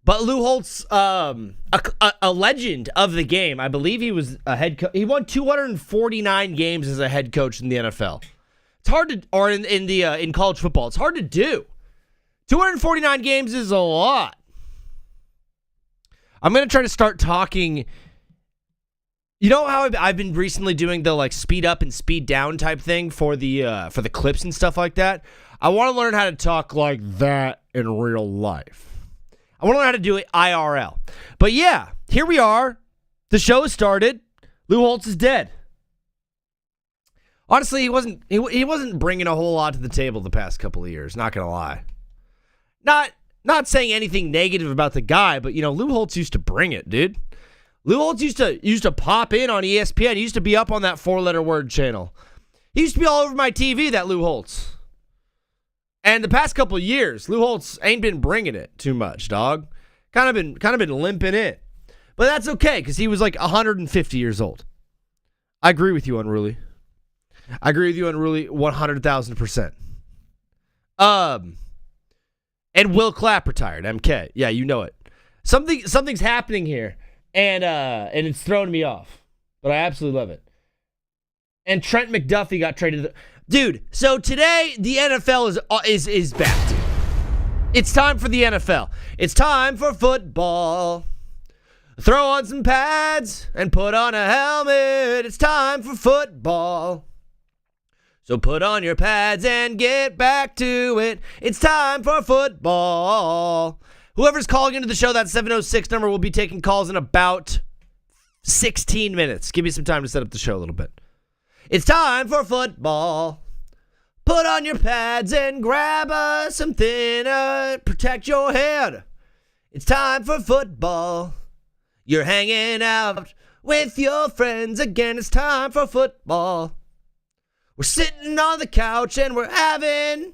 But Lou Holtz, a legend of the game. I believe he was a head coach. He won 249 games as a head coach in the NFL. It's hard to, or in college football. It's hard to do. 249 games is a lot. I'm going to try to start talking. You know how I've been recently doing the like speed up and speed down type thing for the clips and stuff like that? I want to learn how to talk like that in real life. I want to learn how to do it IRL. But yeah, here we are. The show has started. Lou Holtz is dead. Honestly, he wasn't bringing a whole lot to the table the past couple of years, not going to lie. Not saying anything negative about the guy, but Lou Holtz used to bring it, dude. Lou Holtz used to pop in on ESPN. He used to be up on that 4-letter word channel. He used to be all over my TV, that Lou Holtz. And the past couple of years, Lou Holtz ain't been bringing it too much, dog. Kind of been limping in. But that's okay, because he was like 150 years old. I agree with you, Unruly. I agree with you, Unruly, 100,000%. And Will Clapp retired, MK. Yeah, you know it. Something's happening here, and it's throwing me off. But I absolutely love it. And Trent McDuffie got traded. Dude, so today the NFL is back, dude. It's time for the NFL. It's time for football. Throw on some pads and put on a helmet. It's time for football. So put on your pads and get back to it. It's time for football. Whoever's calling into the show, that 706 number, will be taking calls in about 16 minutes. Give me some time to set up the show a little bit. It's time for football. Put on your pads and grab something to protect your head. It's time for football. You're hanging out with your friends again. It's time for football. We're sitting on the couch and we're having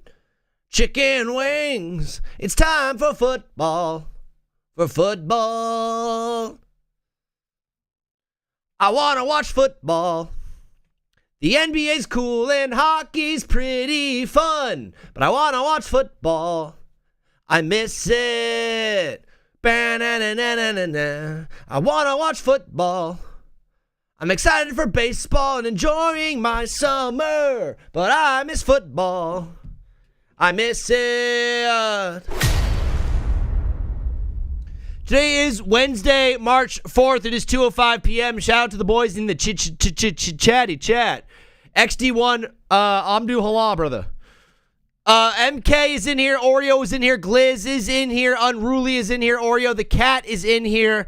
chicken wings. It's time for football. For football. I want to watch football. The NBA's cool and hockey's pretty fun, but I want to watch football. I miss it. Ba-na-na-na-na-na. I want to watch football. I'm excited for baseball and enjoying my summer, but I miss football. I miss it. Today is Wednesday, March 4th. It is 2:05 p.m. Shout out to the boys in the chatty chat. XD1, Amdu Halal, brother. MK is in here. Oreo is in here. Gliz is in here. Unruly is in here. Oreo the cat is in here.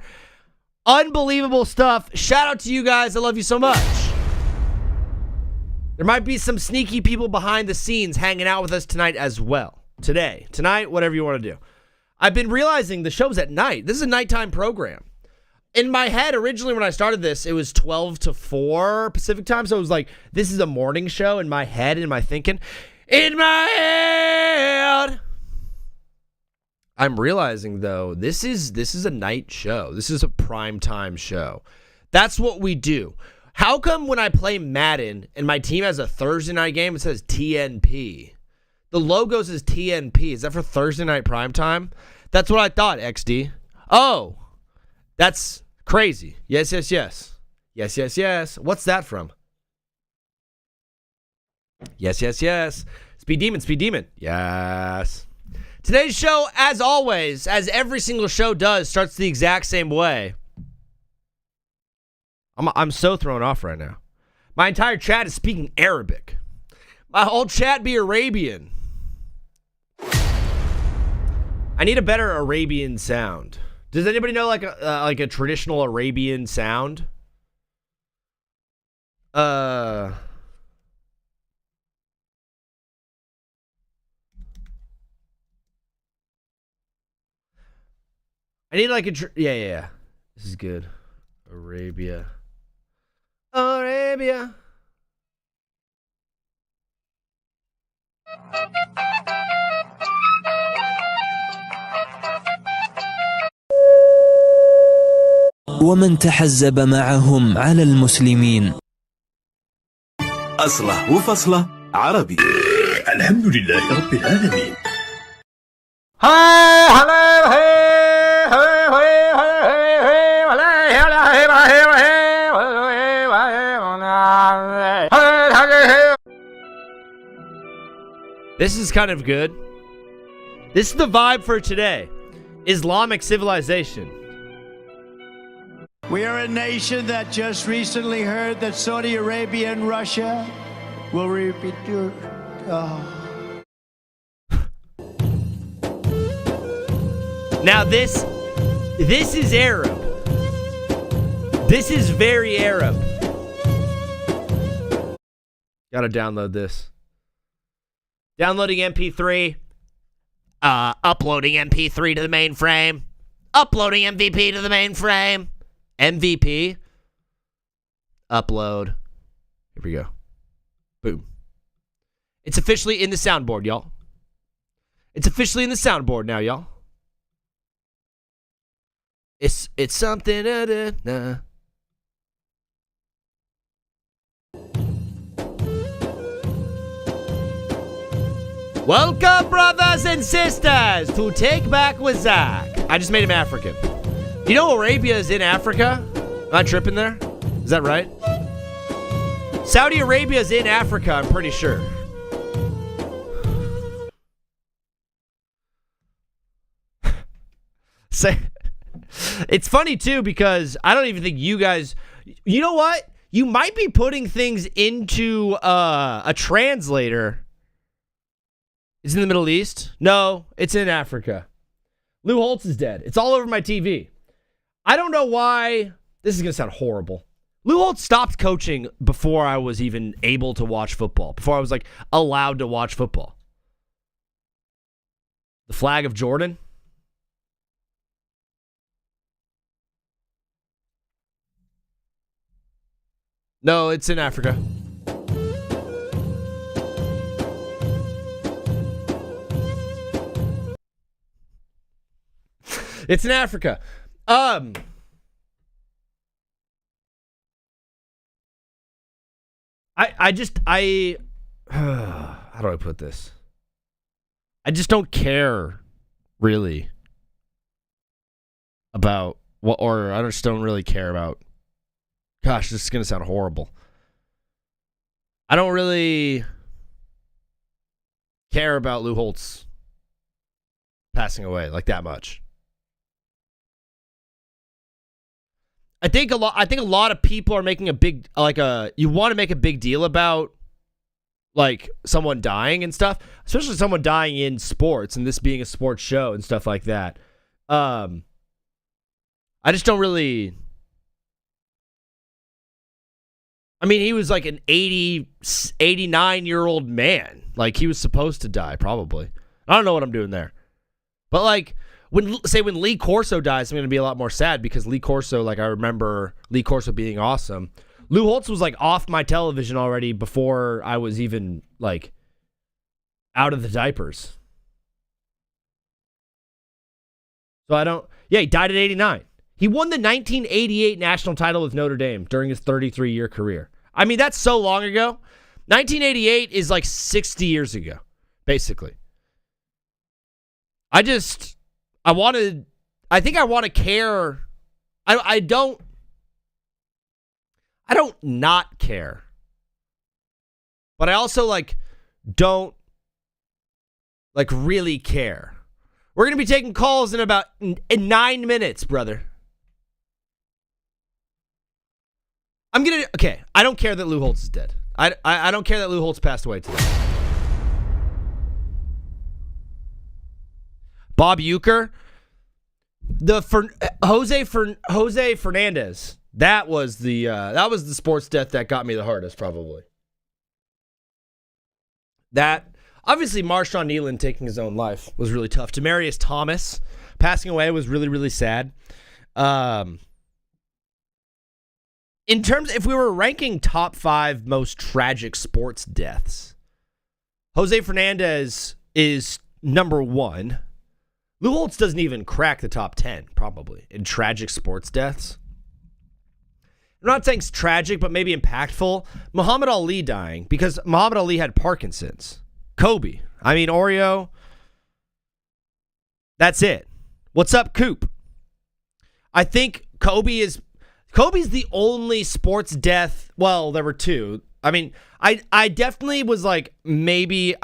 Unbelievable stuff. Shout out to you guys. I love you so much. There might be some sneaky people behind the scenes hanging out with us tonight as well. Tonight, whatever you want to do. I've been realizing the show's at night. This is a nighttime program. In my head, originally when I started this, it was 12 to 4 Pacific time. So it was like, this is a morning show in my head, in my thinking. In my head. I'm realizing, though, this is a night show. This is a primetime show. That's what we do. How come when I play Madden and my team has a Thursday night game, it says TNP? The logo says TNP. Is that for Thursday night primetime? That's what I thought, XD. Oh, that's crazy. Yes, yes, yes. Yes, yes, yes. What's that from? Yes, yes, yes. Speed Demon, Speed Demon. Yes. Today's show, as always, as every single show does, starts the exact same way. I'm so thrown off right now. My entire chat is speaking Arabic. My whole chat be Arabian. I need a better Arabian sound. Does anybody know like a traditional Arabian sound? I need like a yeah. This is good. Arabia. ومن تحزب معهم على المسلمين. أصله وفصله عربي. الحمد لله رب العالمين. Hey, hello, hey, This is kind of good. This is the vibe for today. Islamic civilization. We are a nation that just recently heard that Saudi Arabia and Russia will repeat. Now this is Arab. This is very Arab. Gotta download this. Downloading MP3. Uploading MP3 to the mainframe. Uploading MVP to the mainframe. MVP. Upload. Here we go. Boom. It's officially in the soundboard, y'all. It's officially in the soundboard now, y'all. It's something. Welcome, brothers and sisters, to Take Back with Zach. I just made him African. You know Arabia is in Africa? Am I tripping there? Is that right? Saudi Arabia is in Africa, I'm pretty sure. It's funny, too, because I don't even think you guys... You know what? You might be putting things into a translator... It's in the Middle East? No, it's in Africa. Lou Holtz is dead. It's all over my TV. I don't know why. This is going to sound horrible. Lou Holtz stopped coaching before I was even able to watch football. Before I was, like, allowed to watch football. The flag of Jordan? No, it's in Africa. It's in Africa. How do I put this? I just don't care really about what, or I just don't really care about. Gosh, this is going to sound horrible. I don't really care about Lou Holtz passing away like that much. I think a lot of people are making a big, you want to make a big deal about, like, someone dying and stuff, especially someone dying in sports and this being a sports show and stuff like that. I just don't really... I mean, he was like an 89-year-old man. Like, he was supposed to die, probably. I don't know what I'm doing there. But, like... When Lee Corso dies, I'm going to be a lot more sad because Lee Corso, like, I remember Lee Corso being awesome. Lou Holtz was, like, off my television already before I was even, like, out of the diapers. So I don't... Yeah, he died at 89. He won the 1988 national title with Notre Dame during his 33-year career. I mean, that's so long ago. 1988 is, like, 60 years ago, basically. I think I want to care. I don't not care. But I also, like, don't, like, really care. We're going to be taking calls in about 9 minutes, brother. Okay, I don't care that Lou Holtz is dead. I don't care that Lou Holtz passed away today. Bob Uecker, Jose Fernandez. That was the sports death that got me the hardest, probably. That obviously Marshawn Nealon taking his own life was really tough. Demaryius Thomas passing away was really, really sad. In terms, if we were ranking top 5 most tragic sports deaths, Jose Fernandez is number 1. Lou Holtz doesn't even crack the top 10, probably, in tragic sports deaths. I'm not saying it's tragic, but maybe impactful. Muhammad Ali dying, because Muhammad Ali had Parkinson's. Kobe. I mean, Oreo. That's it. What's up, Coop? I think Kobe's the only sports death. Well, there were 2. I mean, I definitely was like, maybe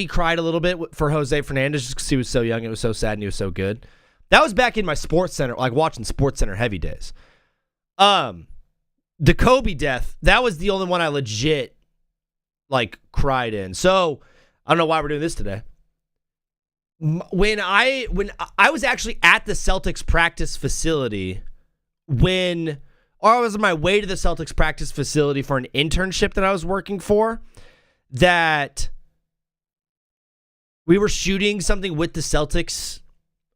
cried a little bit for Jose Fernandez just because he was so young. It was so sad and he was so good. That was back in my Sports Center, like watching Sports Center heavy days. The Kobe death, that was the only one I legit like cried in. So I don't know why we're doing this today. When I was actually at the Celtics practice facility or I was on my way to the Celtics practice facility for an internship that I was working for, that we were shooting something with the Celtics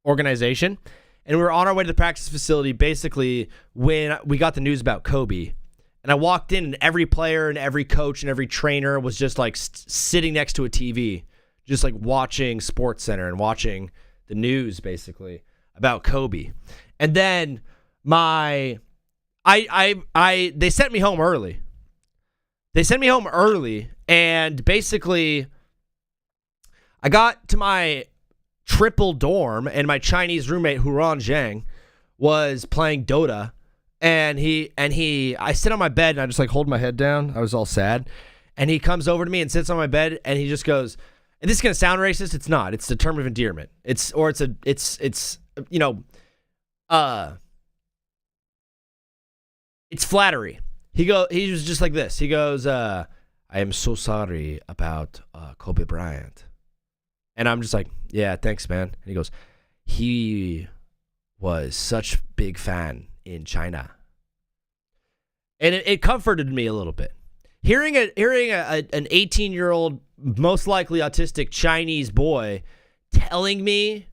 organization, and we were on our way to the practice facility basically when we got the news about Kobe. And I walked in, and every player and every coach and every trainer was just like sitting next to a TV, just like watching Sports Center and watching the news basically about Kobe. And then they sent me home early. And basically I got to my triple dorm, and my Chinese roommate Huran Zhang was playing Dota, and I sit on my bed and I just like hold my head down. I was all sad. And he comes over to me and sits on my bed, and he just goes, and this is going to sound racist. It's not. It's the term of endearment. It's flattery. He was just like this. He goes, I am so sorry about Kobe Bryant. And I'm just like, yeah, thanks, man. And he goes, he was such big fan in China. And it comforted me a little bit. Hearing an 18-year-old, most likely autistic Chinese boy telling me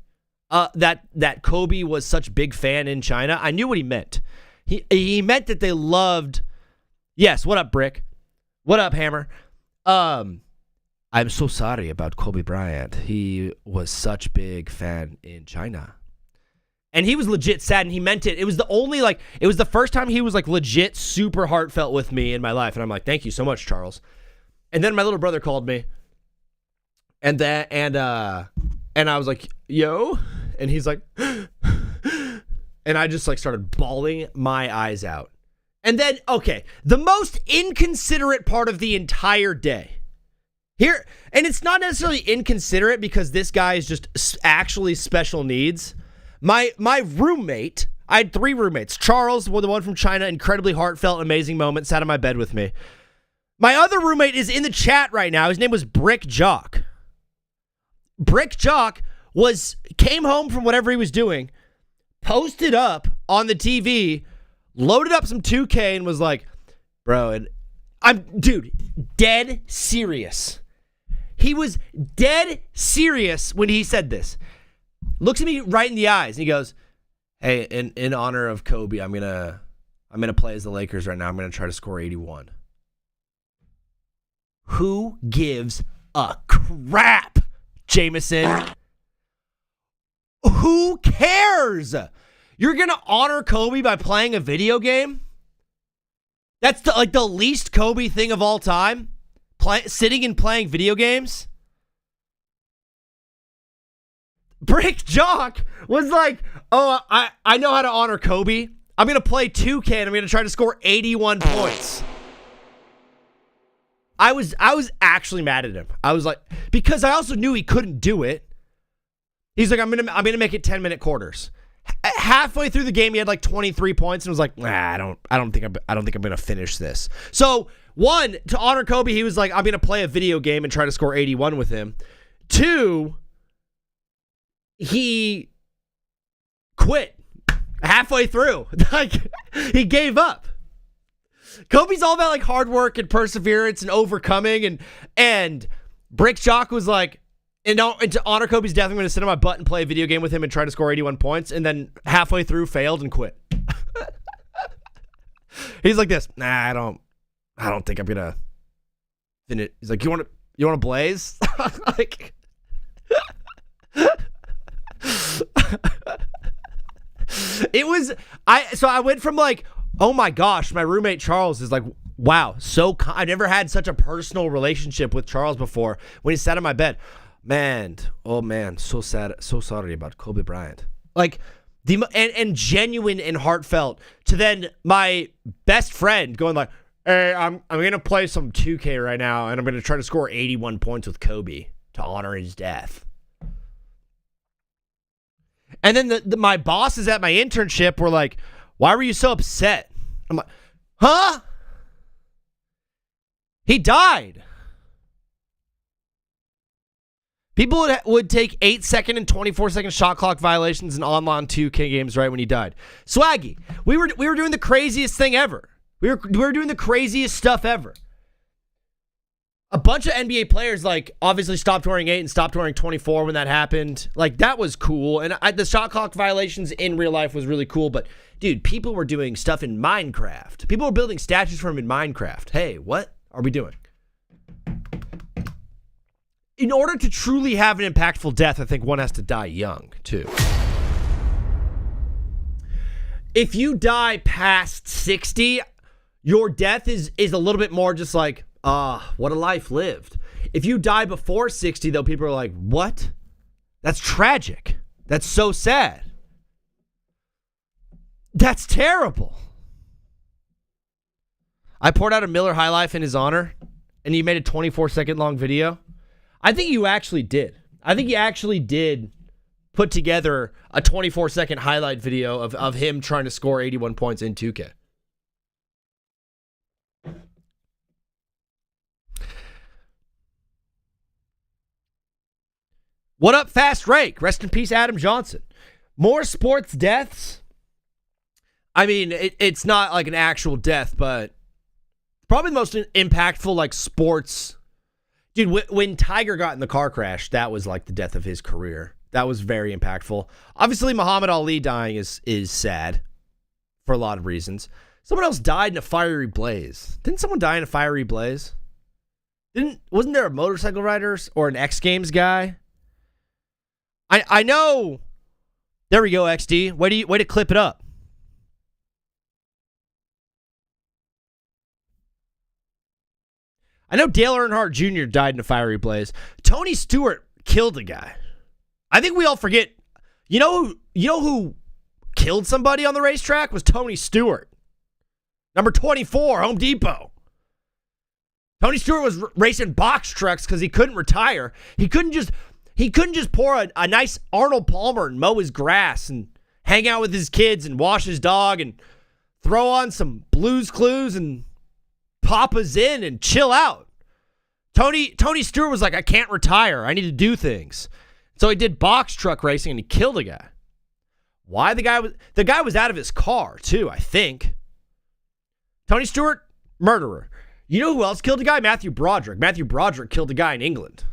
that Kobe was such a big fan in China, I knew what he meant. He meant that they loved. Yes, what up, Brick? What up, Hammer? I'm so sorry about Kobe Bryant. He was such a big fan in China. And he was legit sad, and he meant it. It was the first time he was like legit super heartfelt with me in my life. And I'm like, thank you so much, Charles. And then my little brother called me. And I was like, yo. And he's like, and I just like started bawling my eyes out. And then, okay, the most inconsiderate part of the entire day. Here, and it's not necessarily inconsiderate because this guy is just actually special needs. My roommate, I had 3 roommates. Charles, the one from China, incredibly heartfelt, amazing moment, sat on my bed with me. My other roommate is in the chat right now. His name was Brick Jock. Brick Jock came home from whatever he was doing, posted up on the TV, loaded up some 2K, and was like, bro, and dude, dead serious. He was dead serious when he said this. Looks at me right in the eyes, and he goes, hey, in honor of Kobe, I'm gonna play as the Lakers right now. I'm gonna try to score 81. Who gives a crap, Jameson? Who cares? You're gonna honor Kobe by playing a video game? That's the least Kobe thing of all time. Sitting and playing video games. Brick Jock was like, oh, I know how to honor Kobe. I'm going to play 2K and I'm going to try to score 81 points. I was actually mad at him. I was like, because I also knew he couldn't do it. He's like, I'm gonna make it 10-minute quarters. Halfway through the game, he had like 23 points and was like, nah, I don't think I'm gonna finish this. So 1, to honor Kobe, he was like, I'm gonna play a video game and try to score 81 with him. 2, he quit halfway through. Like, he gave up. Kobe's all about like hard work and perseverance and overcoming, and Brick Jock was like, and to honor Kobe's death, I'm going to sit on my butt and play a video game with him and try to score 81 points, and then halfway through failed and quit. He's like this, nah, I don't think I'm gonna finish. He's like, you want to blaze? Like, it was, so I went from like, oh my gosh, my roommate Charles is like, wow, I've never had such a personal relationship with Charles before. When he sat on my bed, man, so sad, so sorry about Kobe Bryant. Like, and genuine and heartfelt, to then my best friend going like, Hey, I'm gonna play some 2K right now, and I'm gonna try to score 81 points with Kobe to honor his death. And then my bosses at my internship were like, "Why were you so upset?" I'm like, "Huh? He died." People would take 8-second and 24-second shot clock violations in online 2K games right when he died. Swaggy, we were doing the craziest thing ever. We were doing the craziest stuff ever. A bunch of NBA players, like, obviously stopped wearing 8 and stopped wearing 24 when that happened. Like, that was cool. And the shot clock violations in real life was really cool. But, dude, people were doing stuff in Minecraft. People were building statues for him in Minecraft. Hey, what are we doing? In order to truly have an impactful death, I think one has to die young, too. If you die past 60, your death is a little bit more just like, what a life lived. If you die before 60, though, people are like, what? That's tragic. That's so sad. That's terrible. I poured out a Miller High Life in his honor, and you made a 24-second long video. I think you actually did. I think you actually did put together a 24-second highlight video of him trying to score 81 points in 2K. What up, Fast Rake? Rest in peace, Adam Johnson. More sports deaths. I mean, it's not like an actual death, but probably the most impactful, like, sports. Dude, when Tiger got in the car crash, that was like the death of his career. That was very impactful. Obviously, Muhammad Ali dying is sad for a lot of reasons. Someone else died in a fiery blaze. Didn't someone die in a fiery blaze? Wasn't there a motorcycle rider or an X Games guy? I know. There we go, XD. Way to clip it up. I know Dale Earnhardt Jr. died in a fiery blaze. Tony Stewart killed a guy. I think we all forget. You know who killed somebody on the racetrack was Tony Stewart. Number 24, Home Depot. Tony Stewart was racing box trucks because he couldn't retire. He couldn't just pour a nice Arnold Palmer and mow his grass and hang out with his kids and wash his dog and throw on some Blues Clues and Papa's in and chill out. Tony Stewart was like, I can't retire. I need to do things. So he did box truck racing and he killed a guy. Why? The guy was out of his car too, I think. Tony Stewart, murderer. You know who else killed a guy? Matthew Broderick. Matthew Broderick killed a guy in England.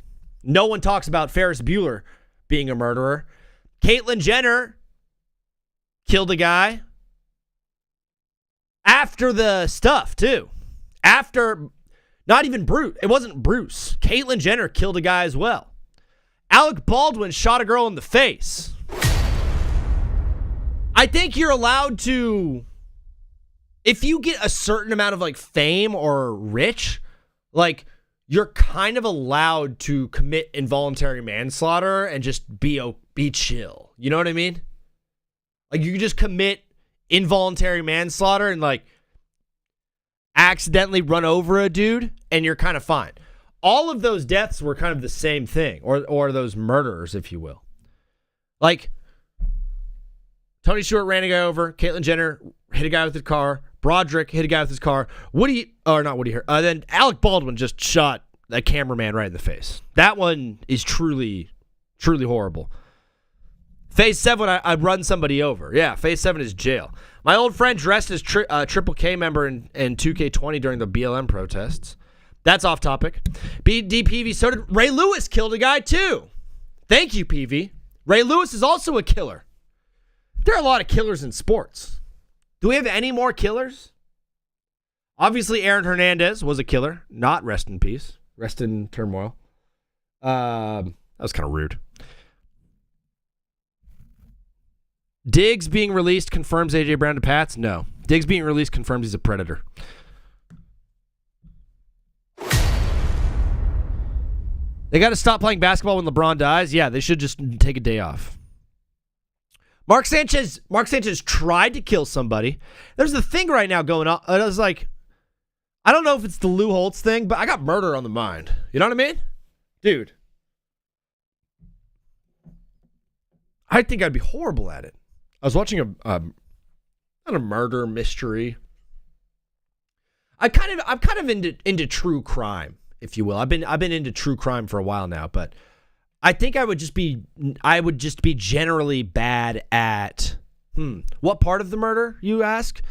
No one talks about Ferris Bueller being a murderer. Caitlyn Jenner killed a guy after the stuff too. After, not even Bruce. It wasn't Bruce. Caitlyn Jenner killed a guy as well. Alec Baldwin shot a girl in the face. I think you're allowed to, if you get a certain amount of like fame or rich, like you're kind of allowed to commit involuntary manslaughter and just be chill. You know what I mean? Like you can just commit involuntary manslaughter and like accidentally run over a dude and you're kind of fine. All of those deaths were kind of the same thing, or those murderers, if you will. Like Tony Stewart ran a guy over, Caitlyn Jenner hit a guy with his car, Broderick hit a guy with his car, then Alec Baldwin just shot that cameraman right in the face. That one is truly, truly horrible. Phase 7, I run somebody over. Yeah, Phase 7 is jail. My old friend dressed as Triple K member in 2K20 during the BLM protests. That's off topic. DPV, so did Ray Lewis killed a guy too. Thank you, PV. Ray Lewis is also a killer. There are a lot of killers in sports. Do we have any more killers? Obviously, Aaron Hernandez was a killer. Not rest in peace. Rest in turmoil. That was kind of rude. Diggs being released confirms AJ Brown to Pats? No. Diggs being released confirms he's a predator. They got to stop playing basketball when LeBron dies? Yeah, they should just take a day off. Mark Sanchez tried to kill somebody. There's the thing right now going on. It was like, I don't know if it's the Lou Holtz thing, but I got murder on the mind. You know what I mean? Dude. I think I'd be horrible at it. I was watching not a murder mystery. I'm kind of into true crime, if you will. I've been into true crime for a while now, but I think I would just be generally bad at what part of the murder, you ask?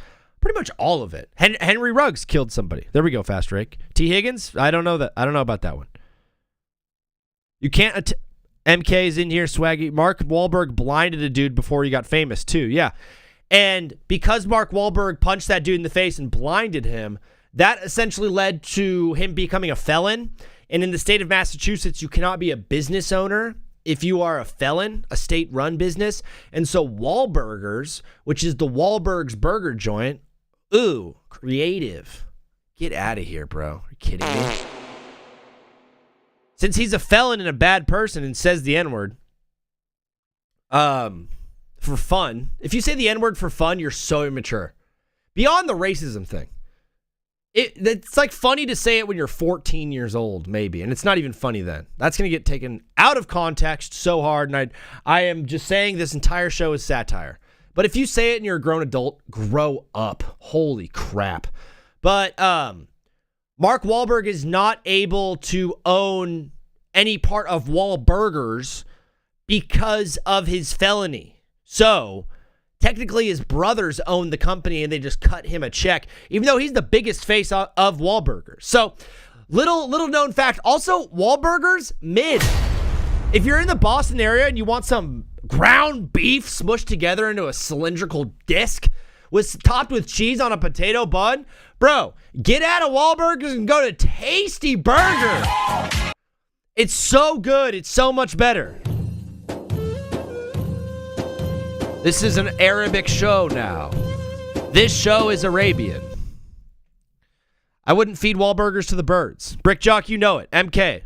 Pretty much all of it. Henry Ruggs killed somebody. There we go, Fast Rake. T. Higgins? I don't know about that one. You can't MK's in here, Swaggy. Mark Wahlberg blinded a dude before he got famous too. Yeah. And because Mark Wahlberg punched that dude in the face and blinded him, that essentially led to him becoming a felon. And in the state of Massachusetts, you cannot be a business owner if you are a felon, a state-run business. And so Wahlburgers, which is the Wahlberg's burger joint, ooh, creative. Get out of here, bro. Are you kidding me? Since he's a felon and a bad person and says the N-word, for fun. If you say the N-word for fun, you're so immature. Beyond the racism thing. It's like funny to say it when you're 14 years old, maybe. And it's not even funny then. That's going to get taken out of context so hard. And I am just saying this entire show is satire. But if you say it and you're a grown adult, grow up. Holy crap. But Mark Wahlberg is not able to own any part of Wahlburgers because of his felony. So technically his brothers own the company and they just cut him a check, even though he's the biggest face of Wahlburgers. So little known fact. Also, Wahlburgers, mid. If you're in the Boston area and you want some ground beef smushed together into a cylindrical disc topped with cheese on a potato bun, bro, get out of Wahlburgers and go to Tasty Burger. It's so good. It's so much better. This is an Arabic show now. This show is Arabian. I wouldn't feed Wahlburgers to the birds. Brick Jock, you know it. MK.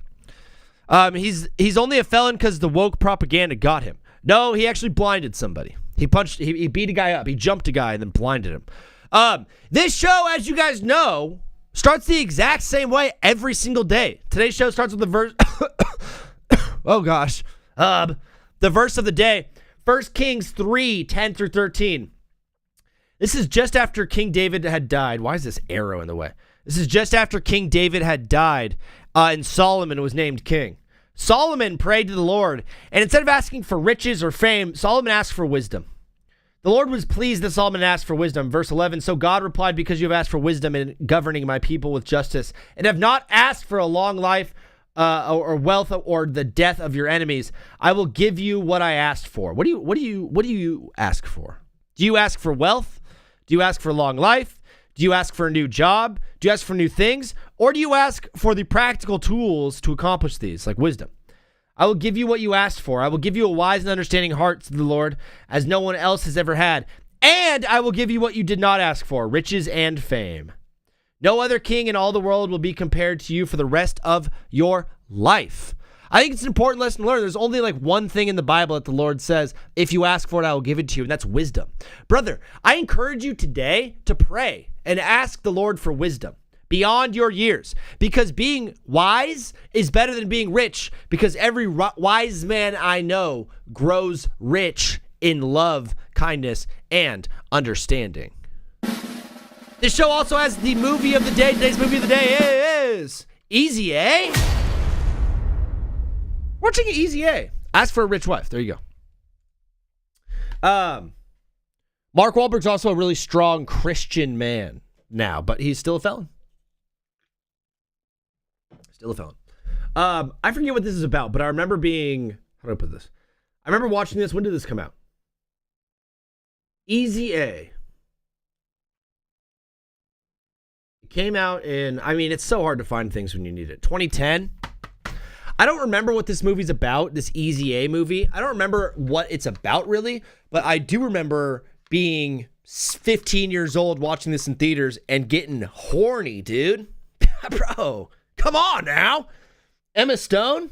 He's only a felon because the woke propaganda got him. No, he actually blinded somebody. He beat a guy up. He jumped a guy and then blinded him. This show, as you guys know, starts the exact same way every single day. Today's show starts with the verse. Oh gosh. The verse of the day. 1 Kings 3, 10 through 13. This is just after King David had died. Why is this arrow in the way? This is just after King David had died and Solomon was named king. Solomon prayed to the Lord, and instead of asking for riches or fame, Solomon asked for wisdom. The Lord was pleased that Solomon asked for wisdom. Verse 11, so God replied, because you have asked for wisdom in governing my people with justice, and have not asked for a long life or wealth or the death of your enemies, I will give you what I asked for. What do you ask for? Do you ask for wealth? Do you ask for long life? Do you ask for a new job? Do you ask for new things? Or do you ask for the practical tools to accomplish these, like wisdom? I will give you what you asked for. I will give you a wise and understanding heart, to the Lord, as no one else has ever had. And I will give you what you did not ask for, riches and fame. No other king in all the world will be compared to you for the rest of your life. I think it's an important lesson to learn. There's only like one thing in the Bible that the Lord says, if you ask for it, I will give it to you, and that's wisdom. Brother, I encourage you today to pray and ask the Lord for wisdom beyond your years, because being wise is better than being rich, because every wise man I know grows rich in love, kindness, and understanding. This show also has the movie of the day. Today's movie of the day is Easy A. Watching Easy A. Ask for a rich wife. There you go. Mark Wahlberg's also a really strong Christian man now, but he's still a felon. Still a felon. I forget what this is about, but I remember being... How do I put this? I remember watching this. When did this come out? Easy A. It came out in... I mean, it's so hard to find things when you need it. 2010. I don't remember what this movie's about, this Easy A movie. I don't remember what it's about, really, but I do remember being 15 years old watching this in theaters and getting horny, dude. Bro, come on now. Emma Stone.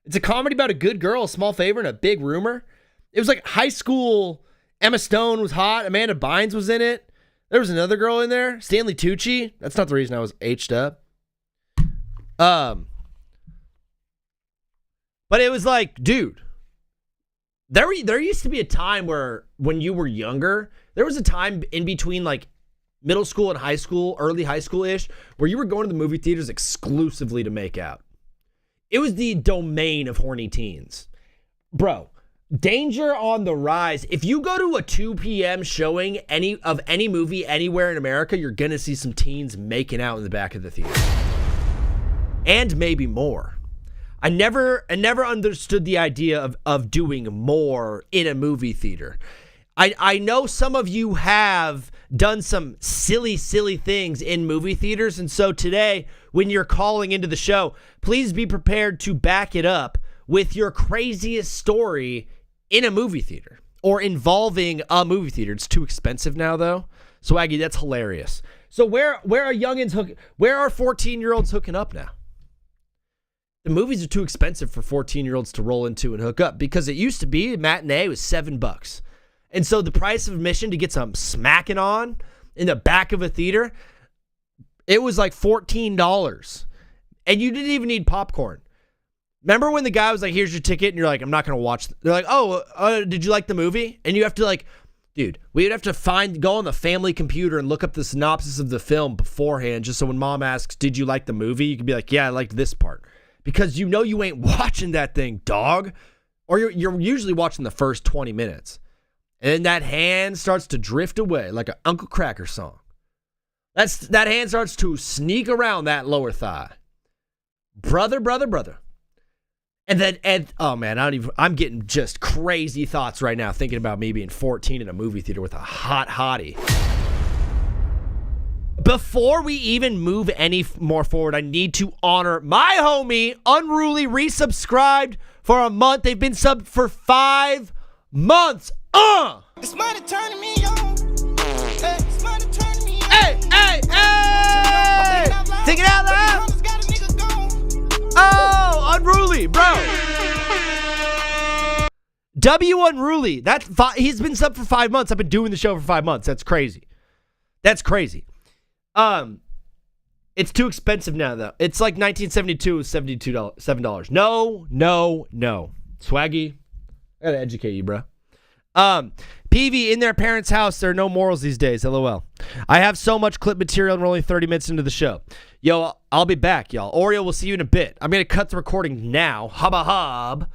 It's a comedy about a good girl, a small favor, and a big rumor. It was like high school. Emma Stone was hot. Amanda Bynes was in it. There was another girl in there, Stanley Tucci. That's not the reason I was H'd up. But it was like, dude, there used to be a time where when you were younger, there was a time in between like middle school and high school, early high school-ish, where you were going to the movie theaters exclusively to make out. It was the domain of horny teens. Bro, danger on the rise. If you go to a 2 p.m. showing any movie anywhere in America, you're going to see some teens making out in the back of the theater. And maybe more. I never understood the idea of doing more in a movie theater. I know some of you have done some silly things in movie theaters, and so today, when you're calling into the show, please be prepared to back it up with your craziest story in a movie theater or involving a movie theater. It's too expensive now, though. Swaggy, that's hilarious. So where are youngins hooking? Where are 14-year-olds hooking up now? The movies are too expensive for 14-year-olds to roll into and hook up because it used to be a matinee was $7. And so the price of admission to get some smacking on in the back of a theater, it was like $14. And you didn't even need popcorn. Remember when the guy was like, here's your ticket, and you're like, I'm not going to watch. They're like, oh, did you like the movie? And you have to like, dude, we would have to go on the family computer and look up the synopsis of the film beforehand, just so when mom asks, did you like the movie? You can be like, yeah, I liked this part. Because you know you ain't watching that thing, dog. Or you're usually watching the first 20 minutes. And then that hand starts to drift away like an Uncle Kracker song. That hand starts to sneak around that lower thigh. Brother. And then, oh man, I'm getting just crazy thoughts right now thinking about me being 14 in a movie theater with a hot hottie. Before we even move any more forward, I need to honor my homie, Unruly, resubscribed for a month. They've been subbed for 5 months. It's money turning me on. Hey, it's money turning me on. Hey! Sing it out loud. Oh, Unruly, bro. W Unruly. He's been subbed for 5 months. I've been doing the show for 5 months. That's crazy. It's too expensive now, though. It's like 1972 was $7. No. Swaggy, I gotta educate you, bro. PV, in their parents' house, there are no morals these days. LOL. I have so much clip material and we're only 30 minutes into the show. Yo, I'll be back, y'all. Oreo, we'll see you in a bit. I'm gonna cut the recording now, hubba,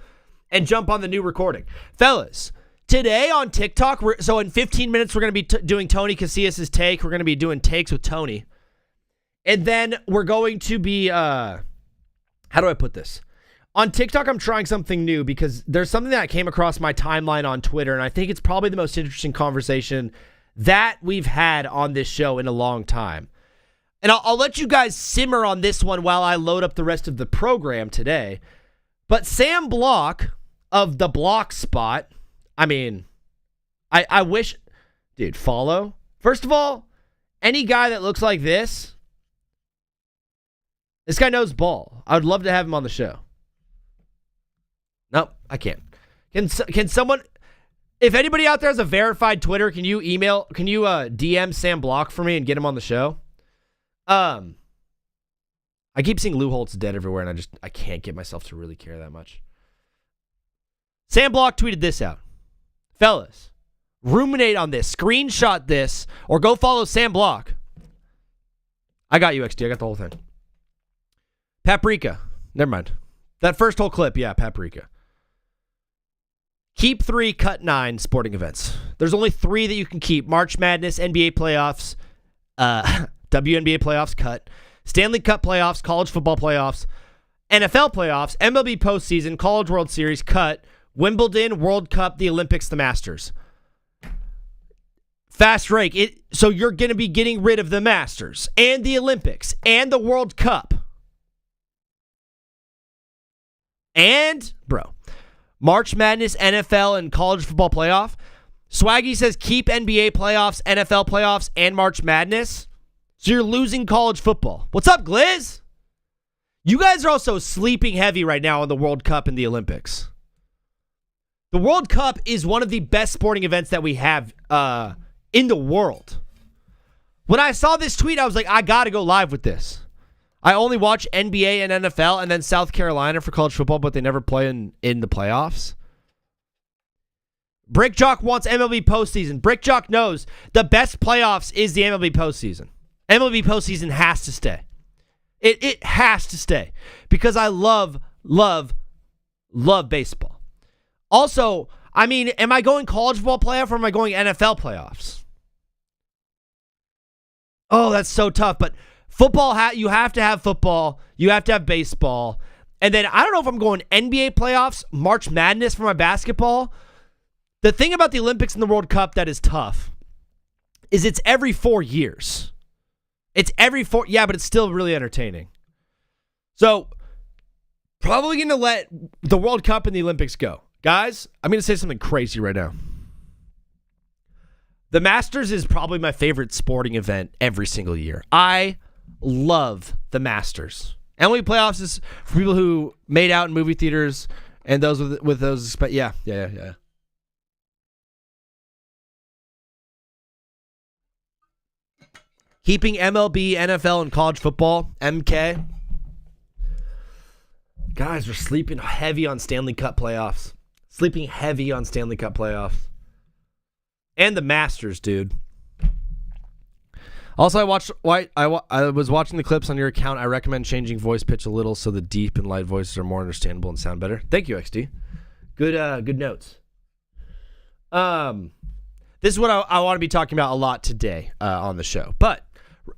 and jump on the new recording. Fellas, today on TikTok, so in 15 minutes, we're going to be doing Tony Casillas' take. We're going to be doing takes with Tony. And then we're going to be, how do I put this? On TikTok, I'm trying something new because there's something that came across my timeline on Twitter, and I think it's probably the most interesting conversation that we've had on this show in a long time. And I'll let you guys simmer on this one while I load up the rest of the program today. But Sam Block of the Block Spot, I mean, I wish, dude, follow. First of all, any guy that looks like this guy knows ball. I would love to have him on the show. Nope, I can't. Can someone, if anybody out there has a verified Twitter, can you DM Sam Block for me and get him on the show? I keep seeing Lou Holtz dead everywhere, and I can't get myself to really care that much. Sam Block tweeted this out. Fellas, ruminate on this. Screenshot this, or go follow Sam Block. I got you, XD. I got the whole thing. Paprika. Never mind. That first whole clip, yeah, Paprika. Keep 3, cut 9 sporting events. There's only 3 that you can keep. March Madness, NBA playoffs, WNBA playoffs, cut. Stanley Cup playoffs, college football playoffs, NFL playoffs, MLB postseason, College World Series, cut. Wimbledon, World Cup, the Olympics, the Masters. Fast rake. So you're going to be getting rid of the Masters and the Olympics and the World Cup. And, bro, March Madness, NFL, and college football playoff. Swaggy says keep NBA playoffs, NFL playoffs, and March Madness. So you're losing college football. What's up, Gliz? You guys are also sleeping heavy right now on the World Cup and the Olympics. The World Cup is one of the best sporting events that we have in the world. When I saw this tweet, I was like, I got to go live with this. I only watch NBA and NFL and then South Carolina for college football, but they never play in the playoffs. Brick Jock wants MLB postseason. Brick Jock knows the best playoffs is the MLB postseason. MLB postseason has to stay. It has to stay because I love baseball. Also, I mean, am I going college football playoff or am I going NFL playoffs? Oh, that's so tough. But football, you have to have football. You have to have baseball. And then I don't know if I'm going NBA playoffs, March Madness for my basketball. The thing about the Olympics and the World Cup that is tough is it's every 4 years. It's every 4, yeah, but it's still really entertaining. So, probably going to let the World Cup and the Olympics go. Guys, I'm going to say something crazy right now. The Masters is probably my favorite sporting event every single year. I love the Masters. MLB playoffs is for people who made out in movie theaters and those with those, but yeah. Keeping MLB, NFL, and college football, MK. Guys, we're sleeping heavy on Stanley Cup playoffs. And the Masters, dude. Also, I was watching the clips on your account. I recommend changing voice pitch a little so the deep and light voices are more understandable and sound better. Thank you, XD. Good notes. This is what I want to be talking about a lot today on the show. But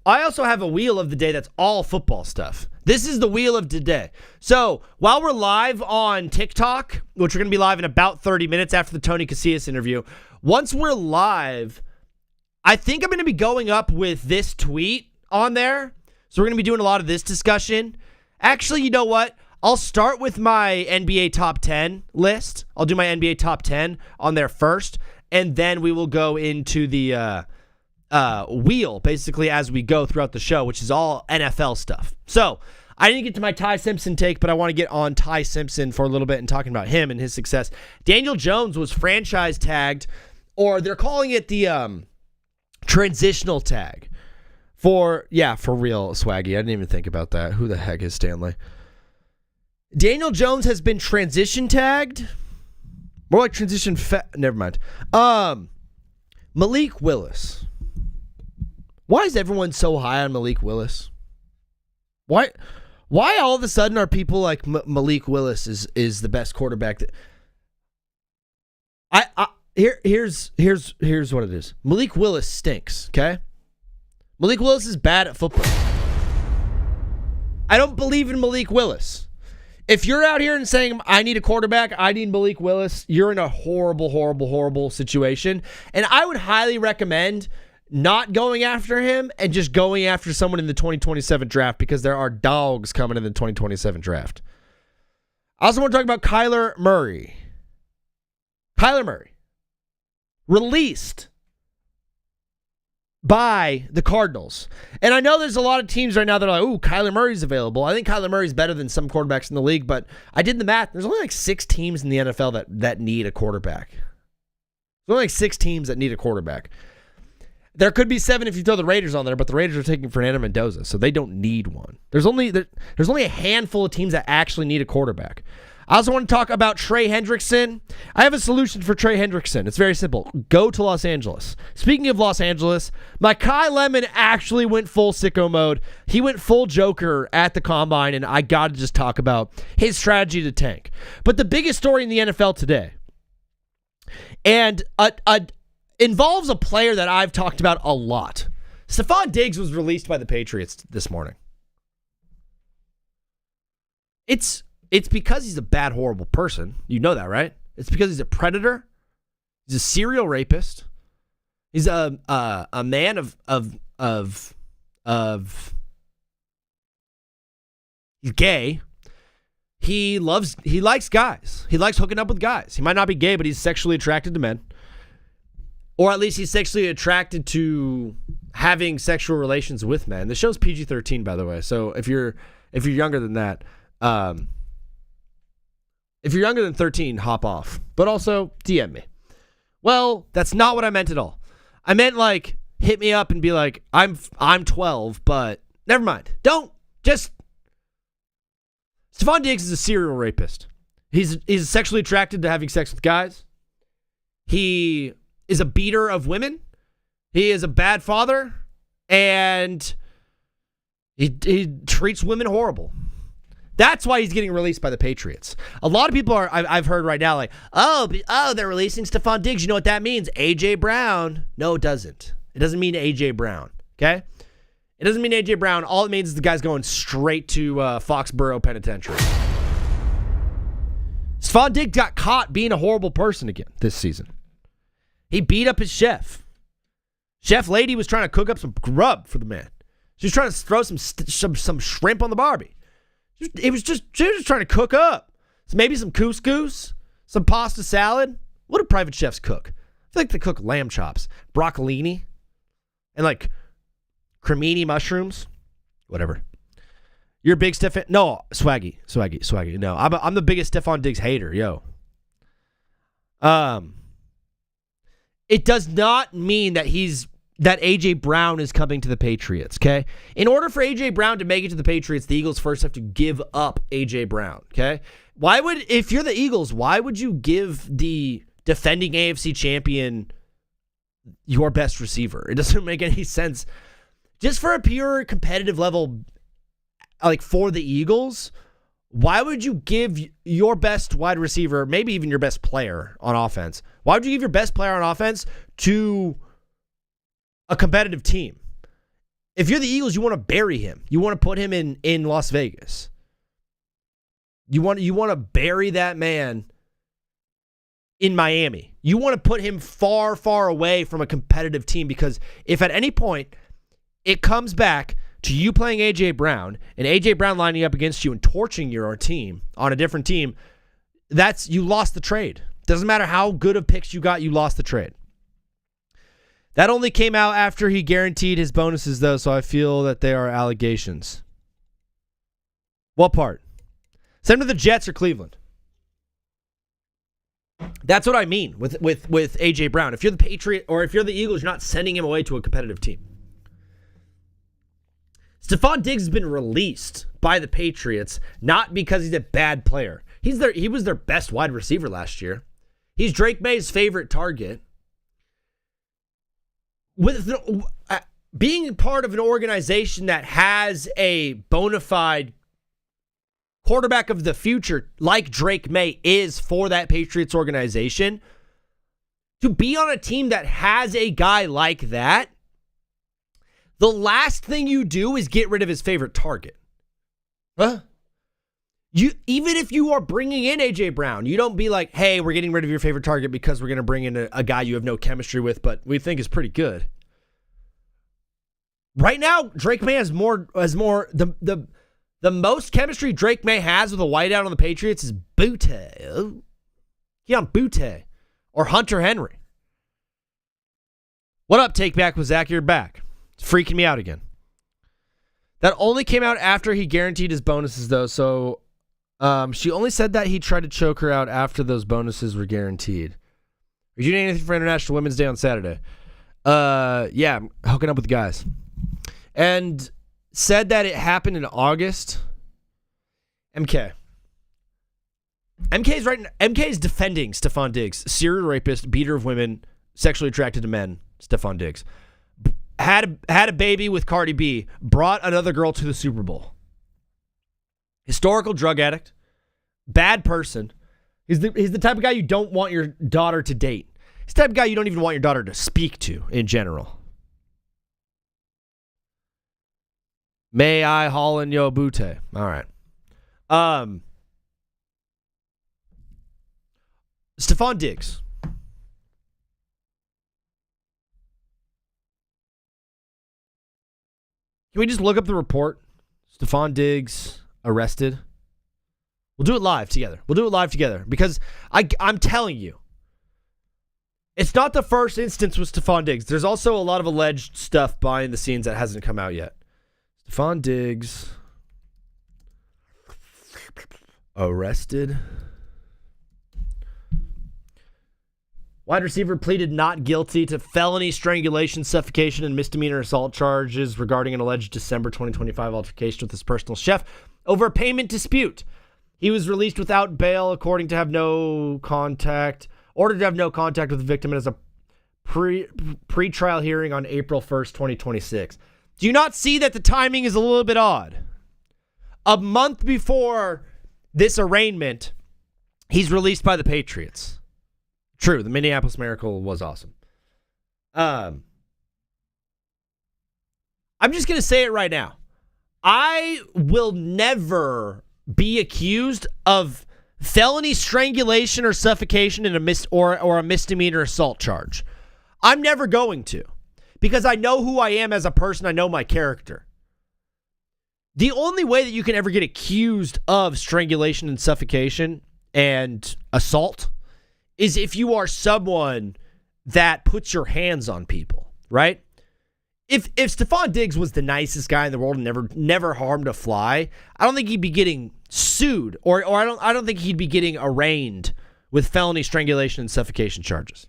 I also have a wheel of the day that's all football stuff. This is the wheel of today. So while we're live on TikTok, which we're going to be live in about 30 minutes after the Tony Casillas interview, once we're live, I think I'm going to be going up with this tweet on there. So we're going to be doing a lot of this discussion. Actually, you know what? I'll start with my NBA top 10 list. I'll do my NBA top 10 on there first, and then we will go into the wheel basically as we go throughout the show, which is all NFL stuff. So I didn't get to my Ty Simpson take, but I want to get on Ty Simpson for a little bit and talking about him and his success. Daniel Jones was franchise tagged, or they're calling it the transitional tag for real, Swaggy. I didn't even think about that. Who the heck is Stanley? Daniel Jones has been transition tagged. More like transition never mind. Malik Willis. Why is everyone so high on Malik Willis? Why all of a sudden are people like Malik Willis is the best quarterback that here's what it is. Malik Willis stinks, okay? Malik Willis is bad at football. I don't believe in Malik Willis. If you're out here and saying, I need a quarterback, I need Malik Willis, you're in a horrible situation. And I would highly recommend not going after him and just going after someone in the 2027 draft because there are dogs coming in the 2027 draft. I also want to talk about Kyler Murray. Kyler Murray. Released by the Cardinals. And I know there's a lot of teams right now that are like, ooh, Kyler Murray's available. I think Kyler Murray's better than some quarterbacks in the league, but I did the math. There's only like 6 teams in the NFL that need a quarterback. There's only like 6 teams that need a quarterback. There could be 7 if you throw the Raiders on there, but the Raiders are taking Fernando Mendoza, so they don't need one. There's only a handful of teams that actually need a quarterback. I also want to talk about Trey Hendrickson. I have a solution for Trey Hendrickson. It's very simple. Go to Los Angeles. Speaking of Los Angeles, my Kai Lemon actually went full sicko mode. He went full Joker at the Combine, and I got to just talk about his strategy to tank. But the biggest story in the NFL today, and involves a player that I've talked about a lot. Stefon Diggs was released by the Patriots this morning. It's because he's a bad, horrible person. You know that, right? It's because he's a predator. He's a serial rapist. He's a man of he's gay. He likes guys. He likes hooking up with guys. He might not be gay, but he's sexually attracted to men. Or at least he's sexually attracted to having sexual relations with men. The show's PG-13, by the way. So if you're younger than that, if you're younger than 13, hop off. But also DM me. Well, that's not what I meant at all. I meant like hit me up and be like, I'm 12, but never mind. Don't just. Stefon Diggs is a serial rapist. He's sexually attracted to having sex with guys. He is a beater of women. He is a bad father, and he treats women horrible. That's why he's getting released by the Patriots. A lot of people I've heard right now like, oh, they're releasing Stefon Diggs. You know what that means? A.J. Brown. No, it doesn't. It doesn't mean A.J. Brown, okay? It doesn't mean A.J. Brown. All it means is the guy's going straight to Foxborough Penitentiary. Stefon Diggs got caught being a horrible person again this season. He beat up his chef. Chef lady was trying to cook up some grub for the man. She was trying to throw some shrimp on the barbie. She was just trying to cook up. So maybe some couscous, some pasta salad. What do private chefs cook? I feel like they cook lamb chops, broccolini, and like cremini mushrooms. Whatever. You're a big Stefon. No, swaggy. No, I'm the biggest Stefon Diggs hater, yo. It does not mean that A.J. Brown is coming to the Patriots, okay? In order for A.J. Brown to make it to the Patriots, the Eagles first have to give up A.J. Brown, okay? If you're the Eagles, why would you give the defending AFC champion your best receiver? It doesn't make any sense. Just for a pure competitive level, like for the Eagles, why would you give your best wide receiver, maybe even your best player on offense, why would you give your best player on offense to a competitive team? If you're the Eagles, you want to bury him. You want to put him in Las Vegas. You want to bury that man in Miami. You want to put him far, far away from a competitive team, because if at any point it comes back to you playing A.J. Brown and A.J. Brown lining up against you and torching your team on a different team, you lost the trade. Doesn't matter how good of picks you got, you lost the trade. That only came out after he guaranteed his bonuses, though, so I feel that they are allegations. What part? Send him to the Jets or Cleveland. That's what I mean with A.J. Brown. If you're the Patriot or if you're the Eagles, you're not sending him away to a competitive team. Stefon Diggs has been released by the Patriots, not because he's a bad player. He was their best wide receiver last year. He's Drake May's favorite target. Being part of an organization that has a bona fide quarterback of the future like Drake May is for that Patriots organization, to be on a team that has a guy like that, the last thing you do is get rid of his favorite target. Huh? Even if you are bringing in A.J. Brown, you don't be like, hey, we're getting rid of your favorite target because we're going to bring in a guy you have no chemistry with, but we think is pretty good. Right now, Drake May has the most chemistry Drake May has with a wideout on the Patriots is Keon Butte or Hunter Henry. What up, Take Back with Zach? You're back. It's freaking me out again. That only came out after he guaranteed his bonuses, though. So she only said that he tried to choke her out after those bonuses were guaranteed. Are you doing anything for International Women's Day on Saturday? Yeah, I'm hooking up with guys. And said that it happened in August. MK is defending Stefon Diggs, serial rapist, beater of women, sexually attracted to men. Stefon Diggs had a baby with Cardi B, brought another girl to the Super Bowl. Historical drug addict, bad person. He's the type of guy you don't want your daughter to date. He's the type of guy you don't even want your daughter to speak to in general. May I Holland Yo Butte. All right. Stefon Diggs. Can we just look up the report? Stefon Diggs arrested. We'll do it live together. Because I'm telling you, it's not the first instance with Stefon Diggs. There's also a lot of alleged stuff behind the scenes that hasn't come out yet. Stefon Diggs arrested Wide receiver pleaded not guilty to felony strangulation, suffocation, and misdemeanor assault charges regarding an alleged December 2025 altercation with his personal chef over a payment dispute. He was released without bail, ordered to have no contact with the victim, and has a pre-trial hearing on April 1st, 2026. Do you not see that the timing is a little bit odd? A month before this arraignment, he's released by the Patriots. True, the Minneapolis Miracle was awesome. I'm just going to say it right now. I will never be accused of felony strangulation or suffocation in a misdemeanor assault charge. I'm never going to, because I know who I am as a person. I know my character. The only way that you can ever get accused of strangulation and suffocation and assault is if you are someone that puts your hands on people, right? If Stefon Diggs was the nicest guy in the world and never harmed a fly, I don't think he'd be getting sued, or I don't think he'd be getting arraigned with felony strangulation and suffocation charges.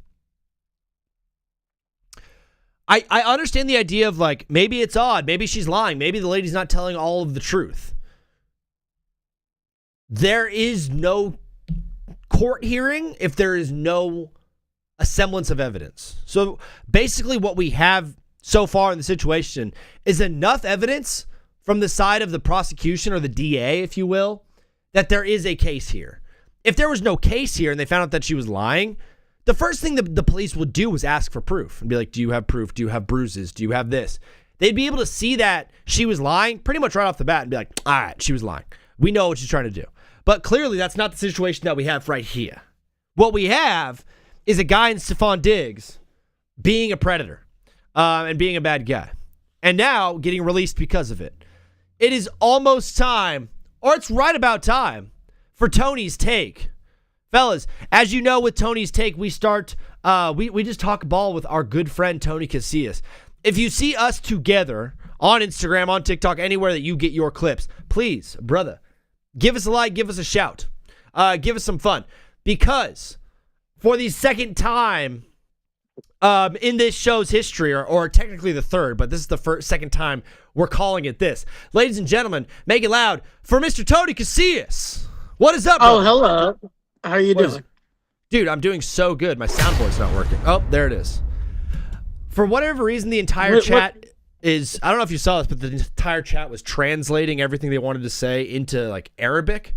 I understand the idea of like, maybe it's odd, maybe she's lying, maybe the lady's not telling all of the truth. There is no court hearing if there is no a semblance of evidence. So basically what we have so far in the situation is enough evidence from the side of the prosecution, or the DA, if you will, that there is a case here. If there was no case here and they found out that she was lying, the first thing the police would do was ask for proof and be like, do you have proof? Do you have bruises? Do you have this? They'd be able to see that she was lying pretty much right off the bat and be like, all right, she was lying. We know what she's trying to do. But clearly that's not the situation that we have right here. What we have is a guy in Stefon Diggs being a predator and being a bad guy, and now getting released because of it. It is almost time, or it's right about time, for Tony's Take. Fellas, as you know, with Tony's Take, we start, we just talk ball with our good friend Tony Casillas. If you see us together on Instagram, on TikTok, anywhere that you get your clips, please, brother, give us a like, give us a shout, give us some fun, because for the second time in this show's history, or technically the third, but this is the second time we're calling it this. Ladies and gentlemen, make it loud for Mr. Tony Casillas. What is up, bro? Oh, hello. How you doing? Dude, I'm doing so good. My soundboard's not working. Oh, there it is. For whatever reason, the entire chat is, I don't know if you saw this, but the entire chat was translating everything they wanted to say into like Arabic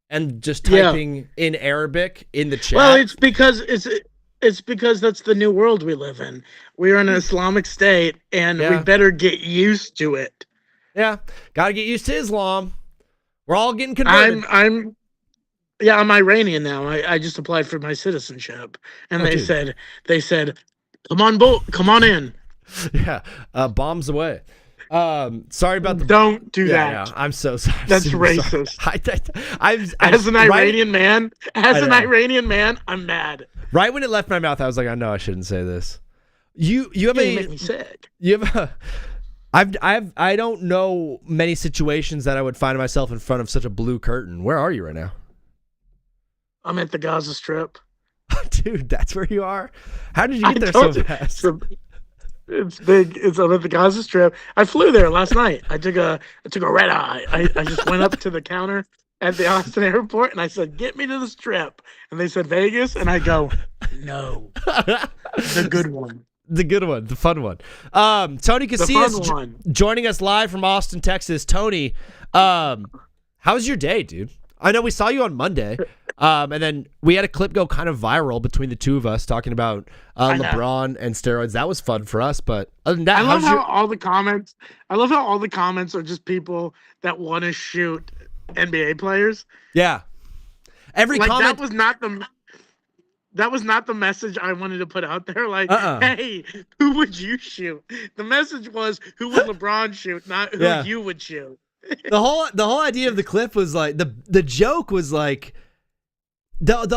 and just typing in Arabic in the chat. Well, it's because that's the new world we live in. We're in an Islamic state, and we better get used to it. Yeah, got to get used to Islam. We're all getting converted. I'm Iranian now. I just applied for my citizenship, and they said, come on in. Yeah, bombs away. Sorry about the. Don't do that. Yeah, I'm so sorry. That's racist. As an Iranian man, I'm mad. Right when it left my mouth, I was like, I know I shouldn't say this. You make me sick. I don't know many situations that I would find myself in front of such a blue curtain. Where are you right now? I'm at the Gaza Strip. Dude, that's where you are? How did you get there so fast? It's big. I'm at the Gaza Strip. I flew there last night. I took a red eye. I just went up to the counter at the Austin airport and I said, "Get me to the Strip." And they said Vegas, and I go, "No, the good one." The good one, the fun one. Tony Casillas joining us live from Austin, Texas. Tony, how's your day, dude? I know we saw you on Monday, and then we had a clip go kind of viral between the two of us talking about LeBron and steroids. That was fun for us, but other than that, I love how all the comments are just people that want to shoot NBA players. Yeah, every comment that was not the message I wanted to put out there. Like, hey, who would you shoot? The message was, who would LeBron shoot, not who you would shoot. The whole idea of the clip was like, the joke was like, the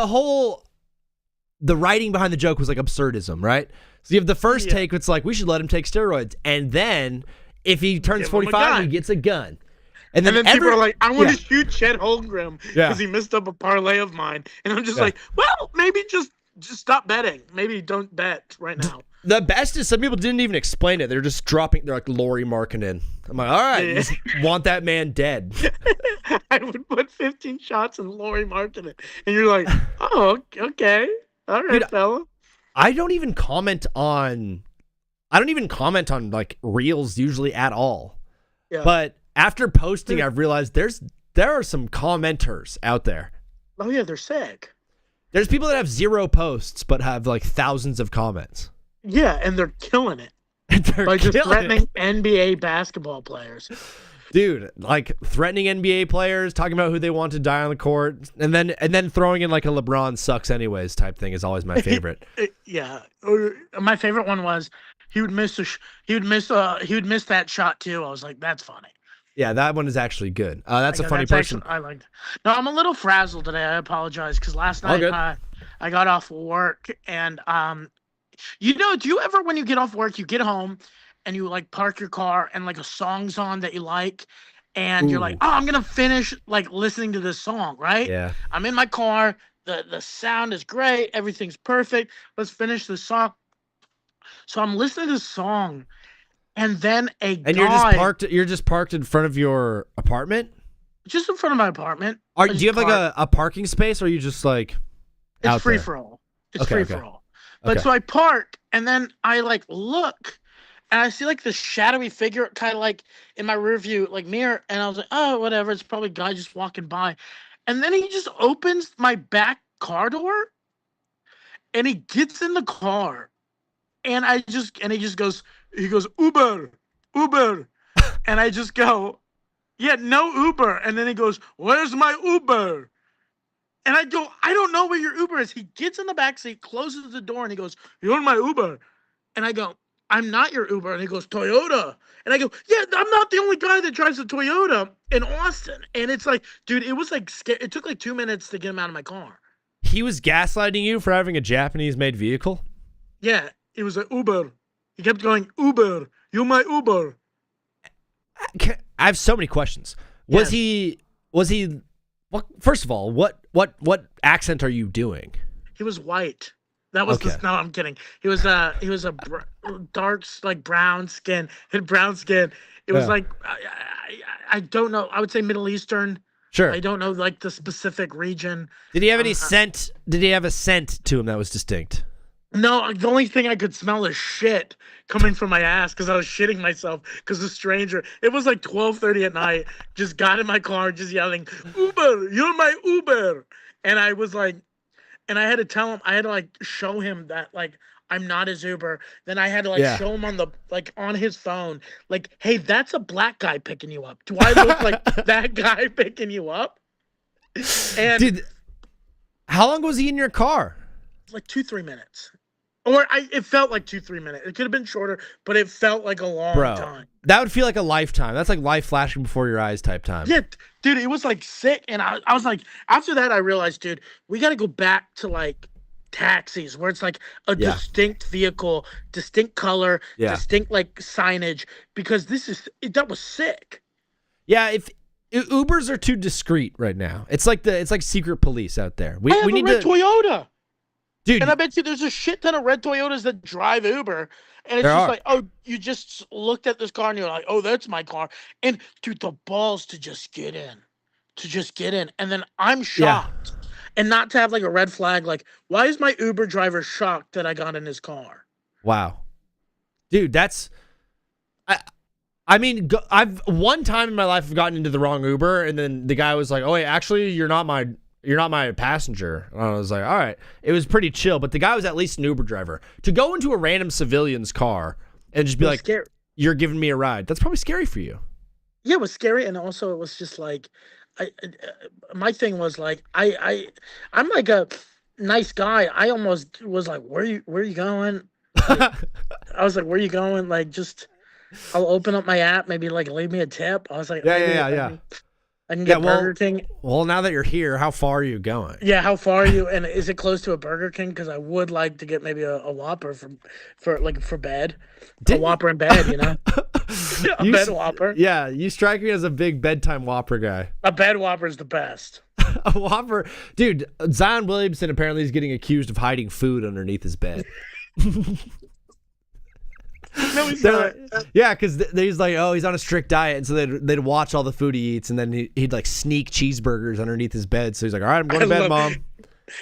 writing behind the joke was like absurdism, right? So you have the first take, it's like, we should let him take steroids, and then if he turns 45, he gets a gun. And then people are like, I want to shoot Chet Holmgren because he messed up a parlay of mine. And I'm just like, well, maybe just just stop betting. Maybe don't bet right now. The best is some people didn't even explain it. They're just dropping. They're like Lori Markkinen. I'm like, all right, you just want that man dead. I would put 15 shots in Lori Markkinen, and you're like, oh, okay, all right, Dude, fella. I don't even comment on like reels usually at all. Yeah. But after posting, I've realized there are some commenters out there. Oh yeah, they're sick. There's people that have 0 posts but have like thousands of comments. Yeah, and they're killing it They're by just killing threatening it. NBA basketball players. Dude, like threatening NBA players, talking about who they want to die on the court, and then throwing in like a LeBron sucks anyways type thing is always my favorite. Yeah, my favorite one was he would miss that shot too. I was like, that's funny. Yeah, that one is actually good. That's a Like, funny person. I liked. No, I'm a little frazzled today. I apologize because last All night good. I got off work and do you ever when you get off work you get home and you like park your car and like a song's on that you like and you're like, Ooh. oh, I'm gonna finish like listening to this song, right? Yeah. I'm in my car. The sound is great. Everything's perfect. Let's finish the song. So I'm listening to the song, and then a And guy you're just parked in front of your apartment? just in front of my apartment. Do you have like a parking space or are you just like It's out free there? for all. It's Okay, free okay. for all. But Okay. so I park, and then I like look, and I see like the shadowy figure kind of like in my rear view like mirror, and I was like, oh, whatever. It's probably a guy just walking by, and then he just opens my back car door, and he gets in the car, and he just goes Uber, Uber, and I just go, yeah, no Uber, and then he goes, where's my Uber? And I go, I don't know where your Uber is. He gets in the back seat, closes the door, and he goes, you're my Uber. And I go, I'm not your Uber. And he goes, Toyota. And I go, yeah, I'm not the only guy that drives a Toyota in Austin. And it's like, dude, it was like, it took like 2 minutes to get him out of my car. He was gaslighting you for having a Japanese-made vehicle? Yeah, it was an Uber. He kept going, Uber, you're my Uber. I have so many questions. Yes. Was he what, first of all, what accent are you doing? He was white. That was Okay. no, I'm kidding. He was a dark like brown skin. He had brown skin. It was Yeah. like I don't know. I would say Middle Eastern. Sure. I don't know like the specific region. Did he have any scent? Did he have a scent to him that was distinct? No, the only thing I could smell is shit coming from my ass because I was shitting myself because the stranger. It was like 12:30 at night. Just got in my car, just yelling, "Uber, you're my Uber!" And I was like, and I had to tell him, I had to like show him that like I'm not his Uber. Then I had to like Yeah. show him on the like on his phone, like, hey, that's a black guy picking you up. Do I look like that guy picking you up? And Dude, how long was he in your car? like 2-3 minutes. Or it felt like 2-3 minutes. It could have been shorter, but it felt like a long Bro, time. that would feel like a lifetime. That's like life flashing before your eyes type time. Yeah, dude, it was like sick. And I was like, after that, I realized, dude, we got to go back to like taxis where it's like a Yeah. distinct vehicle, distinct color, Yeah. distinct like signage, because that was sick. Yeah, if Ubers are too discreet right now. It's like secret police out there. I have We a need red to Toyota. Dude, And I bet you there's a shit ton of red Toyotas that drive Uber. And it's There just are. like, oh, you just looked at this car and you're like, oh, that's my car. And dude, the balls to just get in. And then I'm shocked. And not to have like a red flag, like, why is my Uber driver shocked that I got in his car? wow. Dude, that's I mean, I've one time in my life I've gotten into the wrong Uber and then the guy was like, "Oh, wait, actually you're not my passenger." And I was like, all right. It was pretty chill, but the guy was at least an Uber driver. To go into a random civilian's car and just be It was like, scary. "You're giving me a ride." That's probably scary for you. Yeah, it was scary. And also it was just like, my thing was like, I'm like a nice guy. I almost was like, where you going? Like, I was like, where you going? Like, just, I'll open up my app, maybe like leave me a tip. I was like, Yeah, maybe yeah. I can get well- Burger King. Well, now that you're here, how far are you going? Yeah, how far are you? And is it close to a Burger King? Because I would like to get maybe a Whopper for bed. Didn't- A Whopper in bed, you know? A You bed s- Whopper. Yeah, you strike me as a big bedtime Whopper guy. A bed Whopper is the best. A Whopper. Dude, Zion Williamson apparently is getting accused of hiding food underneath his bed. No, he's not. Yeah, because he's like, oh, he's on a strict diet, and so they'd watch all the food he eats, and then he'd like sneak cheeseburgers underneath his bed. So he's like, all right, I'm going to bed, Mom.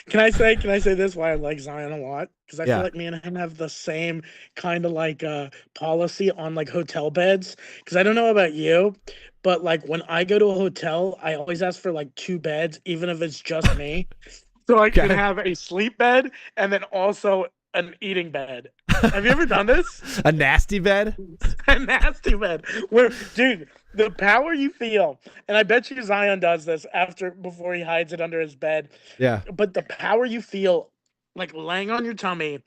Can I say this? Why I like Zion a lot? Because I feel like me and him have the same kind of like policy on like hotel beds. Because I don't know about you, but like when I go to a hotel, I always ask for like 2 beds, even if it's just me, so I can have a sleep bed and then also an eating bed. Have you ever done this? A nasty bed? A nasty bed. Where, dude, the power you feel, and I bet you Zion does this before he hides it under his bed. Yeah. But the power you feel, like laying on your tummy,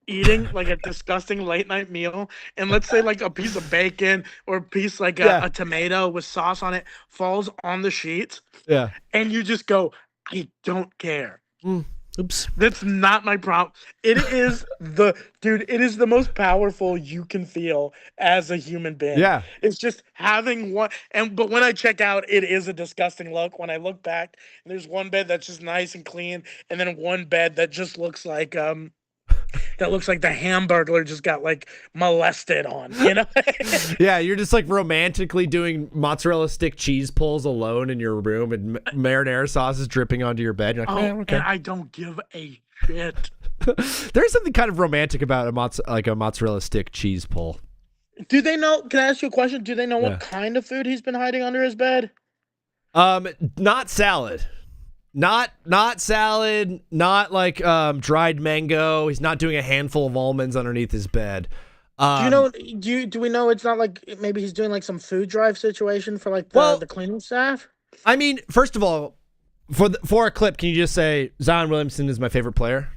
eating like a disgusting late night meal, and let's say like a piece of bacon or a piece like a tomato with sauce on it falls on the sheets. Yeah. And you just go, I don't care. Oops. That's not my problem. It is the most powerful you can feel as a human being. Yeah. It's just having one, but when I check out, it is a disgusting look. When I look back, and there's one bed that's just nice and clean, and then one bed that just looks like the Hamburglar just got like molested on, you know? Yeah, you're just like romantically doing mozzarella stick cheese pulls alone in your room, and marinara sauce is dripping onto your bed. You're like, okay. And I don't give a shit. There's something kind of romantic about a mozzarella stick cheese pull. Do they know? Can I ask you a question? Do they know what kind of food he's been hiding under his bed? Not salad. Not salad, not like dried mango. He's not doing a handful of almonds underneath his bed. Do we know it's not like maybe he's doing like some food drive situation for like the cleaning staff? I mean, first of all, for a clip, can you just say Zion Williamson is my favorite player?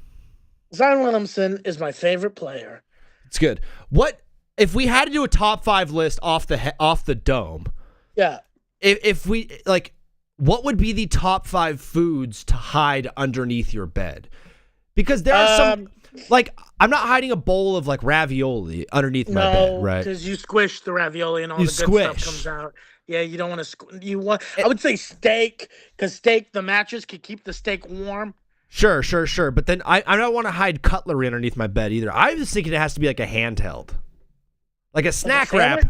Zion Williamson is my favorite player. It's good. What if we had to do a top 5 list off the dome? Yeah. If we like, what would be the top 5 foods to hide underneath your bed? Because there are some, like, I'm not hiding a bowl of like ravioli underneath my bed, right? Because you squish the ravioli and all the good stuff comes out. Yeah, you don't want to. I would say steak, because the mattress could keep the steak warm. Sure. But then I don't want to hide cutlery underneath my bed either. I was thinking it has to be like a handheld, like a snack wrap.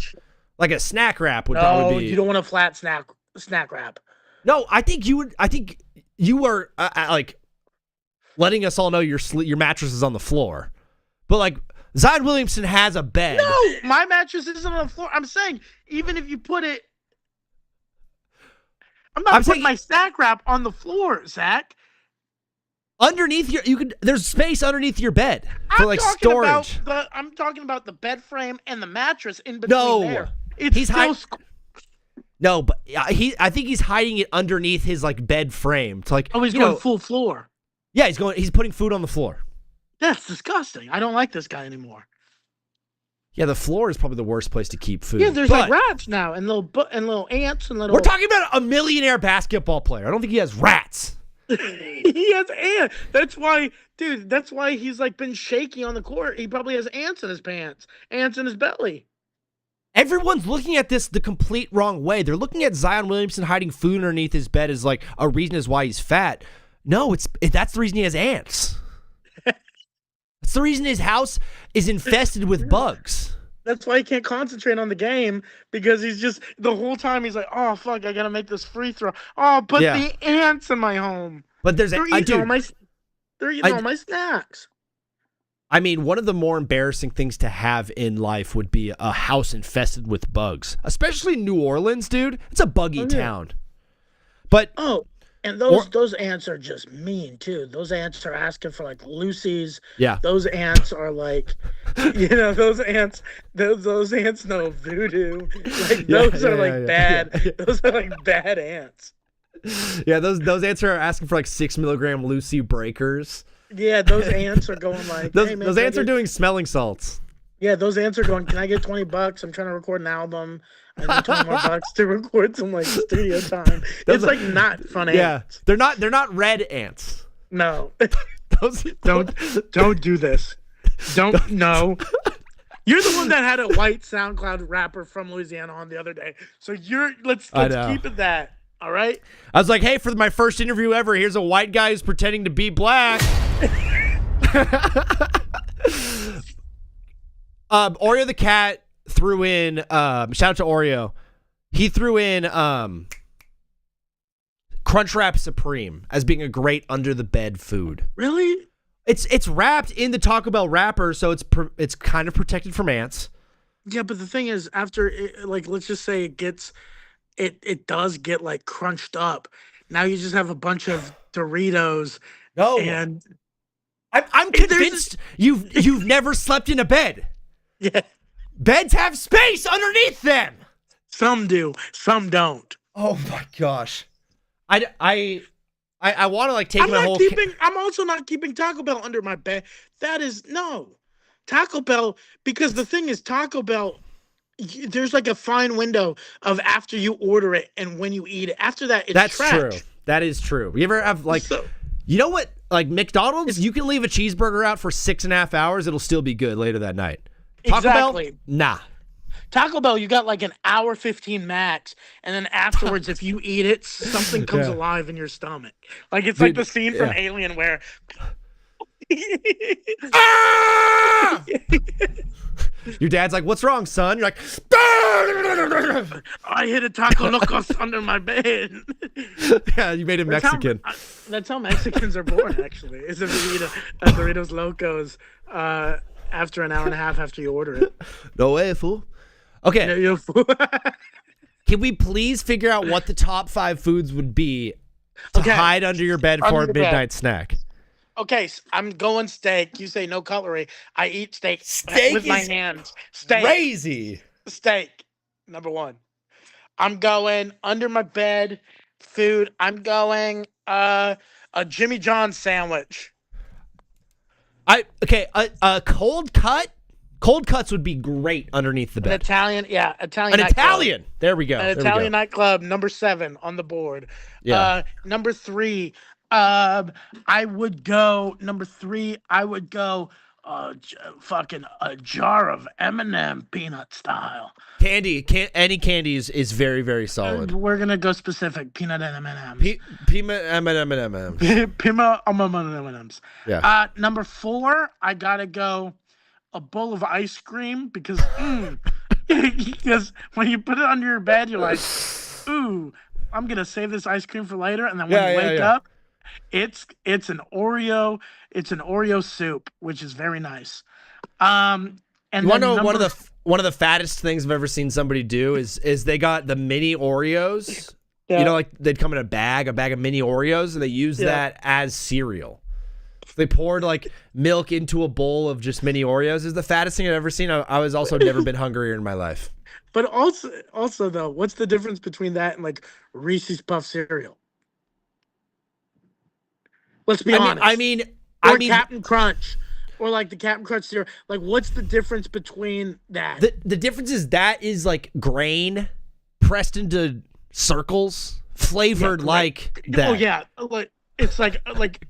Like a snack wrap would probably be. You don't want a flat snack wrap. No, I think you would. I think you are like letting us all know your mattress is on the floor, but like Zion Williamson has a bed. No, my mattress isn't on the floor. I'm saying even if you put it, I'm putting my snack wrap on the floor, Zach. Underneath there's space underneath your bed for like storage. I'm talking about the bed frame and the mattress in between there. He's hiding. No, but I think he's hiding it underneath his like bed frame. To like, he's going full floor. Yeah, he's putting food on the floor. That's disgusting. I don't like this guy anymore. Yeah, the floor is probably the worst place to keep food. Yeah, there's like rats now and little ants and little. We're talking about a millionaire basketball player. I don't think he has rats. He has ants. That's why he's like been shaky on the court. He probably has ants in his pants, ants in his belly. Everyone's looking at this the complete wrong way. They're looking at Zion Williamson hiding food underneath his bed as like a reason as why he's fat. No, that's the reason he has ants. That's the reason his house is infested with bugs. That's why he can't concentrate on the game, because he's just the whole time he's like, oh fuck, I gotta make this free throw. Oh, but the ants in my home. But they're eating all my snacks. I mean, one of the more embarrassing things to have in life would be a house infested with bugs, especially New Orleans, dude. It's a buggy town. But and those ants are just mean too. Those ants are asking for like Lucy's. Yeah. Those ants are like, those ants know voodoo. Like those are like bad. Yeah. Those are like bad ants. Yeah, those ants are asking for like 6 milligram Lucy breakers. Yeah, those ants are going like those ants are doing smelling salts. Yeah, those ants are going, can I get $20? I'm trying to record an album. I need 20 more bucks to record some like studio time. It's like not fun ants. Yeah, they're not red ants. No. Don't do this. No. You're the one that had a white SoundCloud rapper from Louisiana on the other day. So let's keep it that. All right. I was like, hey, for my first interview ever, here's a white guy who's pretending to be black. Oreo the cat threw in, shout out to Oreo. He threw in Crunchwrap Supreme as being a great under the bed food. Really? It's wrapped in the Taco Bell wrapper, so it's kind of protected from ants. Yeah, but the thing is, after it, like, let's just say it gets, it does get like crunched up. Now you just have a bunch of Doritos. No, and I'm convinced you've never slept in a bed. Yeah, beds have space underneath them. Some do, some don't. Oh my gosh, I want to like take my whole. I'm also not keeping Taco Bell under my bed. That is no. Taco Bell, because the thing is, Taco Bell, there's like a fine window of after you order it and when you eat it. After that, it's That's trash. true. That is true. You ever have like, you know what? Like McDonald's, you can leave a cheeseburger out for 6.5 hours. It'll still be good later that night. Taco Bell, nah. Taco Bell, you got like an hour 15 max, and then afterwards, if you eat it, something comes alive in your stomach. Like it's like the scene from Alien where. Ah! Your dad's like, "What's wrong, son?" You're like, "I hit a taco locos under my bed." Yeah, you made him Mexican. That's how Mexicans are born, actually. Is if you eat a Doritos Locos after an hour and a half after you order it. No way, fool. Okay. No, you fool. Can we please figure out what the top 5 foods would be to hide under your bed for a midnight snack? Okay, I'm going steak. You say no cutlery. I eat steak with my hands. Steak. Crazy. Steak. Number 1. I'm going under my bed food. I'm going a Jimmy John's sandwich. A cold cut. Cold cuts would be great underneath the bed. An Italian. An Italian. There we go. An Italian nightclub. Number 7 on the board. Yeah. Number 3. I would go fucking a jar of M&M peanut style. Candy, any candy is very, very solid. We're gonna go specific. Peanut M&Ms. Peanut M&Ms. Peanut M&Ms. Yeah. Number 4, I gotta go a bowl of ice cream because when you put it under your bed, you're like, ooh, I'm gonna save this ice cream for later, and then when you wake up. It's an Oreo soup, which is very nice. And you want to know one of the fattest things I've ever seen somebody do is they got the mini Oreos. Yeah. You know, like they'd come in a bag of mini Oreos, and they use that as cereal. They poured like milk into a bowl of just mini Oreos. Is the fattest thing I've ever seen. I was also never been hungrier in my life. But also though, what's the difference between that and like Reese's Puff cereal? Let's be honest. I mean, Captain Crunch, or like the Captain Crunch cereal. Like, what's the difference between that? The difference is that is like grain pressed into circles, flavored like that. Oh yeah, like it's like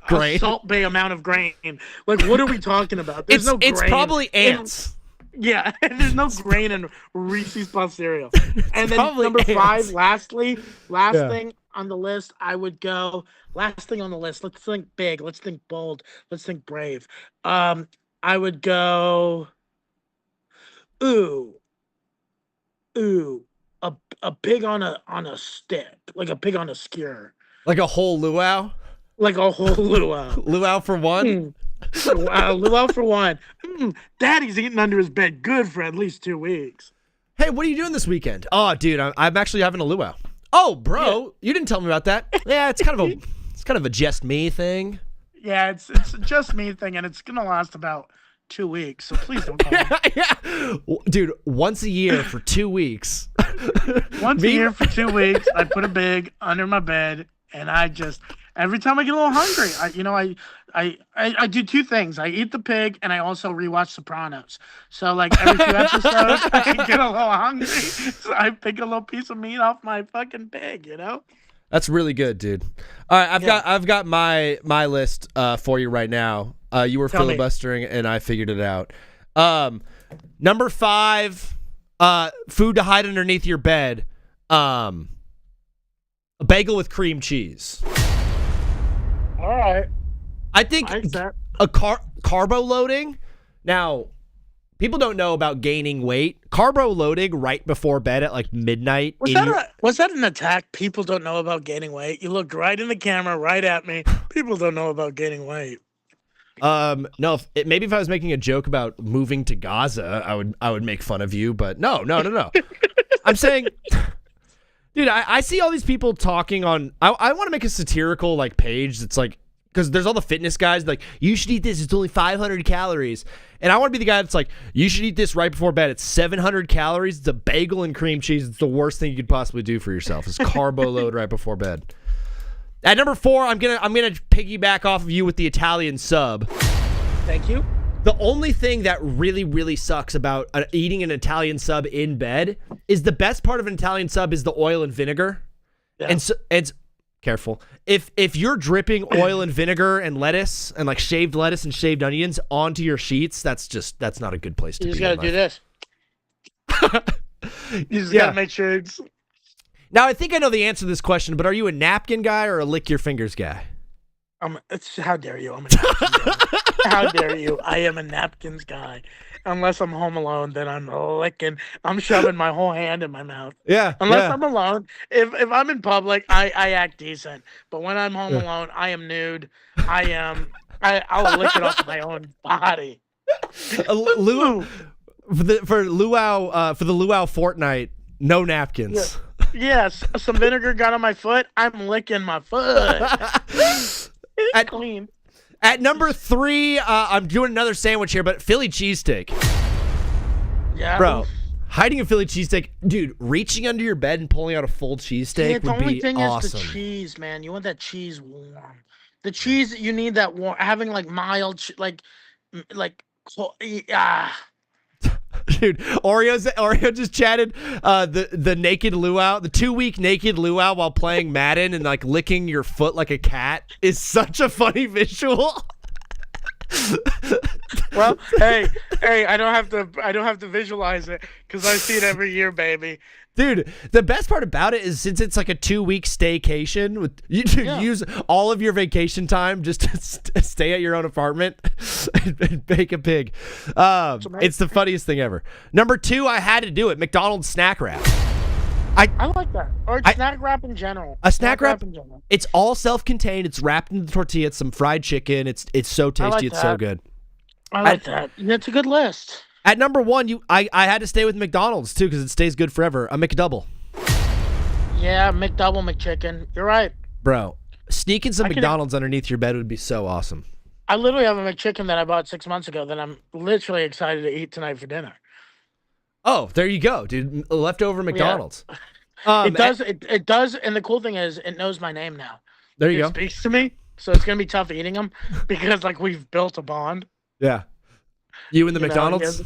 grain. A Salt Bay amount of grain. Like, what are we talking about? There's no grain. It's probably ants. Yeah, there's no grain in Reese's Puff cereal. And then number ants. 5, last thing on the list, I would go. Last thing on the list. Let's think big. Let's think bold. Let's think brave. I would go. A pig on a stick, like a pig on a skewer, like a whole luau. Like a whole luau. Luau for one. Luau for one. Daddy's eating under his bed good for at least 2 weeks. Hey, what are you doing this weekend? Oh, dude, I'm actually having a luau. Oh, bro, you didn't tell me about that. Yeah, it's kind of a just me thing. Yeah, it's a just me thing, and it's gonna last about 2 weeks. So please don't call me. Yeah. Dude, once a year for 2 weeks. Once a year for 2 weeks, I put a pig under my bed, and I just every time I get a little hungry, I do 2 things. I eat the pig, and I also rewatch Sopranos. So like every few episodes, I get a little hungry, so I pick a little piece of meat off my fucking pig. That's really good, dude. All right, I've got my list for you right now. You were filibustering, and I figured it out. Number 5, food to hide underneath your bed. A A bagel with cream cheese. All right. I think I accept. a carbo loading. Now, people don't know about gaining weight. Carbo loading right before bed at like midnight. Was that an attack? People don't know about gaining weight. You looked right in the camera, right at me. People don't know about gaining weight. No. Maybe if I was making a joke about moving to Gaza, I would make fun of you. But no. I'm saying, dude, I see all these people talking on. I want to make a satirical like page that's like, because there's all the fitness guys like, you should eat this. It's only 500 calories. And I want to be the guy that's like, you should eat this right before bed. It's 700 calories. It's a bagel and cream cheese. It's the worst thing you could possibly do for yourself. It's carbo load right before bed. At number 4, I'm gonna piggyback off of you with the Italian sub. Thank you. The only thing that really, really sucks about eating an Italian sub in bed is the best part of an Italian sub is the oil and vinegar. Yeah. And so it's careful. If you're dripping oil and vinegar and lettuce and like shaved lettuce and shaved onions onto your sheets, that's not a good place to be. You just gotta do this. You just gotta make sure it's. Now I think I know the answer to this question, but are you a napkin guy or a lick your fingers guy? How dare you? I'm a napkin guy. How dare you? I am a napkins guy. Unless I'm home alone, then I'm shoving my whole hand in my mouth. Yeah. Unless I'm alone. If I'm in public, I act decent. But when I'm home alone, I am nude. I'll lick it off my own body. For the luau fortnight, no napkins. Yes, some vinegar got on my foot. I'm licking my foot. It's clean. At number 3, I'm doing another sandwich here, but Philly cheesesteak. Yeah, bro. Hiding a Philly cheesesteak, dude. Reaching under your bed and pulling out a full cheesesteak would be awesome. The only thing is the cheese, man. You want that cheese warm. The cheese, you need that warm. Having like mild, Dude, Oreo just chatted the naked luau, the 2-week naked luau while playing Madden and like licking your foot like a cat is such a funny visual. Well, hey, I don't have to visualize it because I see it every year, baby. Dude, the best part about it is since it's like a 2-week staycation, use all of your vacation time just to stay at your own apartment and bake a pig. It's the funniest thing ever. Number 2, I had to do it. McDonald's snack wrap. I like that. Or snack wrap in general. A snack wrap in general. It's all self-contained. It's wrapped in the tortilla. It's some fried chicken. It's so tasty. It's so good. I like that. That's a good list. At number 1, I had to stay with McDonald's too because it stays good forever. A McDouble. Yeah, McDouble, McChicken. You're right, bro. Sneaking some McDonald's underneath your bed would be so awesome. I literally have a McChicken that I bought 6 months ago that I'm literally excited to eat tonight for dinner. Oh, there you go, dude. Leftover McDonald's. Yeah. It does, and the cool thing is, it knows my name now. There you go. It speaks to me, so it's gonna be tough eating them because like we've built a bond. Yeah. You and the McDonald's?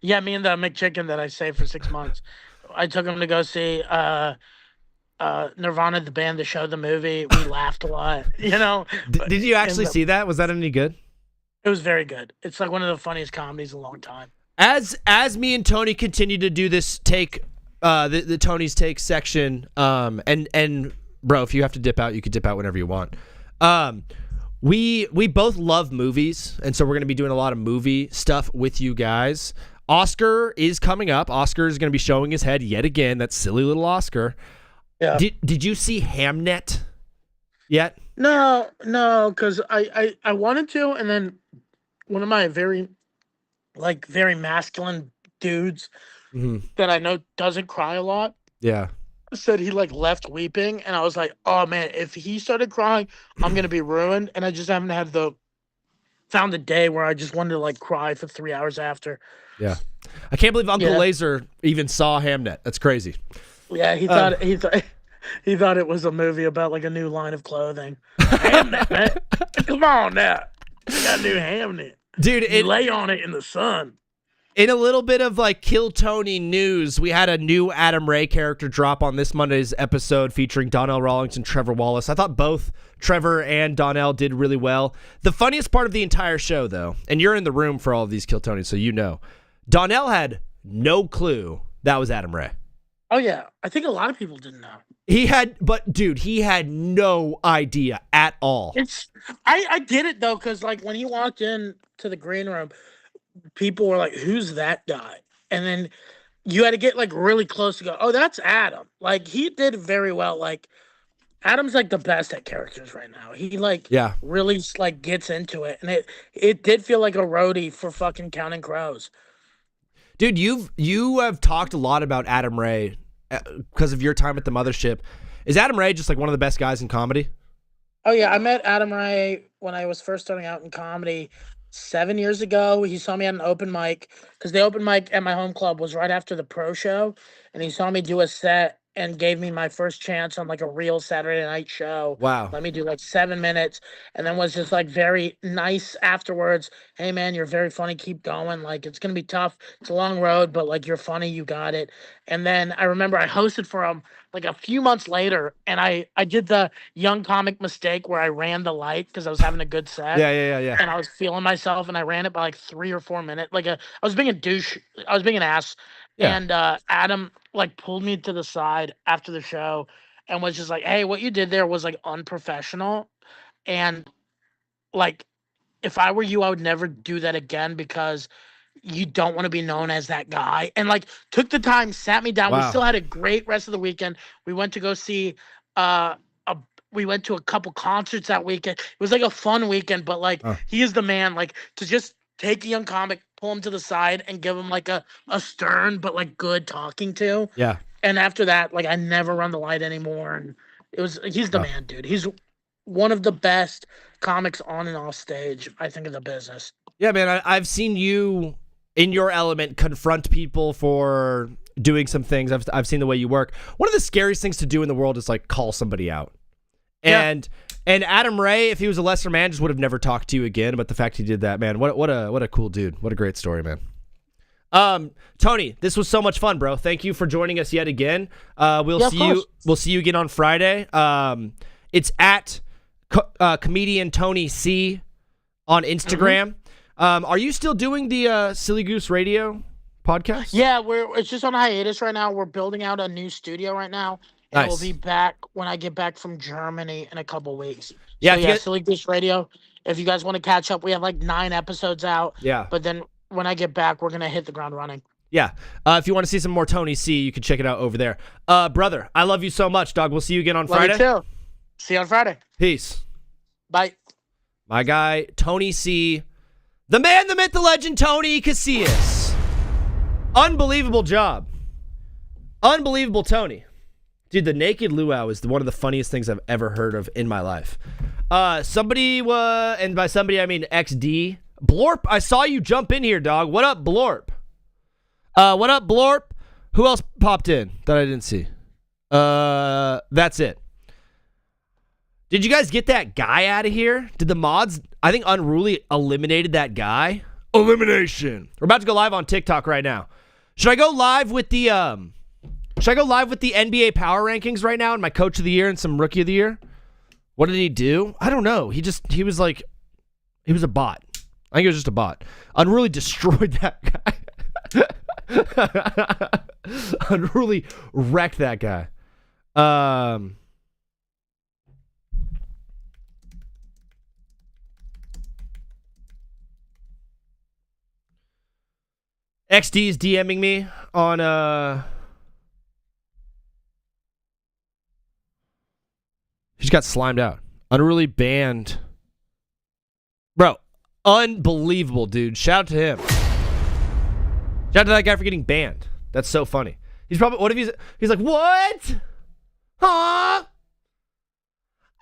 Yeah, me and the McChicken that I saved for 6 months. I took him to go see Nirvana, the band, the show, the movie. We laughed a lot, you know. Did you actually see that? Was that any good? It was very good. It's like one of the funniest comedies in a long time. As me and Tony continue to do this take, the Tony's Take section, and bro, if you have to dip out, you could dip out whenever you want. We both love movies, and so we're going to be doing a lot of movie stuff with you guys. Oscar is coming up. Oscar is going to be showing his head yet again. That silly little Oscar. Yeah. Did you see Hamnet yet? No, because I wanted to, and then one of my very masculine dudes that I know doesn't cry a lot. Yeah. Said he like left weeping, and I was like, oh man, if he started crying, I'm gonna be ruined. And I just haven't found the day where I just wanted to like cry for 3 hours after. Yeah, I can't believe Uncle Laser even saw Hamnet. That's crazy. Yeah, he thought it was a movie about like a new line of clothing. Hamnet, man, come on now, I got a new Hamnet, dude. Lay on it in the sun. In a little bit of like Kill Tony news, we had a new Adam Ray character drop on this Monday's episode featuring Donnell Rawlings and Trevor Wallace. I thought both Trevor and Donnell did really well. The funniest part of the entire show, though, and you're in the room for all of these Kill Tonys, so you know, Donnell had no clue that was Adam Ray. Oh yeah, I think a lot of people didn't know. He had no idea at all. I did it though, because like when he walked in to the green room, people were like, "Who's that guy?" And then you had to get like really close to go, "Oh, that's Adam." Like he did very well. Like Adam's like the best at characters right now. He like Yeah. really like gets into it, and it did feel like a roadie for fucking Counting Crows. Dude, you have talked a lot about Adam Ray because of your time at the mothership. Is Adam Ray just like one of the best guys in comedy? Oh yeah, I met Adam Ray when I was first starting out in comedy 7 years ago. He saw me at an open mic because the open mic at my home club was right after the pro show, and he saw me do a set and gave me my first chance on like a real Saturday night show. Wow. Let me do like 7 minutes, and then was just like very nice afterwards. Hey man, you're very funny. Keep going. Like it's gonna be tough. It's a long road, but like you're funny. You got it. And then I remember I hosted for him like a few months later, and I did the young comic mistake where I ran the light because I was having a good set. Yeah. And I was feeling myself, and I ran it by like 3 or 4 minutes. I was being a douche. I was being an ass. Yeah. And Adam like pulled me to the side after the show and was just like, "Hey, what you did there was like unprofessional." And like, if I were you, I would never do that again because you don't want to be known as that guy. And like took the time, sat me down. We Wow. still had a great rest of the weekend. We went to go see a we went to a couple concerts that weekend. It was like a fun weekend, but like he is the man, like to just take a young comic, pull him to the side and give him like a stern but like good talking to. Yeah. And after that, like I never run the light anymore. And he's the man, dude. He's one of the best comics on and off stage, I think, in the business. Yeah, man, I've seen you in your element confront people for doing some things. I've seen the way you work. One of the scariest things to do in the world is like call somebody out. And Adam Ray, if he was a lesser man, just would have never talked to you again. But the fact he did that, man, what a cool dude. What a great story, man. Tony, this was so much fun, bro. Thank you for joining us yet again. We'll see you again on Friday. It's at comedian Tony C on Instagram. Are you still doing the Silly Goose Radio podcast? Yeah, it's just on hiatus right now. We're building out a new studio right now. And Nice. we'll be back when I get back from Germany in a couple weeks. Yeah, Silly Goose Radio. If you guys want to catch up, we have like 9 episodes out. Yeah. But then when I get back, we're going to hit the ground running. Yeah. If you want to see some more Tony C, you can check it out over there. Brother, I love you so much, dog. We'll see you again on Friday. Love you too. See you on Friday. Peace. Bye. My guy, Tony C. The man, the myth, the legend, Tony Casillas. Unbelievable job. Unbelievable Tony. Dude, the naked luau is one of the funniest things I've ever heard of in my life. Somebody was, and by somebody I mean XD. Blorp, I saw you jump in here, dog. What up, Blorp? What up, Blorp? Who else popped in that I didn't see? That's it. Did you guys get that guy out of here? Did the mods, I think Unruly eliminated that guy? Elimination. We're about to go live on TikTok right now. Should I go live with the NBA power rankings right now and my coach of the year and some rookie of the year? What did he do? I don't know. He was a bot. I think it was just a bot. Unruly destroyed that guy. Unruly wrecked that guy. XD is DMing me on He's got slimed out. Unruly banned. Bro, unbelievable, dude. Shout out to him. Shout out to that guy for getting banned. That's so funny. He's probably, what if he's like, what? Huh?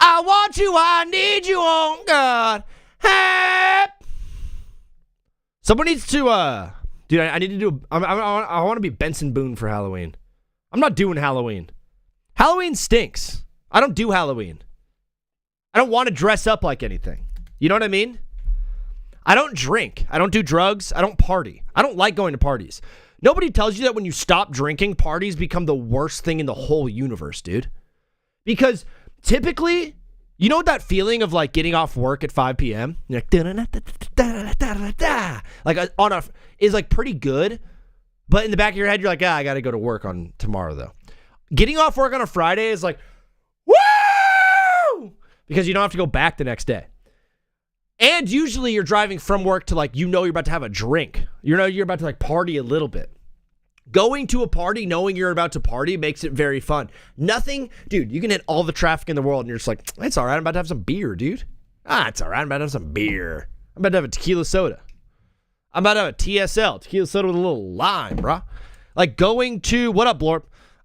I want you, I need you, oh God. Help. Someone needs to, dude, I need to do, I want to be Benson Boone for Halloween. I'm not doing Halloween. Halloween stinks. I don't do Halloween. I don't want to dress up like anything. You know what I mean? I don't drink. I don't do drugs. I don't party. I don't like going to parties. Nobody tells you that when you stop drinking, parties become the worst thing in the whole universe, dude. Because typically, you know what that feeling of like getting off work at 5 p.m.? You're like, is like pretty good. But in the back of your head, you're like, I got to go to work on tomorrow though. getting off work on a Friday is like, woo! Because you don't have to go back the next day. And usually you're driving from work to like, you're about to have a drink. You're about to like party a little bit. Going to a party knowing you're about to party makes it very fun. Nothing, dude, you can hit all the traffic in the world and you're just like, it's all right, I'm about to have some beer, dude. It's all right, I'm about to have some beer. I'm about to have a tequila soda. I'm about to have a TSL, tequila soda with a little lime, bro. Like going to, what up, Blorp?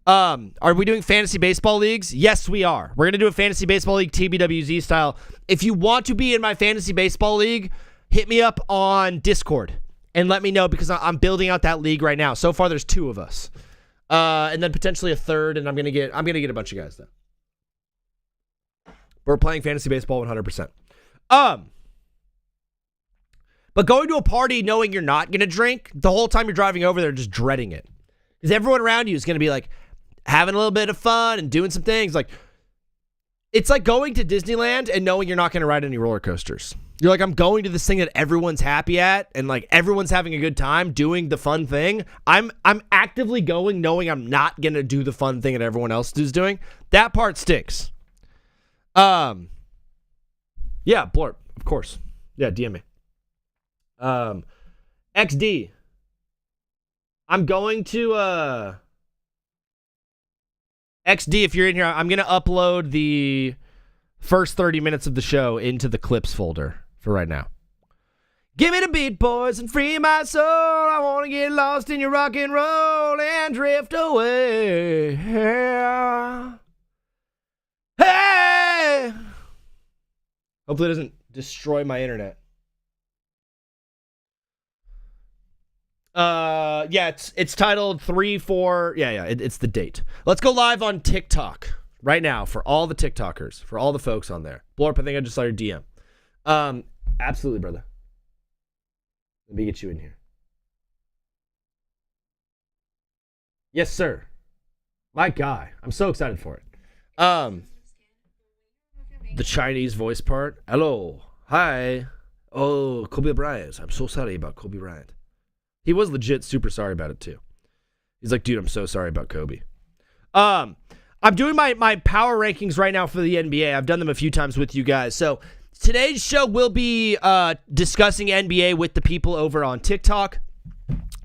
Are we doing fantasy baseball leagues? Yes, we are. We're going to do a fantasy baseball league TBWZ style. If you want to be in my fantasy baseball league, hit me up on Discord and let me know because I'm building out that league right now. So far, there's 2 of us. And then potentially a third, and I'm gonna get a bunch of guys though. We're playing fantasy baseball 100%. But going to a party knowing you're not gonna drink, the whole time you're driving over there just dreading it. Because everyone around you is gonna be like having a little bit of fun and doing some things. Like it's like going to Disneyland and knowing you're not gonna ride any roller coasters. You're like, I'm going to this thing that everyone's happy at and like everyone's having a good time doing the fun thing. I'm actively going knowing I'm not going to do the fun thing that everyone else is doing. That part stinks. Yeah, Blorp, of course. Yeah, DM me. XD. I'm going to XD, if you're in here, I'm going to upload the first 30 minutes of the show into the clips folder for right now. Give me the beat, boys, and free my soul. I want to get lost in your rock and roll and drift away. Hey! Hopefully it doesn't destroy my internet. Yeah, it's titled 3-4. Yeah, it's the date. Let's go live on TikTok right now for all the TikTokers, for all the folks on there. Blorp, I think I just saw your DM. Absolutely, brother. Let me get you in here. Yes, sir. My guy. I'm so excited for it. The Chinese voice part. Hello. Hi. Oh, Kobe Bryant. I'm so sorry about Kobe Bryant. He was legit super sorry about it too. He's like, dude, I'm so sorry about Kobe. I'm doing my power rankings right now for the NBA. I've done them a few times with you guys. So today's show will be discussing NBA with the people over on TikTok.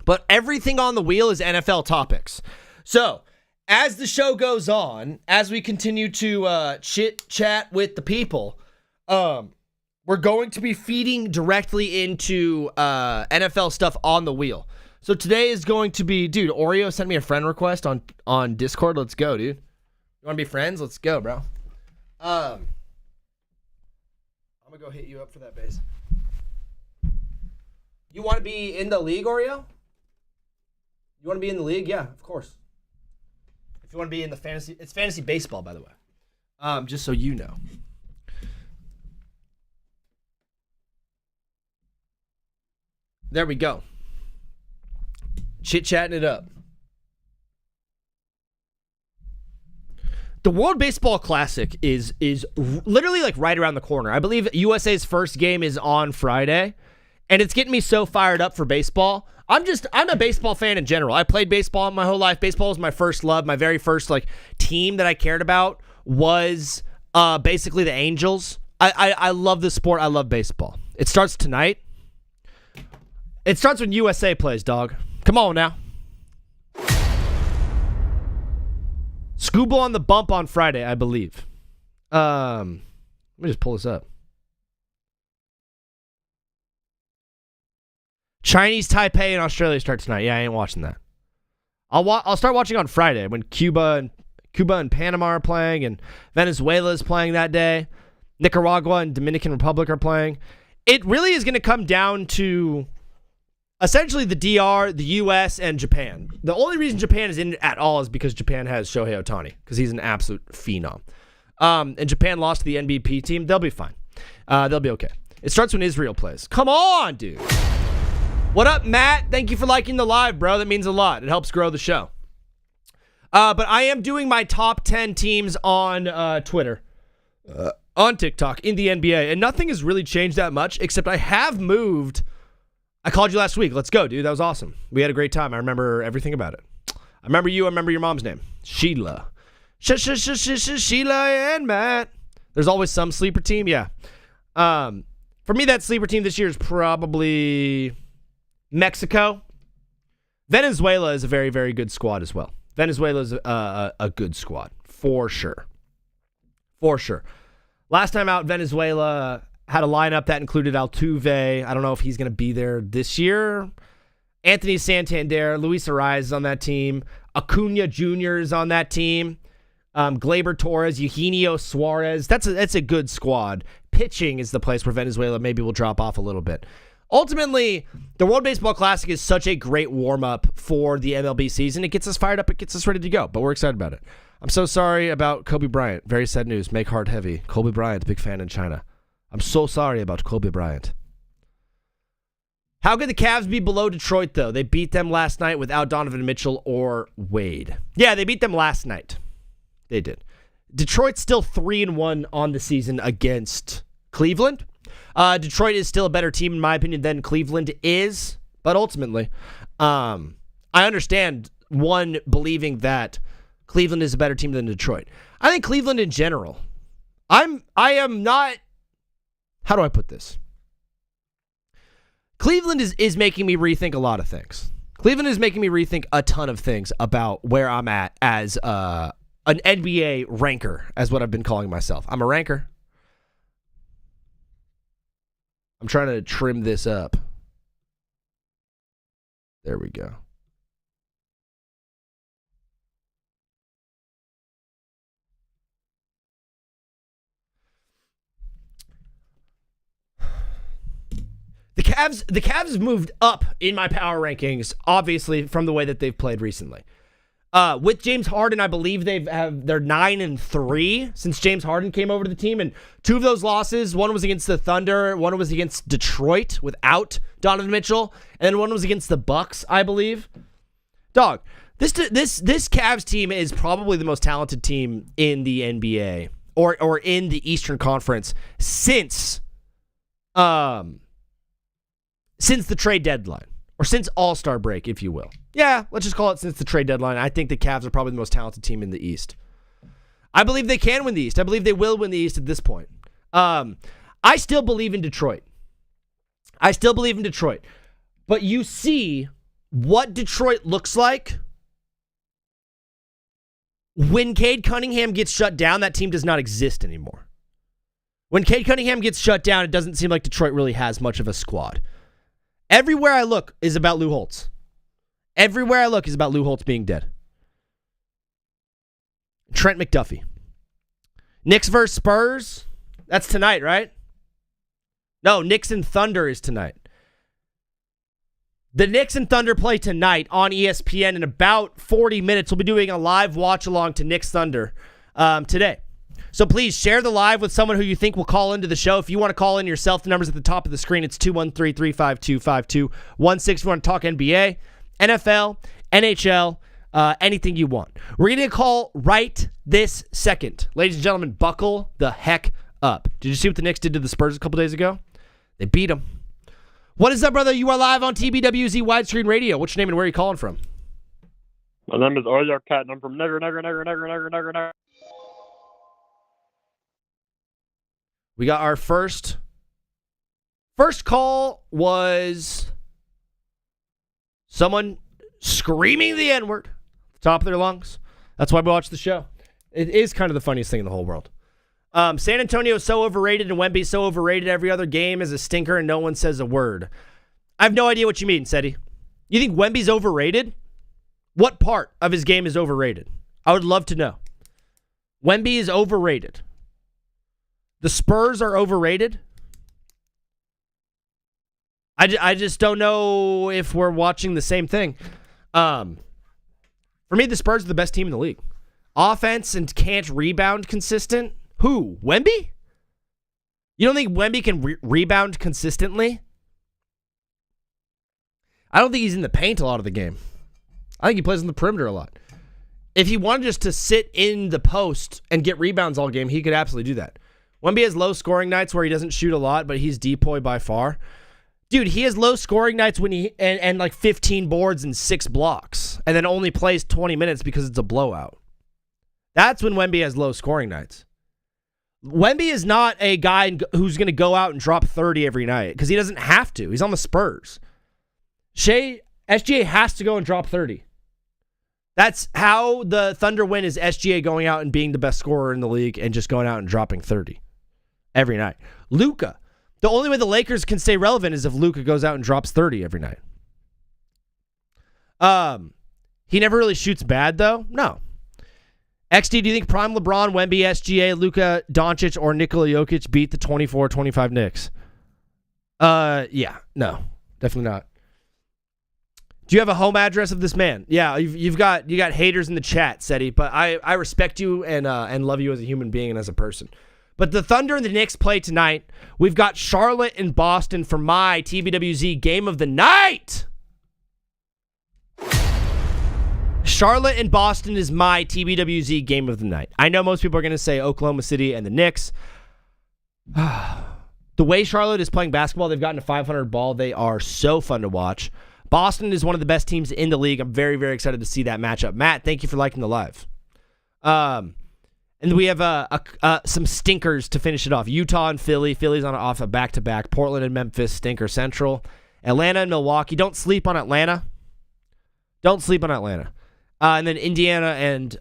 But everything on the wheel is NFL topics. So as the show goes on, as we continue to chit-chat with the people, we're going to be feeding directly into NFL stuff on the wheel. So today is going to be, dude, Oreo sent me a friend request on Discord. Let's go, dude. You want to be friends? Let's go, bro. I'm going to go hit you up for that base. You want to be in the league, Oreo? You want to be in the league? Yeah, of course. If you want to be in the fantasy, it's fantasy baseball, by the way. Just so you know. There we go. Chit-chatting it up. The World Baseball Classic is literally like right around the corner. I believe USA's first game is on Friday, and it's getting me so fired up for baseball. I'm a baseball fan in general. I played baseball my whole life. Baseball was my first love. My very first like team that I cared about was basically the Angels. I love this sport. I love baseball. It starts tonight. It starts when USA plays, dog. Come on now. Scooble on the bump on Friday, I believe. Let me just pull this up. Chinese Taipei and Australia start tonight. Yeah, I ain't watching that. I'll start watching on Friday when Cuba and Panama are playing and Venezuela is playing that day. Nicaragua and Dominican Republic are playing. It really is going to come down to essentially the DR, the US, and Japan. The only reason Japan is in it at all is because Japan has Shohei Ohtani, because he's an absolute phenom. And Japan lost to the NBP team. They'll be fine. They'll be okay. It starts when Israel plays. Come on, dude. What up, Matt? Thank you for liking the live, bro. That means a lot. It helps grow the show. But I am doing my top 10 teams on Twitter, on TikTok, in the NBA, and nothing has really changed that much, except I have moved. I called you last week. Let's go, dude. That was awesome. We had a great time. I remember everything about it. remember you. I remember your mom's name. Sheila. Sheila and Matt. There's always some sleeper team. Yeah. For me, that sleeper team this year is probably Mexico. Venezuela is a very, very good squad as well. Venezuela is a good squad. For sure. For sure. Last time out, Venezuela had a lineup that included Altuve. I don't know if he's going to be there this year. Anthony Santander, Luis Ariz is on that team. Acuna Jr. is on that team. Gleyber Torres, Eugenio Suarez. That's a good squad. Pitching is the place where Venezuela maybe will drop off a little bit. Ultimately, the World Baseball Classic is such a great warm-up for the MLB season. It gets us fired up. It gets us ready to go, but we're excited about it. I'm so sorry about Kobe Bryant. Very sad news. Make heart heavy. Kobe Bryant, big fan in China. I'm so sorry about Kobe Bryant. How could the Cavs be below Detroit, though? They beat them last night without Donovan Mitchell or Wade. Yeah, they beat them last night. They did. Detroit's still 3-1 on the season against Cleveland. Detroit is still a better team, in my opinion, than Cleveland is. But ultimately, I understand one believing that Cleveland is a better team than Detroit. I think Cleveland in general. I am not. How do I put this? Cleveland is making me rethink a lot of things. Cleveland is making me rethink a ton of things about where I'm at as an NBA ranker, as what I've been calling myself. I'm a ranker. I'm trying to trim this up. There we go. The Cavs moved up in my power rankings, obviously, from the way that they've played recently. With James Harden, I believe they're 9-3 since James Harden came over to the team, and 2 of those losses, one was against the Thunder, one was against Detroit without Donovan Mitchell, and then one was against the Bucks, I believe. Dog, this Cavs team is probably the most talented team in the NBA or in the Eastern Conference since the trade deadline, or since All-Star break, if you will. Yeah, let's just call it since the trade deadline. I think the Cavs are probably the most talented team in the East. I believe they can win the East. I believe they will win the East at this point. I still believe in Detroit. But you see what Detroit looks like when Cade Cunningham gets shut down. That team does not exist anymore. When Cade Cunningham gets shut down, it doesn't seem like Detroit really has much of a squad. Everywhere I look is about Lou Holtz. Everywhere I look is about Lou Holtz being dead. Trent McDuffie. Knicks versus Spurs. That's tonight, right? No, Knicks and Thunder is tonight. The Knicks and Thunder play tonight on ESPN. In about 40 minutes, we'll be doing a live watch-along to Knicks Thunder today. So please share the live with someone who you think will call into the show. If you want to call in yourself, the number's at the top of the screen. It's 213-352-5216. If you want to talk NBA, NFL, NHL, anything you want. We're going to call right this second. Ladies and gentlemen, buckle the heck up. Did you see what the Knicks did to the Spurs a couple days ago? They beat them. What is up, brother? You are live on TBWZ Widescreen Radio. What's your name and where are you calling from? My name is Arthur Cat, and I'm from Nugger. We got our first call was someone screaming the N-word at the top of their lungs. That's why we watch the show. It is kind of the funniest thing in the whole world. San Antonio is so overrated and Wemby's so overrated. Every other game is a stinker and no one says a word. I have no idea what you mean, Seti. You think Wemby's overrated? What part of his game is overrated? I would love to know. Wemby is overrated. The Spurs are overrated. I just don't know if we're watching the same thing. For me, the Spurs are the best team in the league. Offense and can't rebound consistent. Who? Wemby? You don't think Wemby can rebound consistently? I don't think he's in the paint a lot of the game. I think he plays on the perimeter a lot. If he wanted just to sit in the post and get rebounds all game, he could absolutely do that. Wemby has low scoring nights where he doesn't shoot a lot, but he's depoy by far. Dude, he has low scoring nights when and like 15 boards and 6 blocks, and then only plays 20 minutes because it's a blowout. That's when Wemby has low scoring nights. Wemby is not a guy who's going to go out and drop 30 every night because he doesn't have to. He's on the Spurs. SGA has to go and drop 30. That's how the Thunder win, is SGA going out and being the best scorer in the league and just going out and dropping 30 every night. Luka, the only way the Lakers can stay relevant is if Luka goes out and drops 30 every night. He never really shoots bad, though. No. XD, do you think prime LeBron, Wemby, SGA, Luka Doncic, or Nikola Jokic beat the 24-25 Knicks? Yeah. No. Definitely not. Do you have a home address of this man? Yeah, you got haters in the chat, Seti, but I respect you and love you as a human being and as a person. But the Thunder and the Knicks play tonight. We've got Charlotte and Boston for my TBWZ game of the night. Charlotte and Boston is my TBWZ game of the night. I know most people are going to say Oklahoma City and the Knicks. The way Charlotte is playing basketball, they've gotten a 500 ball. They are so fun to watch. Boston is one of the best teams in the league. I'm very, very excited to see that matchup. Matt, thank you for liking the live. And we have some stinkers to finish it off. Utah and Philly. Philly's off a back-to-back. Portland and Memphis, stinker central. Atlanta and Milwaukee. Don't sleep on Atlanta. Don't sleep on Atlanta. And then Indiana and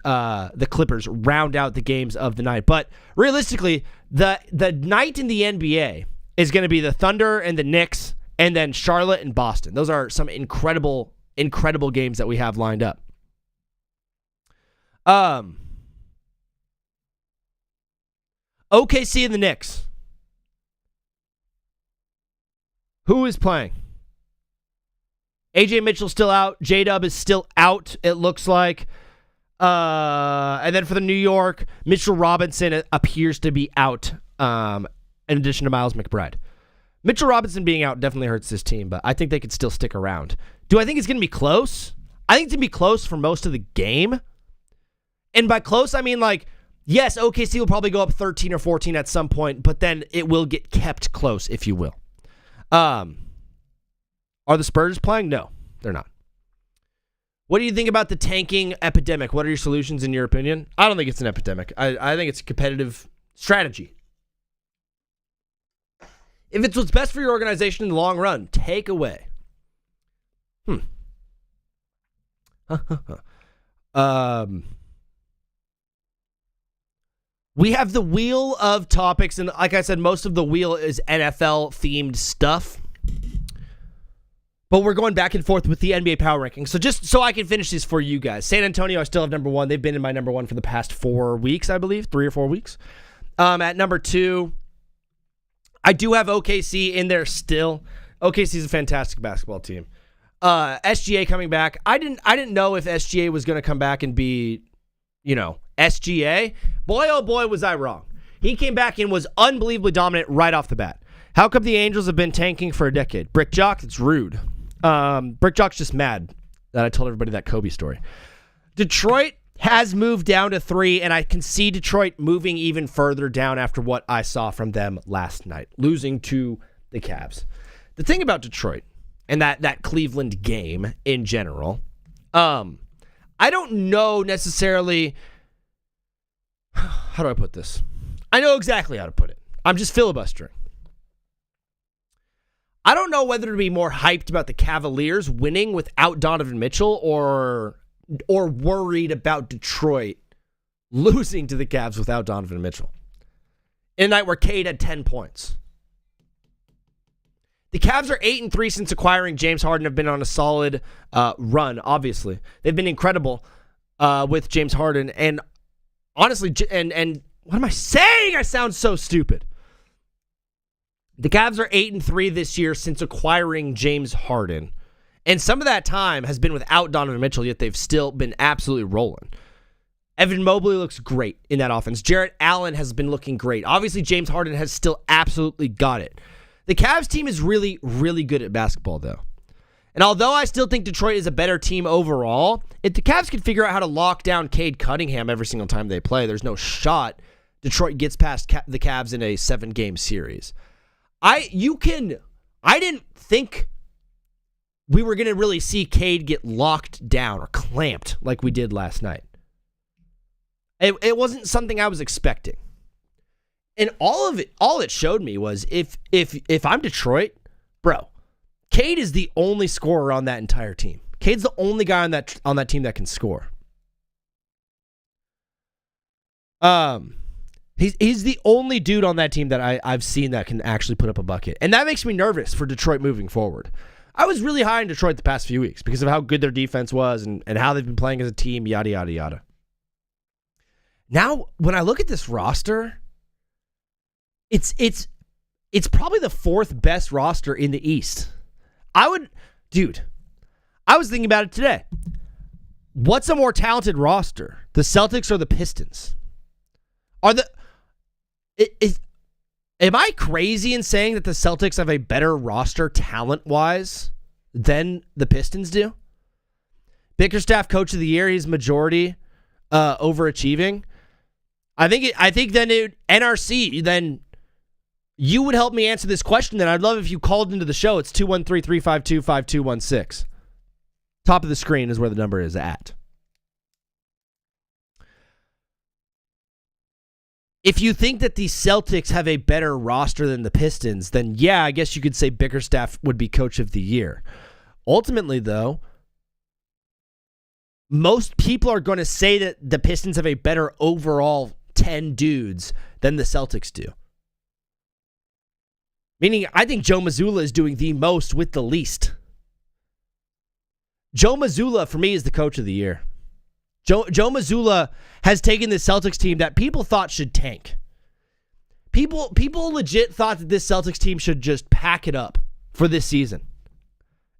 the Clippers round out the games of the night. But realistically, the night in the NBA is going to be the Thunder and the Knicks, and then Charlotte and Boston. Those are some incredible, incredible games that we have lined up. OKC and the Knicks. Who is playing? AJ Mitchell's still out. J-Dub is still out, it looks like. And then for the New York, Mitchell Robinson appears to be out, in addition to Miles McBride. Mitchell Robinson being out definitely hurts this team, but I think they could still stick around. Do I think it's going to be close? I think it's going to be close for most of the game. And by close, I mean like, yes, OKC will probably go up 13 or 14 at some point, but then it will get kept close, if you will. Are the Spurs playing? No, they're not. What do you think about the tanking epidemic? What are your solutions in your opinion? I don't think it's an epidemic. I think it's a competitive strategy. If it's what's best for your organization in the long run, take away. We have the wheel of topics, and like I said, most of the wheel is NFL-themed stuff. But we're going back and forth with the NBA power rankings. So just so I can finish this for you guys. San Antonio, I still have number 1. They've been in my number 1 for the past 4 weeks, I believe. 3 or 4 weeks. At number 2, I do have OKC in there still. OKC is a fantastic basketball team. SGA coming back. I didn't know if SGA was going to come back and be, SGA. Boy, oh boy, was I wrong. He came back and was unbelievably dominant right off the bat. How come the Angels have been tanking for a decade? Brick Jock, it's rude. Brick Jock's just mad that I told everybody that Kobe story. Detroit has moved down to 3, and I can see Detroit moving even further down after what I saw from them last night, losing to the Cavs. The thing about Detroit and that Cleveland game in general, I don't know necessarily, how do I put this? I know exactly how to put it. I'm just filibustering. I don't know whether to be more hyped about the Cavaliers winning without Donovan Mitchell or worried about Detroit losing to the Cavs without Donovan Mitchell. In a night where Cade had 10 points. The Cavs are 8-3 since acquiring James Harden, have been on a solid run, obviously. They've been incredible with James Harden. And honestly, and what am I saying? I sound so stupid. The Cavs are 8-3 this year since acquiring James Harden. And some of that time has been without Donovan Mitchell, yet they've still been absolutely rolling. Evan Mobley looks great in that offense. Jarrett Allen has been looking great. Obviously, James Harden has still absolutely got it. The Cavs team is really, really good at basketball, though. And although I still think Detroit is a better team overall, if the Cavs can figure out how to lock down Cade Cunningham every single time they play, there's no shot Detroit gets past the Cavs in a 7-game series. I'm I didn't think we were going to really see Cade get locked down or clamped like we did last night. It wasn't something I was expecting. And all it showed me was if I'm Detroit, bro, Cade is the only scorer on that entire team. Cade's the only guy on that team that can score. He's the only dude on that team that I've seen that can actually put up a bucket. And that makes me nervous for Detroit moving forward. I was really high in Detroit the past few weeks because of how good their defense was and how they've been playing as a team, yada, yada, yada. Now, when I look at this roster, it's probably the fourth best roster in the East. I was thinking about it today. What's a more talented roster, the Celtics or the Pistons? Am I crazy in saying that the Celtics have a better roster talent-wise than the Pistons do? Bickerstaff Coach of the Year, he's majority overachieving. I think then NRC, then you would help me answer this question. Then I'd love if you called into the show. It's 213-352-5216. Top of the screen is where the number is at. If you think that the Celtics have a better roster than the Pistons, then yeah, I guess you could say Bickerstaff would be Coach of the Year. Ultimately, though, most people are going to say that the Pistons have a better overall 10 dudes than the Celtics do. Meaning, I think Joe Mazzulla is doing the most with the least. Joe Mazzulla, for me, is the Coach of the Year. Joe Mazzulla has taken the Celtics team that people thought should tank. People legit thought that this Celtics team should just pack it up for this season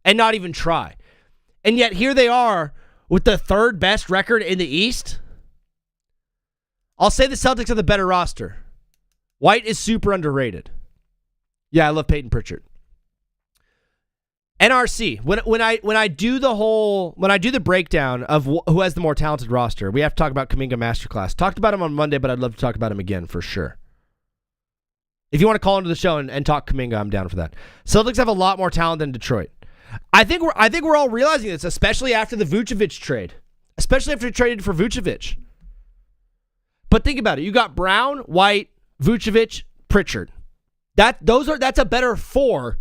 and not even try. And yet here they are with the third best record in the East. I'll say the Celtics have the better roster. White is super underrated. Yeah, I love Peyton Pritchard. NRC, when I do the breakdown of who has the more talented roster, we have to talk about Kuminga Masterclass. Talked about him on Monday, but I'd love to talk about him again for sure. If you want to call into the show and talk Kuminga, I'm down for that. Celtics have a lot more talent than Detroit. I think we're all realizing this, especially after the Vucevic trade, especially after he traded for Vucevic. But think about it: you got Brown, White, Vucevic, Pritchard. That's a better four.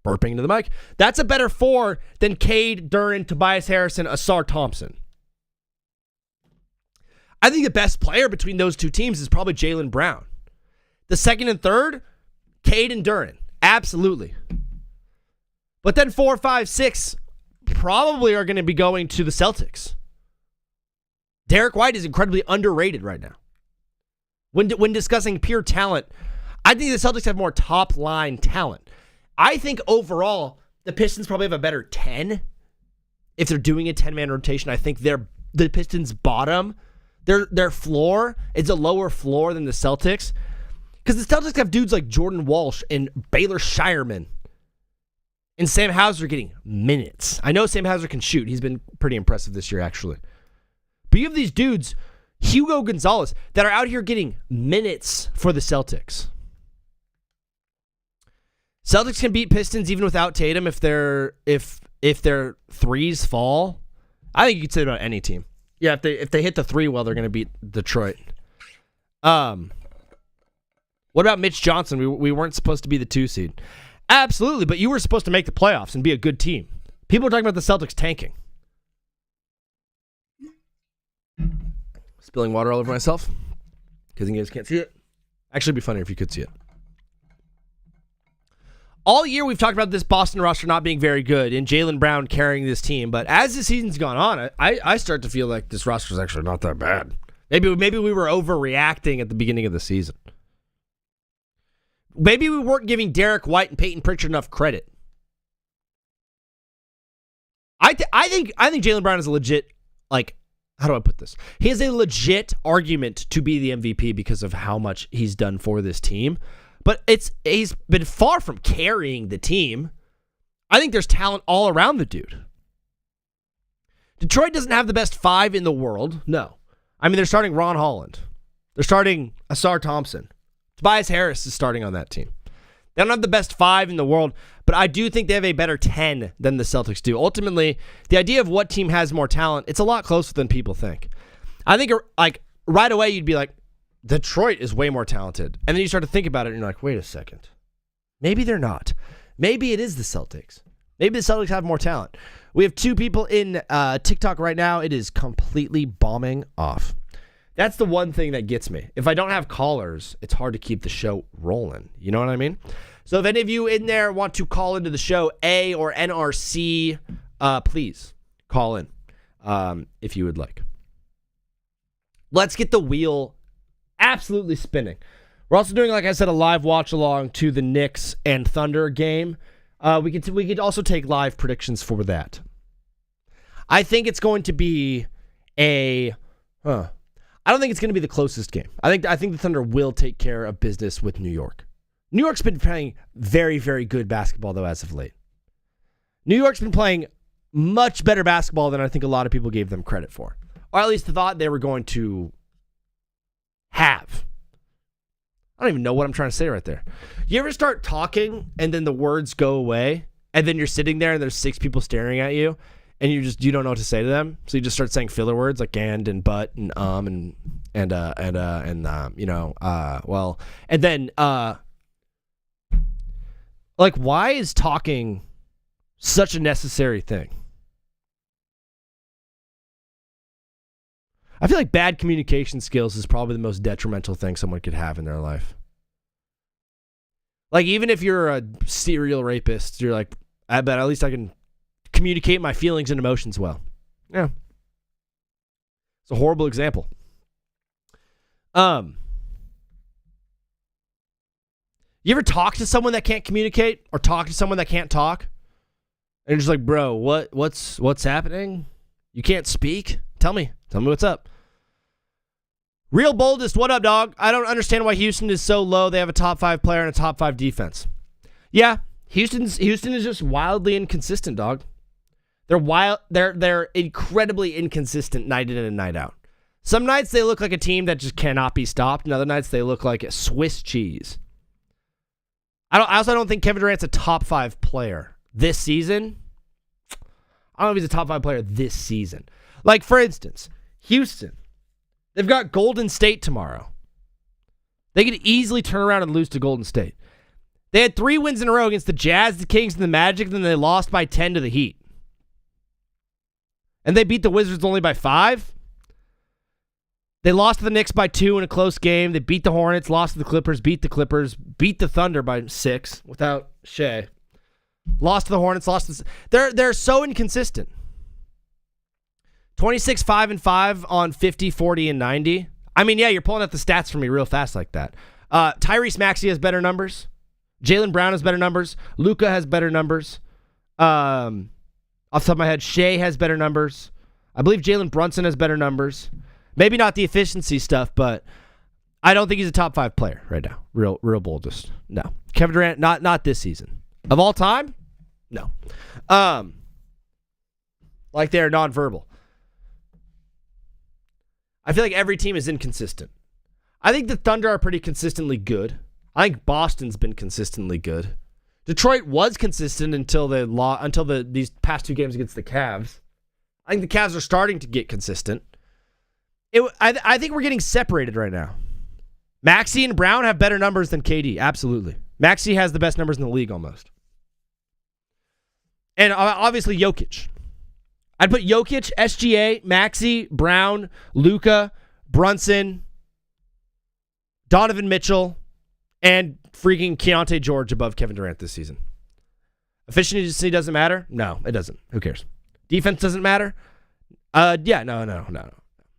Burping into the mic. That's a better four than Cade, Duren, Tobias Harrison, Asar Thompson. I think the best player between those two teams is probably Jaylen Brown. The second and third, Cade and Duren. Absolutely. But then 4, 5, 6 probably are going to be going to the Celtics. Derek White is incredibly underrated right now. When discussing pure talent, I think the Celtics have more top-line talent. I think overall, the Pistons probably have a better 10. If they're doing a 10-man rotation, I think the Pistons' bottom, their floor, is a lower floor than the Celtics. Because the Celtics have dudes like Jordan Walsh and Baylor Shireman. And Sam Hauser getting minutes. I know Sam Hauser can shoot. He's been pretty impressive this year, actually. But you have these dudes, Hugo Gonzalez, that are out here getting minutes for the Celtics. Celtics can beat Pistons even without Tatum if their threes fall. I think you could say about any team. Yeah, if they hit the three well, they're going to beat Detroit. What about Mitch Johnson? We weren't supposed to be the 2 seed. Absolutely, but you were supposed to make the playoffs and be a good team. People are talking about the Celtics tanking. Spilling water all over myself because you guys can't see it. Actually, it'd be funnier if you could see it. All year we've talked about this Boston roster not being very good and Jaylen Brown carrying this team, but as the season's gone on, I start to feel like this roster is actually not that bad. Maybe we were overreacting at the beginning of the season. Maybe we weren't giving Derek White and Peyton Pritchard enough credit. I think Jaylen Brown is a legit, like, how do I put this? He has a legit argument to be the MVP because of how much he's done for this team. But he's been far from carrying the team. I think there's talent all around the dude. Detroit doesn't have the best 5 in the world. No. I mean, they're starting Ron Holland. They're starting Asar Thompson. Tobias Harris is starting on that team. They don't have the best 5 in the world, but I do think they have a better 10 than the Celtics do. Ultimately, the idea of what team has more talent, it's a lot closer than people think. I think like right away you'd be like, Detroit is way more talented. And then you start to think about it and you're like, wait a second. Maybe they're not. Maybe it is the Celtics. Maybe the Celtics have more talent. We have 2 people in TikTok right now. It is completely bombing off. That's the one thing that gets me. If I don't have callers, it's hard to keep the show rolling. You know what I mean? So if any of you in there want to call into the show, A or NRC, please call in if you would like. Let's get the wheel absolutely spinning. We're also doing, like I said, a live watch along to the Knicks and Thunder game. We could also take live predictions for that. I think it's going to be I don't think it's going to be the closest game. I think the Thunder will take care of business with New York. New York's been playing very, very good basketball, though, as of late. New York's been playing much better basketball than I think a lot of people gave them credit for. Or at least thought they were going to have. I don't even know what I'm trying to say right there. You ever start talking and then the words go away and then you're sitting there and there's 6 people staring at you and you don't know what to say to them, so you just start saying filler words like and but and well, and then like, why is talking such a necessary thing? I feel like bad communication skills is probably the most detrimental thing someone could have in their life. Like, even if you're a serial rapist, you're like, I bet at least I can communicate my feelings and emotions well. Yeah. It's a horrible example. You ever talk to someone that can't communicate or talk to someone that can't talk? And you're just like, bro, what's happening? You can't speak? Tell me what's up. Real Boldest, what up, dog? I don't understand why Houston is so low. They have a top 5 player and a top 5 defense. Yeah, Houston is just wildly inconsistent, dog. They're incredibly inconsistent night in and night out. Some nights they look like a team that just cannot be stopped, and other nights they look like a Swiss cheese. I also don't think Kevin Durant's a top 5 player this season. I don't know if he's a top 5 player this season. Like, for instance, Houston. They've got Golden State tomorrow. They could easily turn around and lose to Golden State. They had 3 wins in a row against the Jazz, the Kings, and the Magic, then they lost by 10 to the Heat. And they beat the Wizards only by 5. They lost to the Knicks by 2 in a close game. They beat the Hornets, lost to the Clippers, beat the Thunder by 6 without Shea. Lost to the Hornets, they're so inconsistent. 26, 5, and 5 on 50, 40, and 90. I mean, yeah, you're pulling out the stats for me real fast like that. Tyrese Maxey has better numbers. Jaylen Brown has better numbers. Luka has better numbers. Off the top of my head, Shea has better numbers. I believe Jalen Brunson has better numbers. Maybe not the efficiency stuff, but I don't think he's a top 5 player right now. Real Boldest. No. Kevin Durant, not this season. Of all time? No. Like they're nonverbal. I feel like every team is inconsistent. I think the Thunder are pretty consistently good. I think Boston's been consistently good. Detroit was consistent until these past 2 games against the Cavs. I think the Cavs are starting to get consistent. I think we're getting separated right now. Maxey and Brown have better numbers than KD. Absolutely. Maxey has the best numbers in the league almost. And obviously Jokic. I'd put Jokic, SGA, Maxey, Brown, Luka, Brunson, Donovan Mitchell, and freaking Keontae George above Kevin Durant this season. Efficiency doesn't matter? No, it doesn't. Who cares? Defense doesn't matter? No.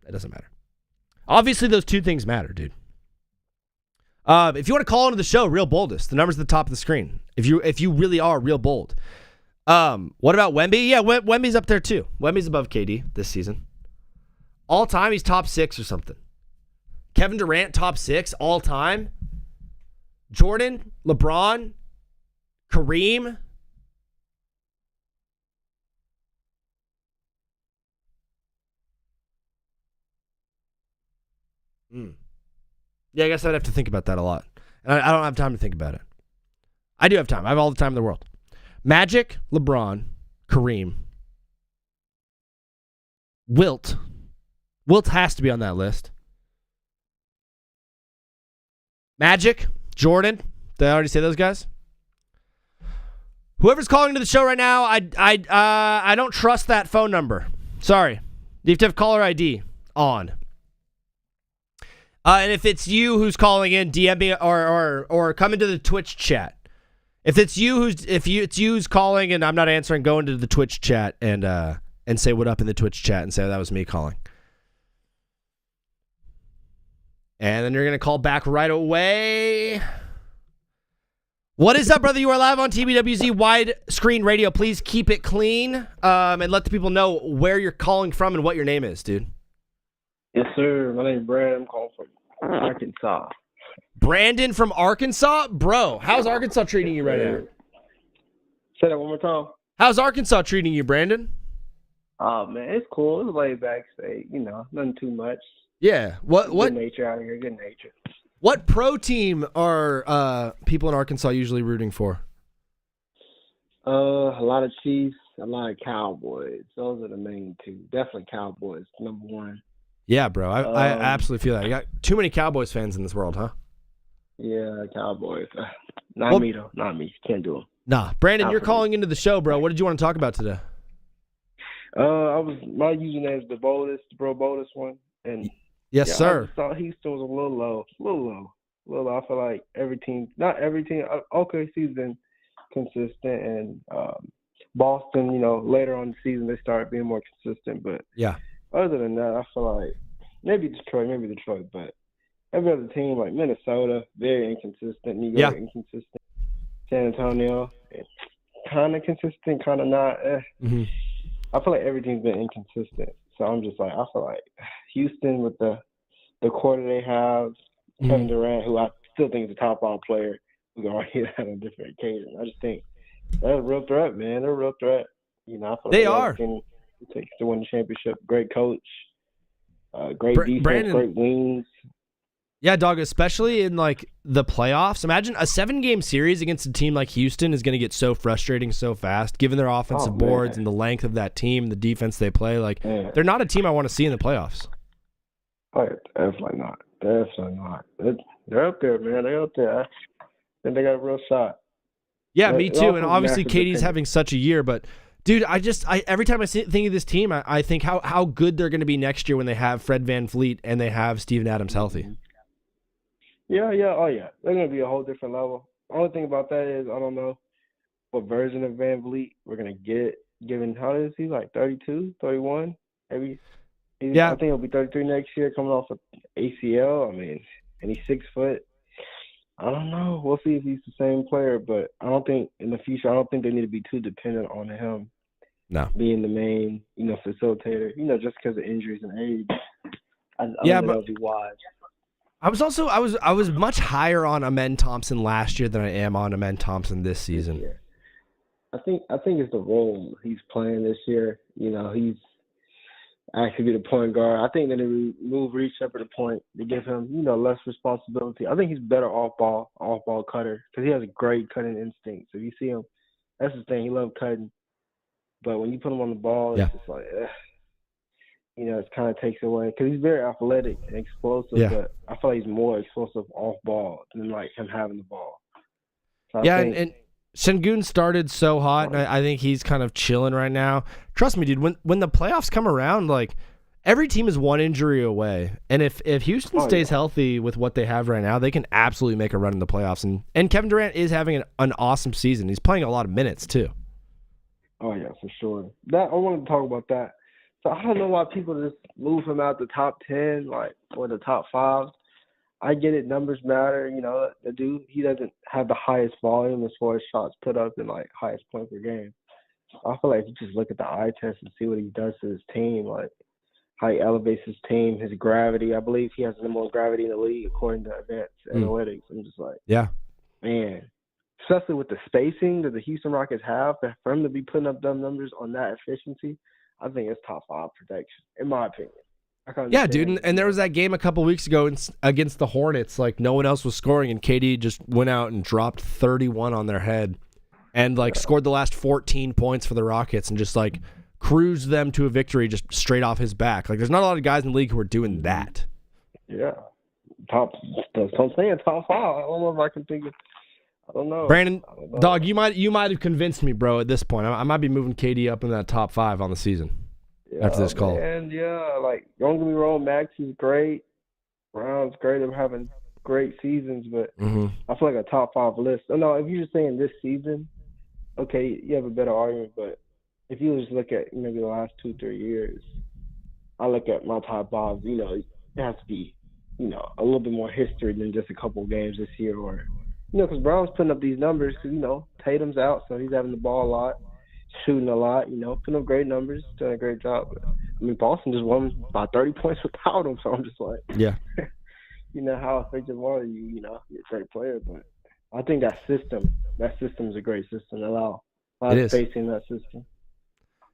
It doesn't matter. Obviously, those 2 things matter, dude. If you want to call into the show, Real Boldest, the number's at the top of the screen. If you really are real bold. What about Wemby? Yeah, Wemby's up there too. Wemby's above KD this season. All time, he's top 6 or something. Kevin Durant, top 6 all time. Jordan, LeBron, Kareem. Yeah, I guess I'd have to think about that a lot. And I don't have time to think about it. I do have time. I have all the time in the world. Magic, LeBron, Kareem, Wilt. Wilt has to be on that list. Magic, Jordan. Did I already say those guys? Whoever's calling to the show right now, I don't trust that phone number. Sorry. You have to have caller ID on. And if it's you who's calling in, DM me or come into the Twitch chat. If it's you who's calling and I'm not answering, go into the Twitch chat and say what up in the Twitch chat and say that was me calling. And then you're gonna call back right away. What is up, brother? You are live on TBWZ widescreen radio. Please keep it clean and let the people know where you're calling from and what your name is, dude. Yes, sir. My name is Brad. I'm calling from Arkansas. Brandon from Arkansas? Bro, how's Arkansas treating you right now? Say that one more time. How's Arkansas treating you, Brandon? Oh, man, it's cool. It's a laid-back state. You know, nothing too much. Yeah. What Good nature out here. Good nature. What pro team are people in Arkansas usually rooting for? A lot of Chiefs, a lot of Cowboys. Those are the main two. Definitely Cowboys, number one. Yeah, bro. I absolutely feel that. You got too many Cowboys fans in this world, huh? Yeah, Cowboys. Not me, though. Not me. Can't do them. Nah. Brandon, you're calling into the show, bro. What did you want to talk about today? My username is the Bro Boldest one. And yes, sir. I thought Houston was a little low. I feel like not every team. OKC's been consistent, and Boston, you know, later on in the season they started being more consistent. But yeah, other than that, I feel like maybe Detroit, but every other team like Minnesota, very inconsistent. New York, inconsistent. San Antonio, kind of consistent, kind of not. Mm-hmm. I feel like everything's been inconsistent. So I'm just like, I feel like Houston with the quarter they have, Kevin Durant, who I still think is a top 5 player, we're going to argue that on a different occasion. I just think they're a real threat, man. They're a real threat. You know, I feel they like are. It takes to win the championship. Great coach, great defense, Brandon, great wings. Yeah, dog, especially in like the playoffs. Imagine a 7-game series against a team like Houston is going to get so frustrating so fast, given their offensive boards and the length of that team, the defense they play. Like, they're not a team I want to see in the playoffs. Oh, definitely not. Definitely not. They're up there, man. They're up there. I think they got a real shot. Yeah, me too. And obviously, KD's having such a year, but dude, I every time I think of this team, I think how good they're going to be next year when they have Fred VanVleet and they have Steven Adams healthy. Yeah. Oh, yeah. They're going to be a whole different level. The only thing about that is I don't know what version of VanVleet we're going to get, given how old is he, like 32, 31? Maybe. Yeah. I think he'll be 33 next year coming off of ACL. I mean, and he's 6 foot. I don't know. We'll see if he's the same player, but I don't think in the future, I don't think they need to be too dependent on him being the main, facilitator, just because of injuries and age. I don't think that would be wise. I was much higher on Amen Thompson last year than I am on Amen Thompson this season. Yeah. I think it's the role he's playing this year. He's actually be the point guard. I think that they move Reach up at the point to give him, less responsibility. I think he's better off ball cutter because he has a great cutting instinct. So if you see him, that's the thing. He loves cutting. But when you put him on the ball, it's just like, it kind of takes away because he's very athletic and explosive. Yeah. But I feel like he's more explosive off ball than like him having the ball. So and Sengun started so hot, and I think he's kind of chilling right now. Trust me, dude, when the playoffs come around, like, every team is one injury away. And if Houston stays healthy with what they have right now, they can absolutely make a run in the playoffs. And Kevin Durant is having an awesome season. He's playing a lot of minutes, too. Oh, yeah, for sure. I wanted to talk about that. So I don't know why people just move him out the top 10, or the top 5. I get it. Numbers matter. The dude, he doesn't have the highest volume as far as shots put up and, highest point per game. So I feel like if you just look at the eye test and see what he does to his team, how he elevates his team, his gravity. I believe he has the most gravity in the league according to advanced analytics. I'm just like, man, especially with the spacing that the Houston Rockets have, for him to be putting up dumb numbers on that efficiency, I think it's top 5 protection, in my opinion. I can Yeah, dude, understand. and there was that game a couple weeks ago against the Hornets. Like, no one else was scoring, and KD just went out and dropped 31 on their head and, like, scored the last 14 points for the Rockets and just, like, cruised them to a victory just straight off his back. Like, there's not a lot of guys in the league who are doing that. Yeah. That's what I'm saying, top 5. I don't know if I can think of. I don't know. Brandon, I don't know. dog, you might have convinced me, bro, at this point. I might be moving KD up in that top 5 on the season after this call. And yeah, like, don't get me wrong, Max is great. Brown's great. They're having great seasons, but I feel like a top 5 list. No, if you're just saying this season, okay, you have a better argument. But if you just look at maybe the last 2-3 years, I look at my top 5. You know, it has to be, you know, a little bit more history than just a couple of games this year, or you know, because Brown's putting up these numbers. Because you know, Tatum's out, so he's having the ball a lot, shooting a lot. You know, putting up great numbers, doing a great job. But, I mean, Boston just won by 30 points without him, so I'm just like, Yeah. you know, how effective are you? You know, you're a great player, but I think that system is a great system. Allow a lot of space in that system.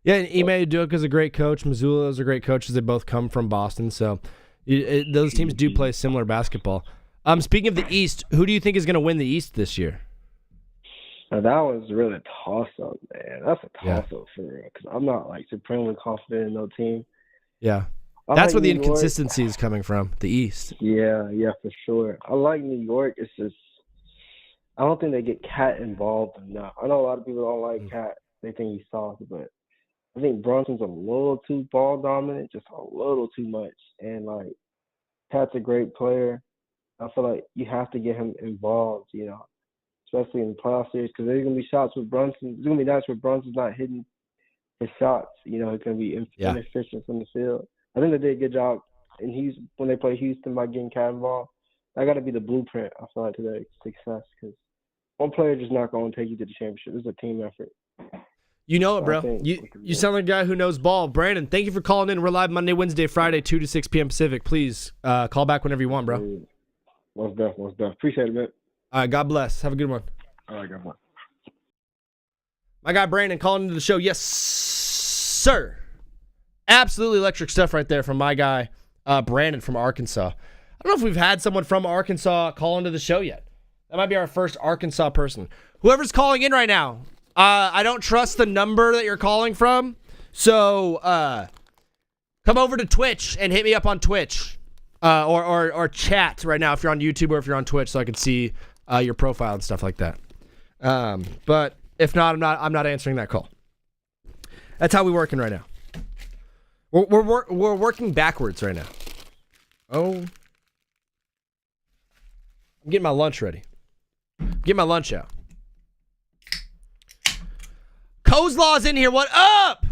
Yeah, and Ime Udoka is a great coach. Missoula is a great coach. They both come from Boston, so those teams do play similar basketball. Speaking of the East, who do you think is going to win the East this year? Now, that was really a toss-up, man. That's a toss-up for real, because I'm not, like, supremely confident in no team. Yeah. I That's like where the New York. inconsistency is coming from, the East. Yeah, for sure. I like New York. It's just I don't think they get Cat involved enough. I know a lot of people don't like Cat. They think he's soft, but I think Brunson's a little too ball dominant, just a little too much. And, like, Cat's a great player. I feel like you have to get him involved, you know, especially in the playoff series, because there's going to be shots with Brunson. There's going to be nights where Brunson's not hitting his shots. You know, he's going to be inefficient from the field. I think they did a good job when they play Houston by getting Cat involved. That got to be the blueprint, I feel like, to their success, because one player just not going to take you to the championship. This is a team effort. You know it, bro. You sound like a guy who knows ball. Brandon, thank you for calling in. We're live Monday, Wednesday, Friday, 2 to 6 p.m. Pacific. Please call back whenever you want, bro. Most definitely. Appreciate it, man. All right, God bless. Have a good one. All right, God bless. My guy Brandon calling into the show. Yes, sir. Absolutely electric stuff right there from my guy Brandon from Arkansas. I don't know if we've had someone from Arkansas call into the show yet. That might be our first Arkansas person. Whoever's calling in right now, I don't trust the number that you're calling from. So come over to Twitch and hit me up on Twitch or chat right now if you're on YouTube or if you're on Twitch, so I can see your profile and stuff like that. But if not, I'm not answering that call. That's how we're working right now. We're working backwards right now. Oh, I'm getting my lunch ready. Get my lunch out. Kozlaw's in here. What up?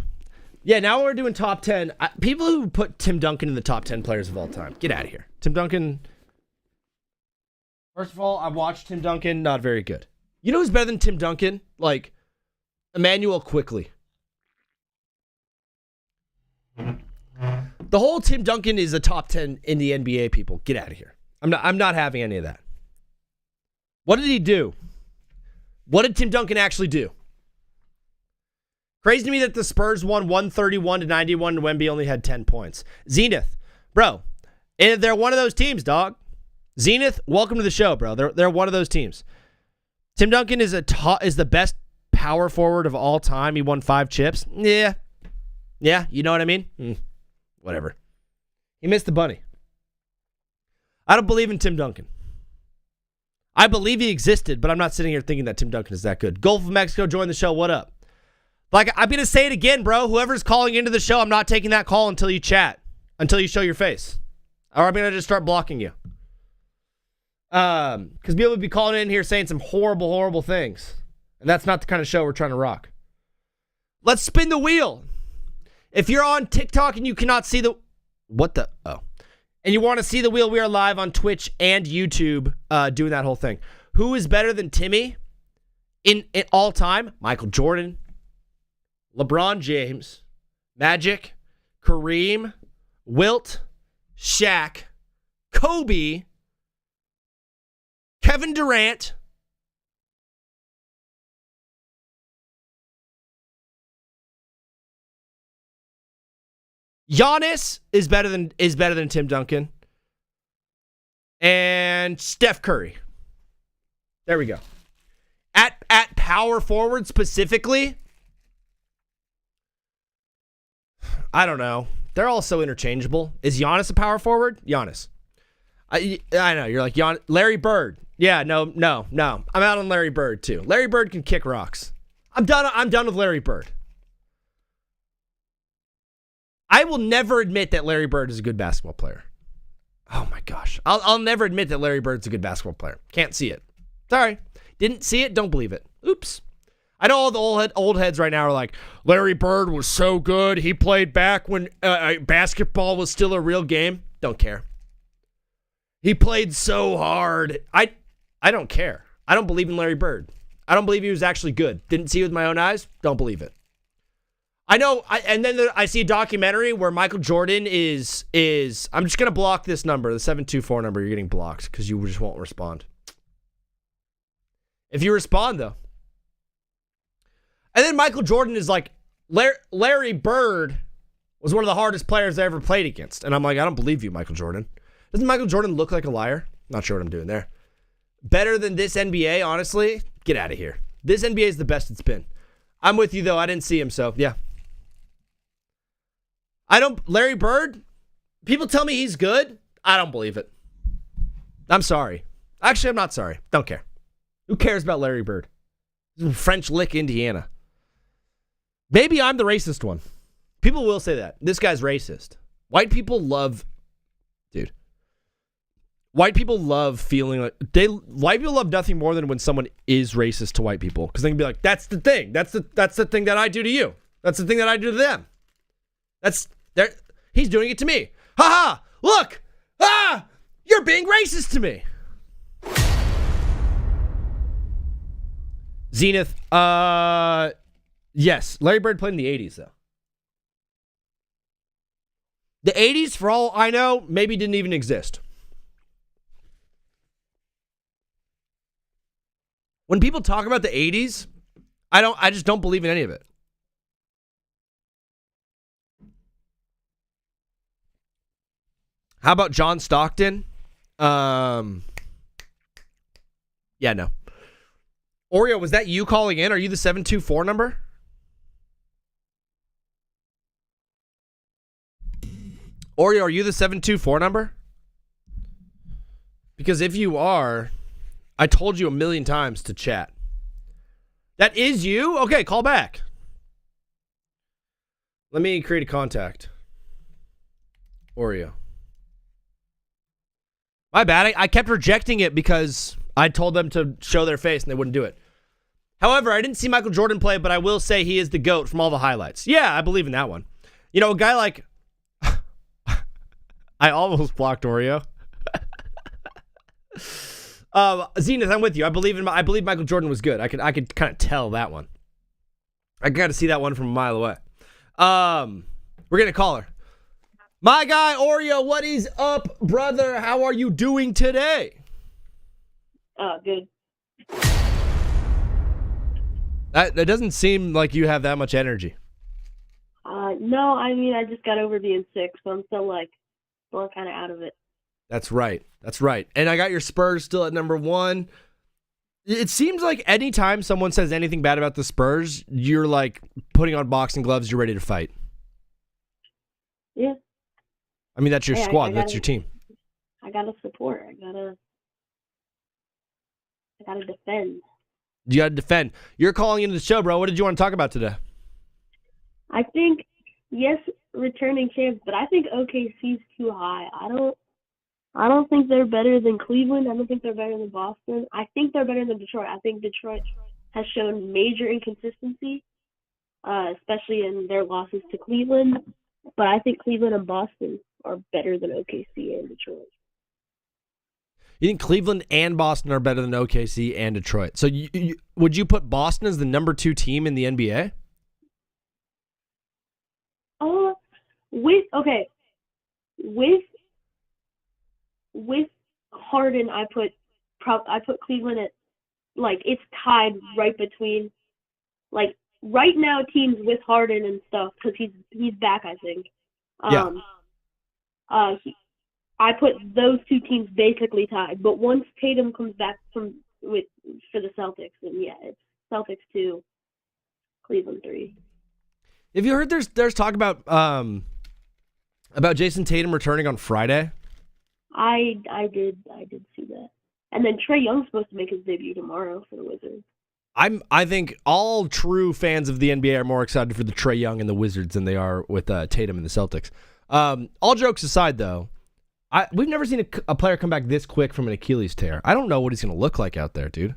Yeah, now we're doing top 10. People who put Tim Duncan in the top 10 players of all time. Get out of here. Tim Duncan. First of all, I watched Tim Duncan. Not very good. You know who's better than Tim Duncan? Like, Emmanuel Quickly. The whole Tim Duncan is a top 10 in the NBA, people. Get out of here. I'm not having any of that. What did he do? What did Tim Duncan actually do? Crazy to me that the Spurs won 131 to 91 and Wemby only had 10 points. Zenith, bro, and they're one of those teams, dog. Zenith, welcome to the show, bro. They're one of those teams. Tim Duncan is the best power forward of all time. He won 5 chips. Yeah, you know what I mean? Whatever. He missed the bunny. I don't believe in Tim Duncan. I believe he existed, but I'm not sitting here thinking that Tim Duncan is that good. Gulf of Mexico, join the show. What up? Like, I'm going to say it again, bro. Whoever's calling into the show, I'm not taking that call until you chat, until you show your face. Or I'm going to just start blocking you. Because people would be calling in here saying some horrible, horrible things. And that's not the kind of show we're trying to rock. Let's spin the wheel. If you're on TikTok and you cannot see the... What the... Oh. And you want to see the wheel, we are live on Twitch and YouTube doing that whole thing. Who is better than Timmy in all time? Michael Jordan, LeBron James, Magic, Kareem, Wilt, Shaq, Kobe, Kevin Durant, Giannis is better than Tim Duncan. And Steph Curry. There we go. At power forward specifically, I don't know. They're all so interchangeable. Is Giannis a power forward? Giannis. I know. You're like, Larry Bird. Yeah, no. I'm out on Larry Bird, too. Larry Bird can kick rocks. I'm done with Larry Bird. I will never admit that Larry Bird is a good basketball player. Oh, my gosh. I'll never admit that Larry Bird's a good basketball player. Can't see it. Sorry. Didn't see it, don't believe it. Oops. I know all the old heads right now are like, Larry Bird was so good. He played back when basketball was still a real game. Don't care. He played so hard. I don't care. I don't believe in Larry Bird. I don't believe he was actually good. Didn't see it with my own eyes. Don't believe it. I know. And then I see a documentary where Michael Jordan is. I'm just gonna block this number, the 724 number. You're getting blocked because you just won't respond. If you respond though, and then Michael Jordan is like, Larry Bird was one of the hardest players I ever played against, and I'm like, I don't believe you, Michael Jordan. Doesn't Michael Jordan look like a liar? Not sure what I'm doing there. Better than this NBA, honestly? Get out of here. This NBA is the best it's been. I'm with you, though. I didn't see him, so yeah. Larry Bird, people tell me he's good. I don't believe it. I'm sorry. Actually, I'm not sorry. Don't care. Who cares about Larry Bird? French Lick, Indiana. Maybe I'm the racist one. People will say that. This guy's racist. White people love feeling like white people love nothing more than when someone is racist to white people, because they can be like, that's the thing. That's the thing that I do to you. That's the thing that I do to them. He's doing it to me. Ha ha! Look! Ah! You're being racist to me. Zenith, yes. Larry Bird played in the 80s, though. The 80s, for all I know, maybe didn't even exist. When people talk about the 80s, I just don't believe in any of it. How about John Stockton? Yeah, no. Oreo, was that you calling in? Are you the 724 number? Oreo, are you the 724 number? Because if you are, I told you a million times to chat. That is you? Okay, call back. Let me create a contact. Oreo. My bad. I kept rejecting it because I told them to show their face and they wouldn't do it. However, I didn't see Michael Jordan play, but I will say he is the GOAT from all the highlights. Yeah, I believe in that one. You know, a guy like... I almost blocked Oreo. Zenith, I'm with you. I believe Michael Jordan was good. I could kind of tell that one. I got to see that one from a mile away. We're gonna call her. My guy Oreo, what is up, brother? How are you doing today? Good. That doesn't seem like you have that much energy. No, I mean, I just got over being sick, so I'm still kind of out of it. That's right. And I got your Spurs still at number 1. It seems like anytime someone says anything bad about the Spurs, you're like putting on boxing gloves, you're ready to fight. Yeah. I mean, that's your squad. That's your team. I gotta support. I gotta defend. You gotta defend. You're calling into the show, bro. What did you want to talk about today? I think, yes, returning champs, but I think OKC's too high. I don't think they're better than Cleveland. I don't think they're better than Boston. I think they're better than Detroit. I think Detroit has shown major inconsistency, especially in their losses to Cleveland. But I think Cleveland and Boston are better than OKC and Detroit. You think Cleveland and Boston are better than OKC and Detroit? So would you put Boston as the number 2 team in the NBA? With Harden, I put Cleveland at, it's tied right between, right now teams with Harden and stuff, because he's back, I think, Yeah. I put those two teams basically tied. But once Tatum comes back for the Celtics, then yeah, it's Celtics 2, Cleveland 3. Have you heard there's talk about Jason Tatum returning on Friday? I did see that. And then Trae Young's supposed to make his debut tomorrow for the Wizards. I think all true fans of the NBA are more excited for the Trae Young and the Wizards than they are with Tatum and the Celtics. All jokes aside, though, we've never seen a player come back this quick from an Achilles tear. I don't know what he's going to look like out there, dude.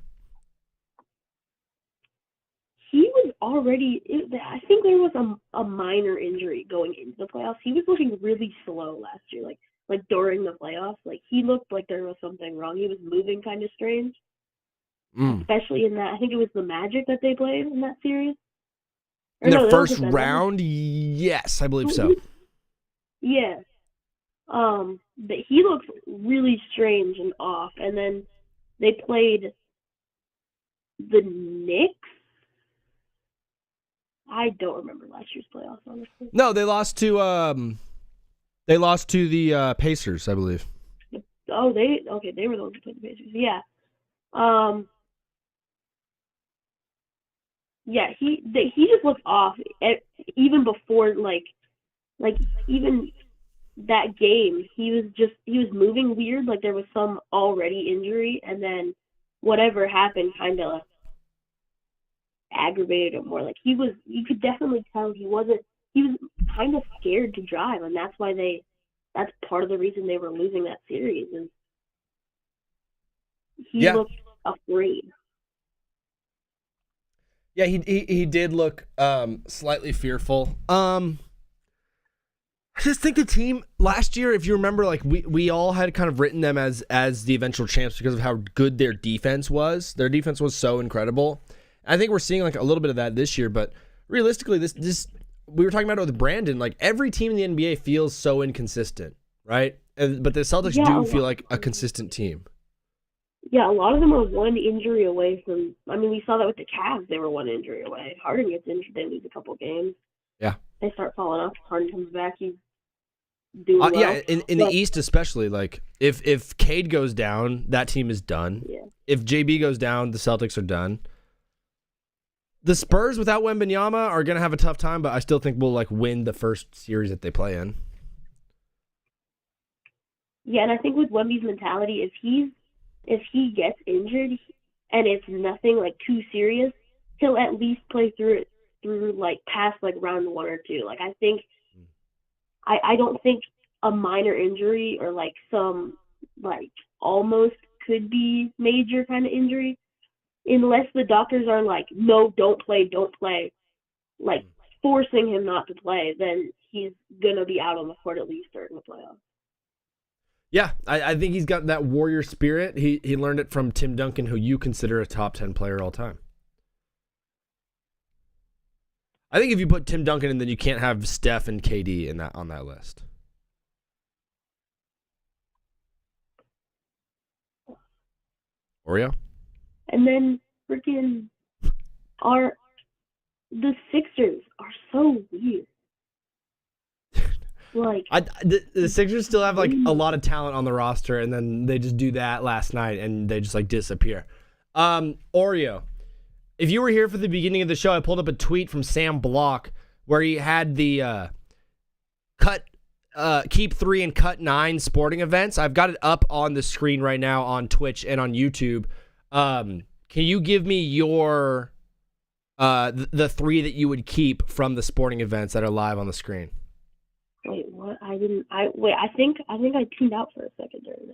He was already. I think there was a minor injury going into the playoffs. He was looking really slow last year, like during the playoffs. Like he looked like there was something wrong. He was moving kind of strange, especially in that. I think it was the Magic that they played in that series. In their first round, yes, I believe so. Yeah. But he looked really strange and off. And then they played the Knicks. I don't remember last year's playoffs, honestly. No, they lost to the Pacers, I believe. Oh, they were the ones who played the Pacers. Yeah. Yeah, he just looked off even before like even that game. He was moving weird, like there was some already injury, and then whatever happened kind of aggravated him more. Like you could definitely tell he was kind of scared to drive, and that's part of the reason they were losing that series. Is he looked afraid. Yeah, he did look slightly fearful. I just think the team last year, if you remember, like we all had kind of written them as the eventual champs because of how good their defense was. Their defense was so incredible. I think we're seeing like a little bit of that this year, but realistically, this we were talking about it with Brandon. Like every team in the NBA feels so inconsistent, right? But the Celtics do feel like a consistent team. Yeah, a lot of them are one injury away from. I mean, we saw that with the Cavs; they were one injury away. Harden gets injured, they lose a couple games. Yeah, they start falling off. Harden comes back, he's doing well. Yeah, in the East especially, like if Cade goes down, that team is done. Yeah. If JB goes down, the Celtics are done. The Spurs without Wembanyama are gonna have a tough time, but I still think we'll like win the first series that they play in. Yeah, and I think with Wemby's mentality, if he gets injured and it's nothing like too serious, he'll at least play through like past like round 1 or 2. Like I think, I don't think a minor injury or like some like almost could be major kind of injury, unless the doctors are like, no, don't play, like forcing him not to play, then he's gonna be out on the court at least during the playoffs. Yeah, I think he's got that warrior spirit. He learned it from Tim Duncan, who you consider a top 10 player all time. I think if you put Tim Duncan in, then you can't have Steph and KD on that list. Oreo? And then freaking the Sixers are so weird. Like the Sixers still have like a lot of talent on the roster, and then they just do that last night and they just like disappear. Oreo, if you were here for the beginning of the show, I pulled up a tweet from Sam Block where he had the keep 3 and cut 9 sporting events. I've got it up on the screen right now on Twitch and on YouTube. Can you give me your the 3 that you would keep from the sporting events that are live on the screen? Wait, what? I think I tuned out for a second during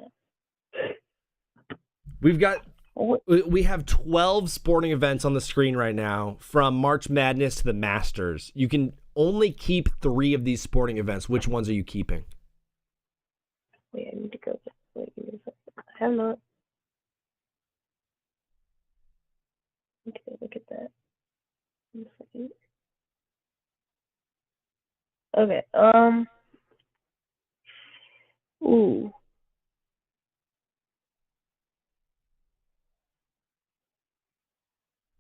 that. We have 12 sporting events on the screen right now, from March Madness to the Masters. You can only keep 3 of these sporting events. Which ones are you keeping? Wait, I need to go. Wait, give me a second. I have not. Okay, look at that. 1 second. Okay, ooh.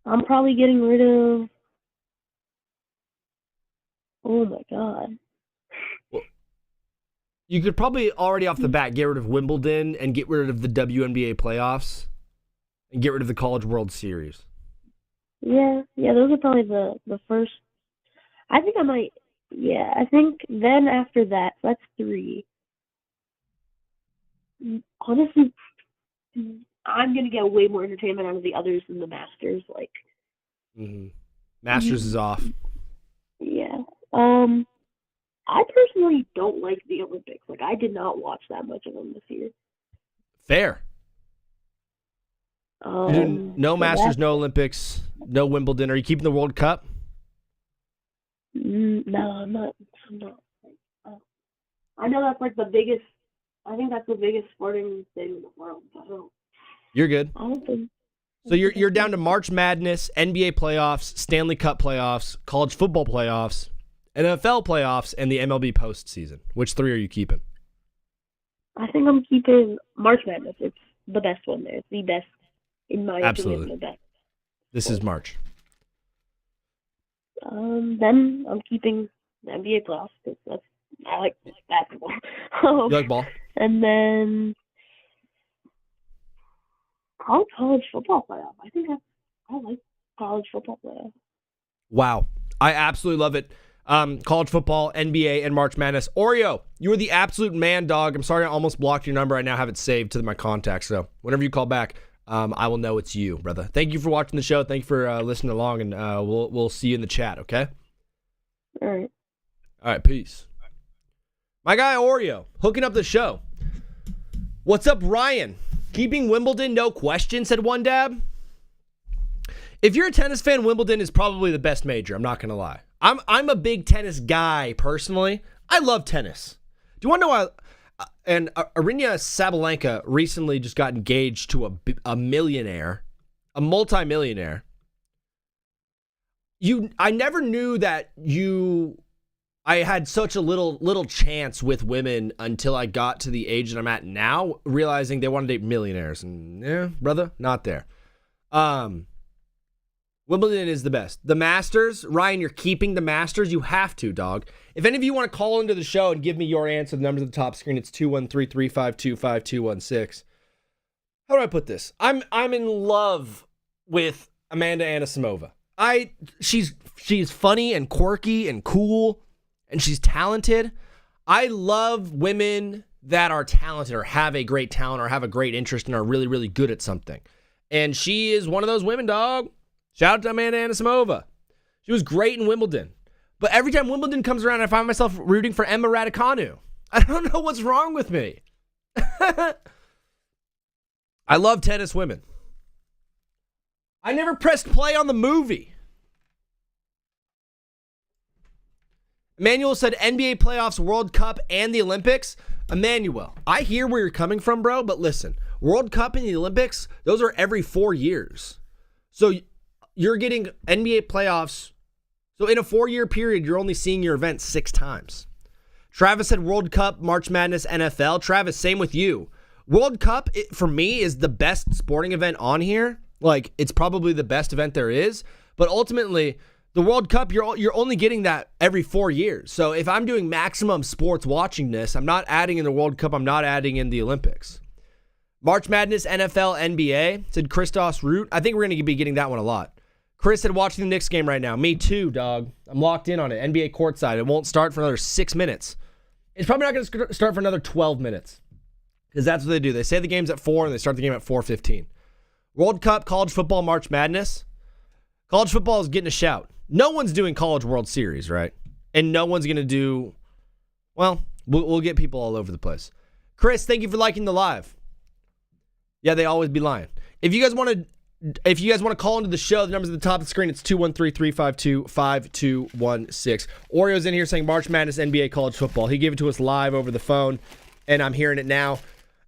I'm probably getting rid of, oh my god. You could probably already off the bat get rid of Wimbledon and get rid of the WNBA playoffs and get rid of the College World Series. Yeah, those are probably the first. I think I might. Yeah, I think then after that, so that's 3. Honestly, I'm gonna get way more entertainment out of the others than the Masters. Like, Masters is off. Yeah. I personally don't like the Olympics. Like, I did not watch that much of them this year. Fair. You're doing no Masters, no Olympics, no Wimbledon. Are you keeping the World Cup? No, I'm not. I know that's like the biggest. I think that's the biggest sporting thing in the world. You're good. I don't think. So you're down to March Madness, NBA playoffs, Stanley Cup playoffs, college football playoffs, NFL playoffs, and the MLB postseason. Which 3 are you keeping? I think I'm keeping March Madness. It's the best one there. It's the best, in my opinion, the best. This is March. Then I'm keeping the NBA playoffs because I like basketball. You like ball? And then college football playoff. I like college football playoff. Wow. I absolutely love it. College football, NBA, and March Madness. Oreo, you are the absolute man, dog. I'm sorry I almost blocked your number. I now have it saved to my contacts. So whenever you call back, I will know it's you, brother. Thank you for watching the show. Thank you for listening along, and we'll see you in the chat, okay? All right. All right, peace. My guy Oreo, hooking up the show. What's up, Ryan? Keeping Wimbledon, no question, said One Dab. If you're a tennis fan, Wimbledon is probably the best major. I'm not going to lie. I'm a big tennis guy, personally. I love tennis. Do you want to know why? And Aryna Sabalenka recently just got engaged to a millionaire, a multimillionaire. I never knew that I had such a little chance with women until I got to the age that I'm at now, realizing they want to date millionaires. And brother, not there. Wimbledon is the best. The Masters, Ryan, you're keeping the Masters. You have to, dog. If any of you want to call into the show and give me your answer, the number's at the top screen. It's 213-352-5216. How do I put this? I'm in love with Amanda Anisimova. She's funny and quirky and cool, and she's talented. I love women that are talented or have a great talent or have a great interest and are really, really good at something. And she is one of those women, dog. Shout out to Amanda Anisimova. She was great in Wimbledon. But every time Wimbledon comes around, I find myself rooting for Emma Raducanu. I don't know what's wrong with me. I love tennis women. I never pressed play on the movie. Emmanuel said NBA playoffs, World Cup, and the Olympics. Emmanuel, I hear where you're coming from, bro, but listen. World Cup and the Olympics, those are every 4 years. So you're getting NBA playoffs. So in a 4-year period, you're only seeing your event 6 times. Travis said World Cup, March Madness, NFL. Travis, same with you. World Cup, for me, is the best sporting event on here. Like, it's probably the best event there is. But ultimately, the World Cup, you're only getting that every 4 years. So if I'm doing maximum sports watchingness, I'm not adding in the World Cup. I'm not adding in the Olympics. March Madness, NFL, NBA, said Christos Root. I think we're going to be getting that one a lot. Chris said watching the Knicks game right now. Me too, dog. I'm locked in on it. NBA courtside. It won't start for another 6 minutes. It's probably not going to start for another 12 minutes. Because that's what they do. They say the game's at 4 and they start the game at 4:15. World Cup, college football, March Madness. College football is getting a shout. No one's doing College World Series, right? And no one's going to do, well, we'll get people all over the place. Chris, thank you for liking the live. Yeah, they always be lying. If you guys want to call into the show, the number's at the top of the screen. It's 213-352-5216. Oreo's in here saying March Madness, NBA, college football. He gave it to us live over the phone, and I'm hearing it now.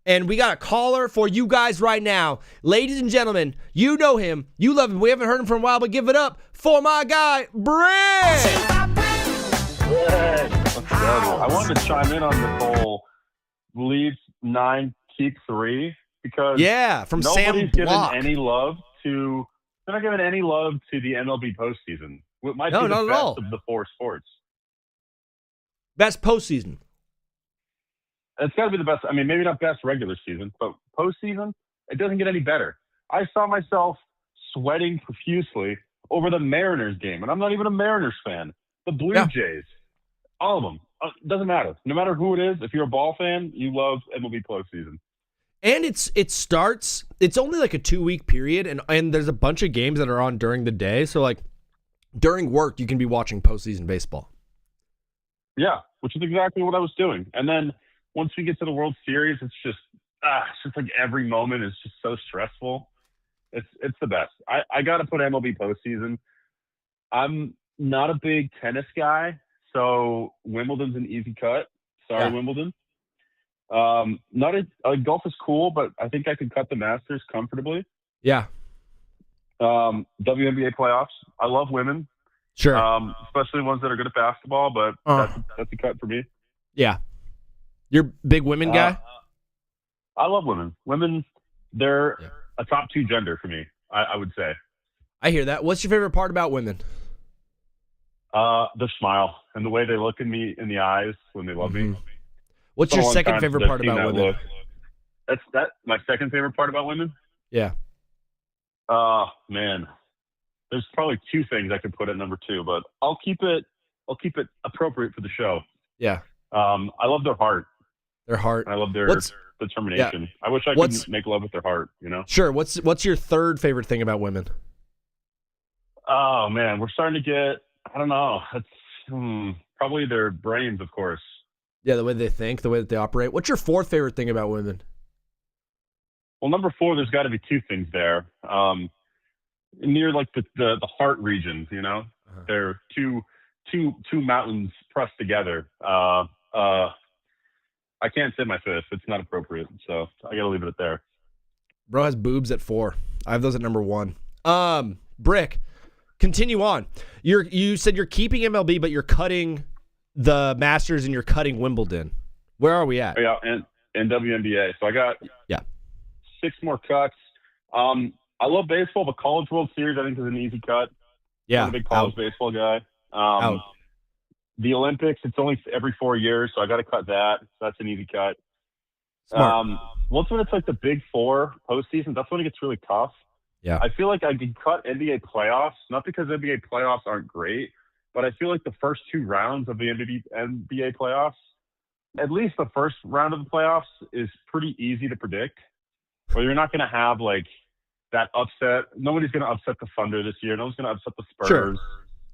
And we got a caller for you guys right now. Ladies and gentlemen, you know him. You love him. We haven't heard him for a while, but give it up for my guy, Brent. I wanted to chime in on this whole leave 9, keep 3. Because from Sam nobody's given Block. any love to. They're not giving any love to the MLB postseason. It might be the not at best all. of the 4 sports. Best postseason. It's got to be the best. I mean, maybe not best regular season, but postseason, it doesn't get any better. I saw myself sweating profusely over the Mariners game, and I'm not even a Mariners fan. The Blue Jays, all of them. Doesn't matter. No matter who it is, if you're a ball fan, you love MLB postseason. And it's only like a 2-week period, and there's a bunch of games that are on during the day. So like during work, you can be watching postseason baseball. Yeah, which is exactly what I was doing. And then once we get to the World Series, it's just like every moment is just so stressful. It's the best. I got to put MLB postseason. I'm not a big tennis guy, so Wimbledon's an easy cut. Sorry, Wimbledon. Golf is cool, but I think I could cut the Masters comfortably. Yeah. WNBA playoffs. I love women. Sure. Especially ones that are good at basketball, but that's a cut for me. Yeah. You're a big women guy? I love women. Women, they're a top 2 gender for me, I would say. I hear that. What's your favorite part about women? Their smile and the way they look at me in the eyes when they love me. What's your second favorite part about women? That's my second favorite part about women? Yeah. Man. There's probably 2 things I could put at number 2, but I'll keep it appropriate for the show. Yeah. I love their heart. Their heart. I love their determination. Yeah. I wish I could make love with their heart, you know? Sure. What's your third favorite thing about women? Oh, man. We're starting to get, I don't know. It's probably their brains, of course. Yeah, the way they think, the way that they operate. What's your fourth favorite thing about women? Well, number 4, there's got to be 2 things there. Near like the heart regions, you know, they're two mountains pressed together. I can't say my fifth; it's not appropriate, so I gotta leave it at there. Bro has boobs at 4. I have those at number 1. Brick, continue on. You said you're keeping MLB, but you're cutting the Masters and you're cutting Wimbledon. Where are we at? Yeah, and WNBA. So I got 6 more cuts. I love baseball, but College World Series I think is an easy cut. Yeah, I'm a big college baseball guy. The Olympics, it's only every 4 years, so I got to cut that. So that's an easy cut. Once when it's like the Big 4 postseason, that's when it gets really tough. Yeah, I feel like I could cut NBA playoffs, not because NBA playoffs aren't great, but I feel like the first 2 rounds of the NBA playoffs, at least the first round of the playoffs, is pretty easy to predict. But you're not going to have like that upset. Nobody's going to upset the Thunder this year. No one's going to upset the Spurs. Sure.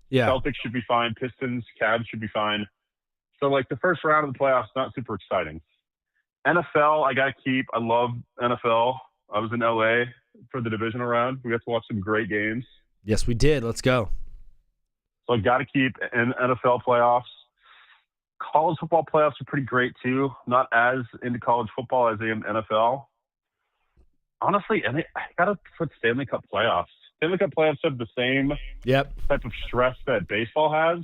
Yeah. Celtics should be fine. Pistons, Cavs should be fine. So, like, the first round of the playoffs, not super exciting. NFL, I got to keep. I love NFL. I was in L.A. for the divisional round. We got to watch some great games. Yes, we did. Let's go. So, I got to keep NFL playoffs. College football playoffs are pretty great, too. Not as into college football as I am NFL. Honestly, I got to put Stanley Cup playoffs. Stanley Cup playoffs have the same type of stress that baseball has,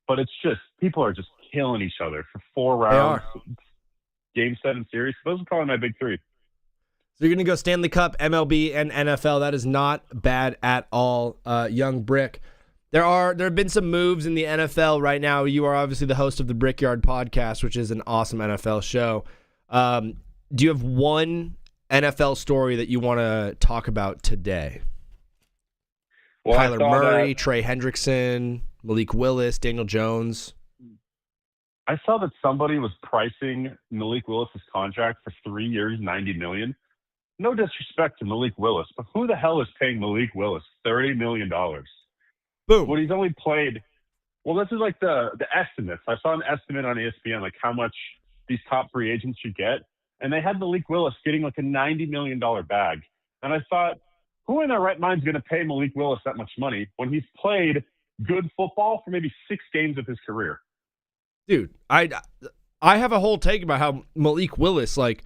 but it's just people are just killing each other for 4 rounds. Game 7 series. Those are probably my big 3. So you're going to go Stanley Cup, MLB, and NFL. That is not bad at all, young Brick. There have been some moves in the NFL right now. You are obviously the host of the Brickyard podcast, which is an awesome NFL show. Do you have one NFL story that you want to talk about today? Well, Kyler Murray, Trey Hendrickson, Malik Willis, Daniel Jones. I saw that somebody was pricing Malik Willis's contract for 3 years, $90 million. No disrespect to Malik Willis, but who the hell is paying Malik Willis $30 million? Boom. When he's only played. Well, this is like the estimates. I saw an estimate on ESPN, like how much these top free agents should get. And they had Malik Willis getting like a $90 million bag. And I thought, who in their right mind is going to pay Malik Willis that much money when he's played good football for maybe 6 games of his career? Dude, I have a whole take about how Malik Willis, like,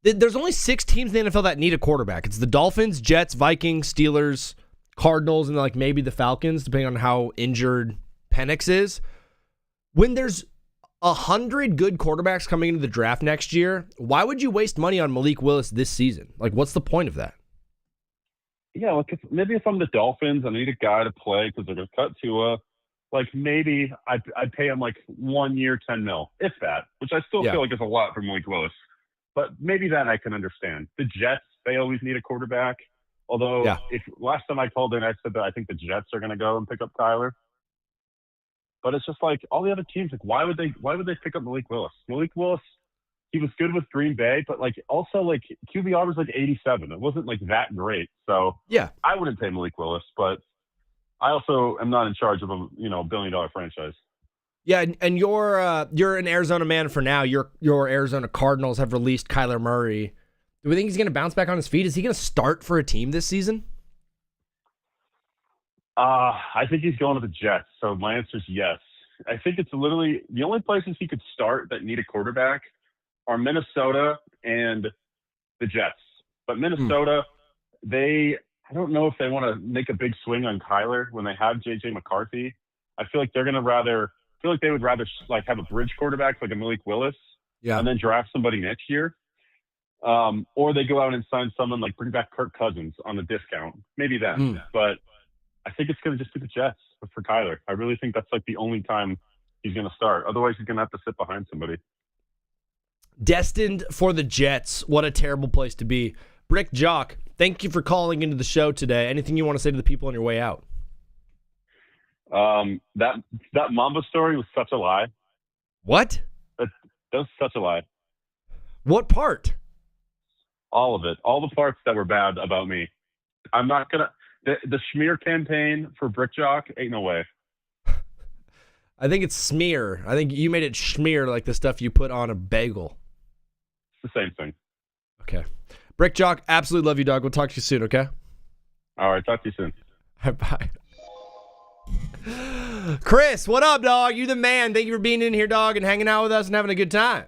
there's only 6 teams in the NFL that need a quarterback. It's the Dolphins, Jets, Vikings, Steelers, Cardinals, and like maybe the Falcons, depending on how injured Penix is. When there's 100 good quarterbacks coming into the draft next year, why would you waste money on Malik Willis this season? Like, what's the point of that? Yeah, like maybe if I'm the Dolphins, I need a guy to play because they're going to cut Tua. like maybe I'd pay him like 1 year, $10 million, if that, which I still feel like is a lot for Malik Willis. But maybe that I can understand. The Jets, they always need a quarterback. Although, if last time I called in, I said that I think the Jets are going to go and pick up Kyler. But it's just like all the other teams. Like, why would they pick up Malik Willis? Malik Willis, he was good with Green Bay, but like also like QBR was like 87. It wasn't like that great. So I wouldn't pay Malik Willis, but I also am not in charge of a billion-dollar franchise. Yeah, and you're an Arizona man for now. Your Arizona Cardinals have released Kyler Murray. Do we think he's going to bounce back on his feet? Is he going to start for a team this season? I think he's going to the Jets. So my answer is yes. I think it's literally the only places he could start that need a quarterback are Minnesota and the Jets. But Minnesota, I don't know if they want to make a big swing on Kyler when they have J.J. McCarthy. I feel like they would rather like have a bridge quarterback like a Malik Willis and then draft somebody next year. Or they go out and sign someone like bring back Kirk Cousins on a discount. Maybe that. But I think it's going to just be the Jets for Kyler. I really think that's like the only time he's going to start. Otherwise, he's going to have to sit behind somebody. Destined for the Jets. What a terrible place to be. Brick Jock, thank you for calling into the show today. Anything you want to say to the people on your way out? That Mamba story was such a lie. What? That was such a lie. What part? All of it. All the parts that were bad about me. I'm not going to... The smear campaign for Brick Jock, ain't no way. I think it's smear. I think you made it schmear like the stuff you put on a bagel. It's the same thing. Okay. Brick Jock, absolutely love you, dog. We'll talk to you soon, okay? All right, talk to you soon. Bye. Chris, what up, dog? You the man. Thank you for being in here, dog, and hanging out with us and having a good time.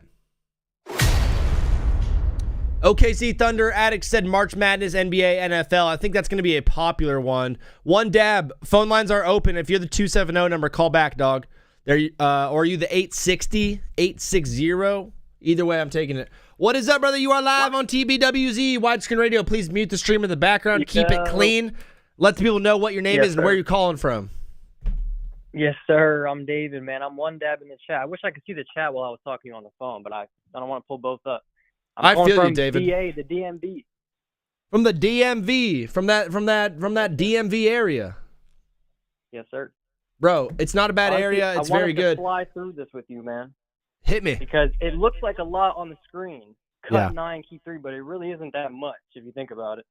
OKC Thunder Addict said March Madness, NBA, NFL. I think that's going to be a popular one. One dab. Phone lines are open. If you're the 270 number, call back, dog. Or are you the 860? Either way, I'm taking it. What is up, brother? You are live on TBWZ Widescreen Radio. Please mute the stream in the background. Keep it clean. Let the people know what your name is and where you're calling from. Yes, sir. I'm David, man. I'm one dab in the chat. I wish I could see the chat while I was talking to you on the phone, but I don't want to pull both up. I feel you, David. DA, the DMV. From the DMV, from that DMV area. Yes, sir. Bro, it's not a bad area. It's very good. I wanted to fly through this with you, man. Hit me. Because it looks like a lot on the screen. Cut 9, key 3, but it really isn't that much if you think about it.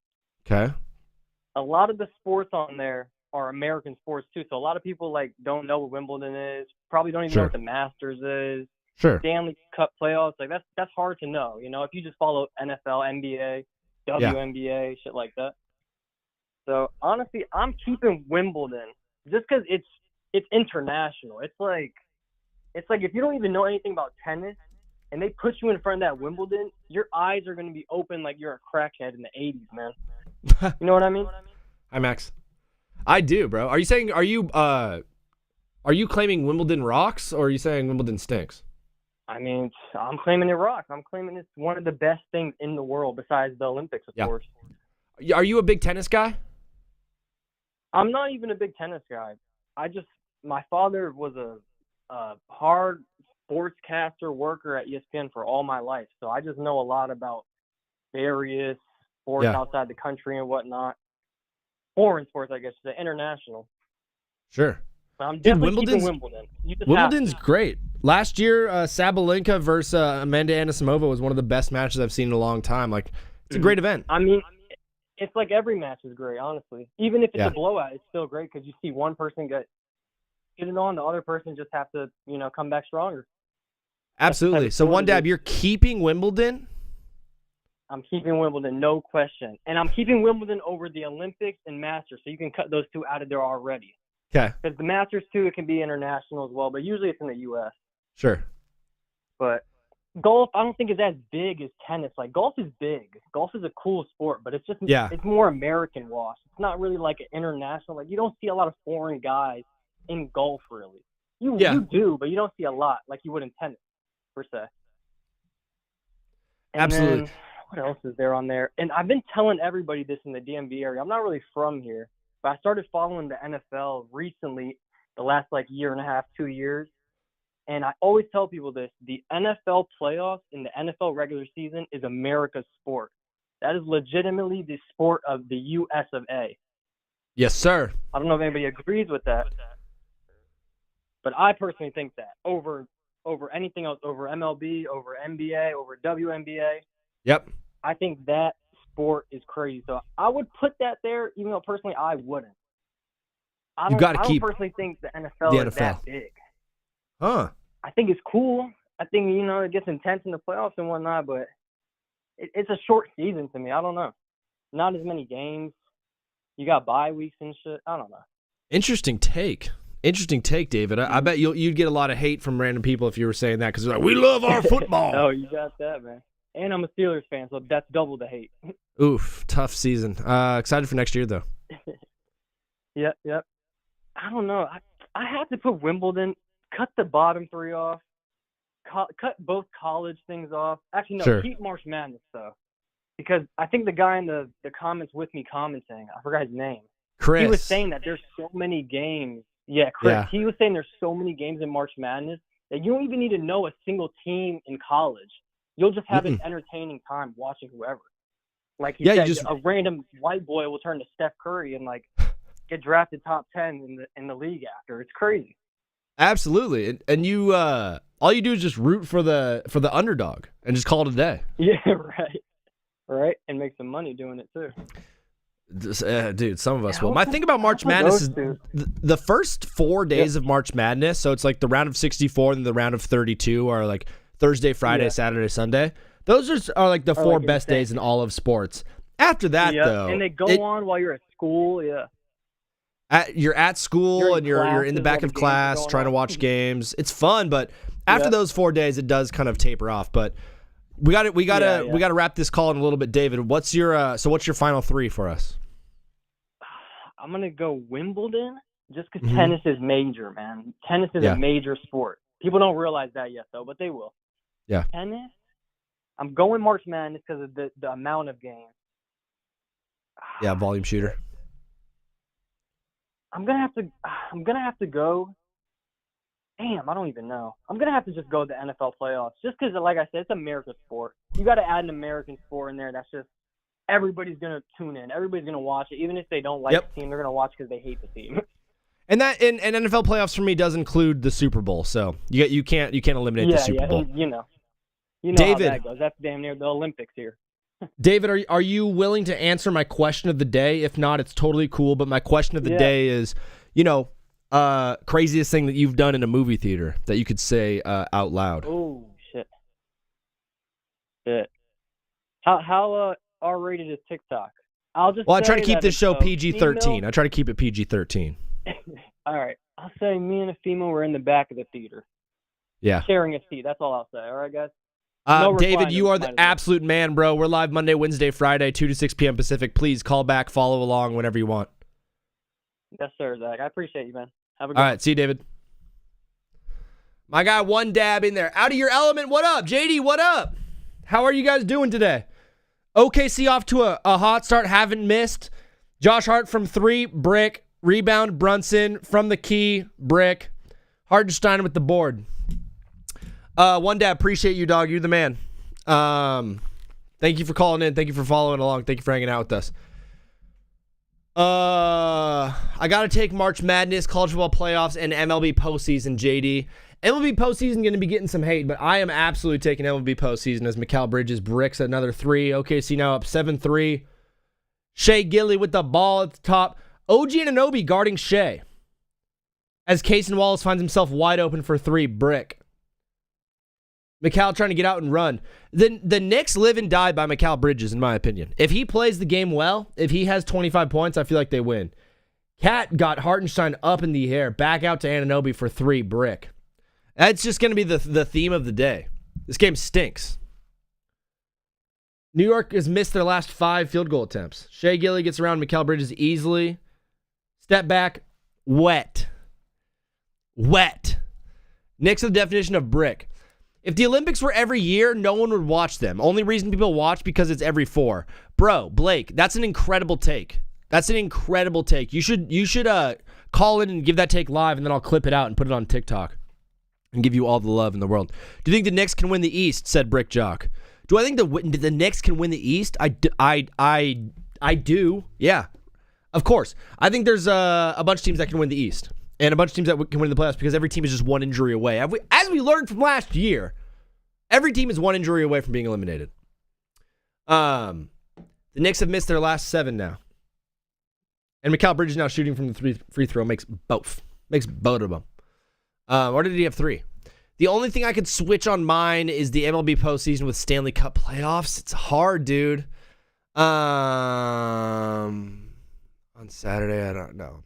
Okay. A lot of the sports on there are American sports too. So a lot of people don't know what Wimbledon is. Probably don't even know what the Masters is. Sure. Stanley Cup playoffs, that's hard to know. If you just follow NFL, NBA, WNBA, shit like that. So honestly, I'm keeping Wimbledon just because it's international. It's like if you don't even know anything about tennis and they put you in front of that Wimbledon, your eyes are going to be open like you're a crackhead in the 80s, man. You know what I mean? Hi, Max. I do, bro. Are you claiming Wimbledon rocks or are you saying Wimbledon stinks? I mean, I'm claiming it rocks. I'm claiming it's one of the best things in the world besides the Olympics, of course. Are you a big tennis guy? I'm not even a big tennis guy. My father was a hard sportscaster worker at ESPN for all my life. So I just know a lot about various sports outside the country and whatnot. Foreign sports, I guess, international. Sure. I'm definitely keeping Wimbledon. Wimbledon's great. Last year, Sabalenka versus Amanda Anisimova was one of the best matches I've seen in a long time. It's a great event. I mean, it's like every match is great, honestly. Even if it's a blowout, it's still great because you see one person get it on, the other person just have to, come back stronger. Absolutely. So one dab, you're keeping Wimbledon? I'm keeping Wimbledon, no question. And I'm keeping Wimbledon over the Olympics and Masters, so you can cut those two out of there already. Okay. Because the Masters, too, it can be international as well, but usually it's in the U.S. Sure. But golf, I don't think is as big as tennis. Golf is big. Golf is a cool sport, but it's just it's more American wash. It's not really like an international. You don't see a lot of foreign guys in golf, really. You do, but you don't see a lot like you would in tennis, per se. And absolutely. Then, what else is there on there? And I've been telling everybody this in the DMV area. I'm not really from here, but I started following the NFL recently, the last like year and a half, 2 years. And I always tell people this: the NFL playoffs and the NFL regular season is America's sport. That is legitimately the sport of the U.S. of A. Yes, sir. I don't know if anybody agrees with that, but I personally think that over anything else, over MLB, over NBA, over WNBA. Yep. I think that sport is crazy. So I would put that there, even though personally I wouldn't. I don't personally think the NFL is that big. Huh. I think it's cool. I think, it gets intense in the playoffs and whatnot, but it's a short season to me. I don't know. Not as many games. You got bye weeks and shit. I don't know. Interesting take, David. I bet you'd get a lot of hate from random people if you were saying that, because they're like, we love our football. Oh, you got that, man. And I'm a Steelers fan, so that's double the hate. Oof, tough season. Excited for next year, though. Yep. I don't know. I have to put Wimbledon, cut the bottom three off, cut both college things off. Actually, no, Sure. Keep March Madness, though. Because I think the guy in the comments with me commenting, I forgot his name. Chris. He was saying that there's so many games. Yeah, Chris. Yeah. He was saying there's so many games in March Madness that you don't even need to know a single team in college. You'll just have an entertaining time watching whoever. Like he said, a random white boy will turn to Steph Curry and like get drafted top 10 in the league after. It's crazy. Absolutely. And you all you do is just root for the underdog and just call it a day. Yeah, right. And make some money doing it too. Dude, some of us will. My thing about March Madness is the first 4 days of March Madness, so it's like the round of 64 and the round of 32 are like Thursday, Friday, Saturday, Sunday. Those are like the four best days in all of sports. After that, though. And they go on while you're at school, You're at school and you're in the back of class trying to watch games. It's fun, but after those 4 days, it does kind of taper off. But we got to wrap this call in a little bit, David. What's your final three for us? I'm gonna go Wimbledon just because tennis is major, man. Tennis is a major sport. People don't realize that yet, though, but they will. Yeah. Tennis. I'm going March Madness because of the amount of games. Yeah, volume shooter. I'm gonna have to go. Damn, I don't even know. I'm gonna have to just go to the NFL playoffs, just because, like I said, it's America's sport. You got to add an American sport in there. That's just everybody's gonna tune in. Everybody's gonna watch it, even if they don't like the team. They're gonna watch because they hate the team. And that and NFL playoffs for me does include the Super Bowl. So you can't eliminate the Super Bowl. You know David, how that goes. That's damn near the Olympics here. David, are you willing to answer my question of the day? If not, it's totally cool. But my question of the day is, craziest thing that you've done in a movie theater that you could say out loud. Oh shit. How R-rated is TikTok? I try to keep this show PG-13. I try to keep it PG-13. All right. I'll say me and a female were in the back of the theater. Yeah. Sharing a seat. That's all I'll say. All right, guys? David, you are the absolute man, bro. We're live Monday, Wednesday, Friday, 2 to 6 p.m. Pacific. Please call back, follow along whenever you want. Yes, sir, Zach. I appreciate you, man. Have a good one. All right. See you, David. My guy, One Dab in there. Out of your element. What up? JD, what up? How are you guys doing today? OKC off to a hot start. Haven't missed. Josh Hart from 3, brick. Rebound, Brunson from the key, brick. Hardenstein with the board. One Dab, appreciate you, dog. You're the man. Thank you for calling in. Thank you for following along. Thank you for hanging out with us. I got to take March Madness, college football playoffs, and MLB postseason, JD. MLB postseason going to be getting some hate, but I am absolutely taking MLB postseason as Mikal Bridges bricks another 3. OKC now up 7-3. Shea Gilly with the ball at the top. OG Anunoby guarding Shea as Cason Wallace finds himself wide open for 3, brick. Mikal trying to get out and run. The Knicks live and die by Mikal Bridges, in my opinion. If he plays the game well, if he has 25 points, I feel like they win. Cat got Hartenstein up in the air, back out to Anunoby for 3, brick. That's just going to be the theme of the day. This game stinks. New York has missed their last 5 field goal attempts. Shea Gilly gets around Mikal Bridges easily. Step back, wet. Knicks are the definition of brick. If the Olympics were every year, no one would watch them. Only reason people watch because it's every 4. Bro, Blake, that's an incredible take. You should call in and give that take live, and then I'll clip it out and put it on TikTok and give you all the love in the world. Do you think the Knicks can win the East? Said Brick Jock. Do I think the Knicks can win the East? I do. Yeah, of course. I think there's a bunch of teams that can win the East and a bunch of teams that can win the playoffs because every team is just one injury away. As we learned from last year, every team is one injury away from being eliminated. The Knicks have missed their last 7 now. And Mikal Bridges now shooting from the free throw makes both. Makes both of them. Or did he have 3? The only thing I could switch on mine is the MLB postseason with Stanley Cup playoffs. It's hard, dude. On Saturday, I don't know.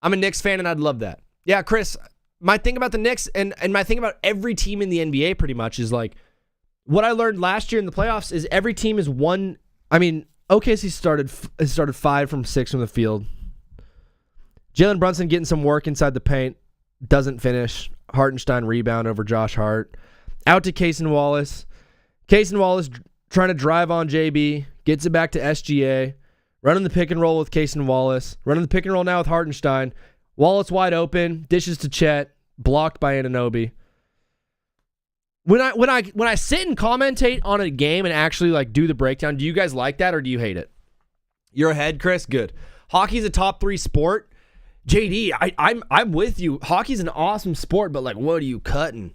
I'm a Knicks fan, and I'd love that. Yeah, Chris, my thing about the Knicks and my thing about every team in the NBA pretty much is like what I learned last year in the playoffs is every team is one. I mean, OKC started 5 from 6 from the field. Jalen Brunson getting some work inside the paint. Doesn't finish. Hartenstein rebound over Josh Hart. Out to Cason Wallace. Cason Wallace trying to drive on JB. Gets it back to SGA. Running the pick and roll with Cason Wallace. Running the pick and roll now with Hartenstein. Wallace wide open. Dishes to Chet. Blocked by Anunoby. When I sit and commentate on a game and actually like do the breakdown, do you guys like that or do you hate it? You're ahead, Chris? Good. Hockey's a top 3 sport. JD, I'm with you. Hockey's an awesome sport, but like, what are you cutting?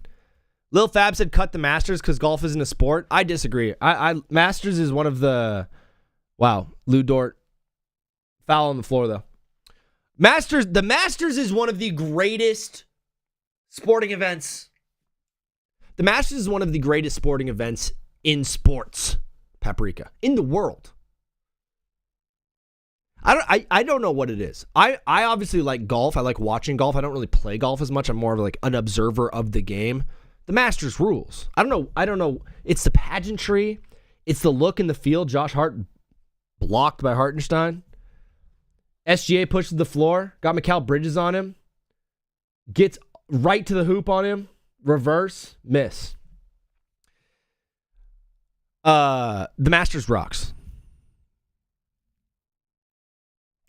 Lil Fab said cut the Masters because golf isn't a sport. I disagree. Masters is one of the... Wow, Lou Dort. Foul on the floor, though. The Masters is one of the greatest sporting events. The Masters is one of the greatest sporting events in sports, Paprika, in the world. I don't know what it is. I obviously like golf. I like watching golf. I don't really play golf as much. I'm more of like an observer of the game. The Masters rules. I don't know. It's the pageantry. It's the look and the feel. Josh Hart blocked by Hartenstein. SGA pushes the floor. Got Mikal Bridges on him. Gets right to the hoop on him. Reverse. Miss. The Masters rocks.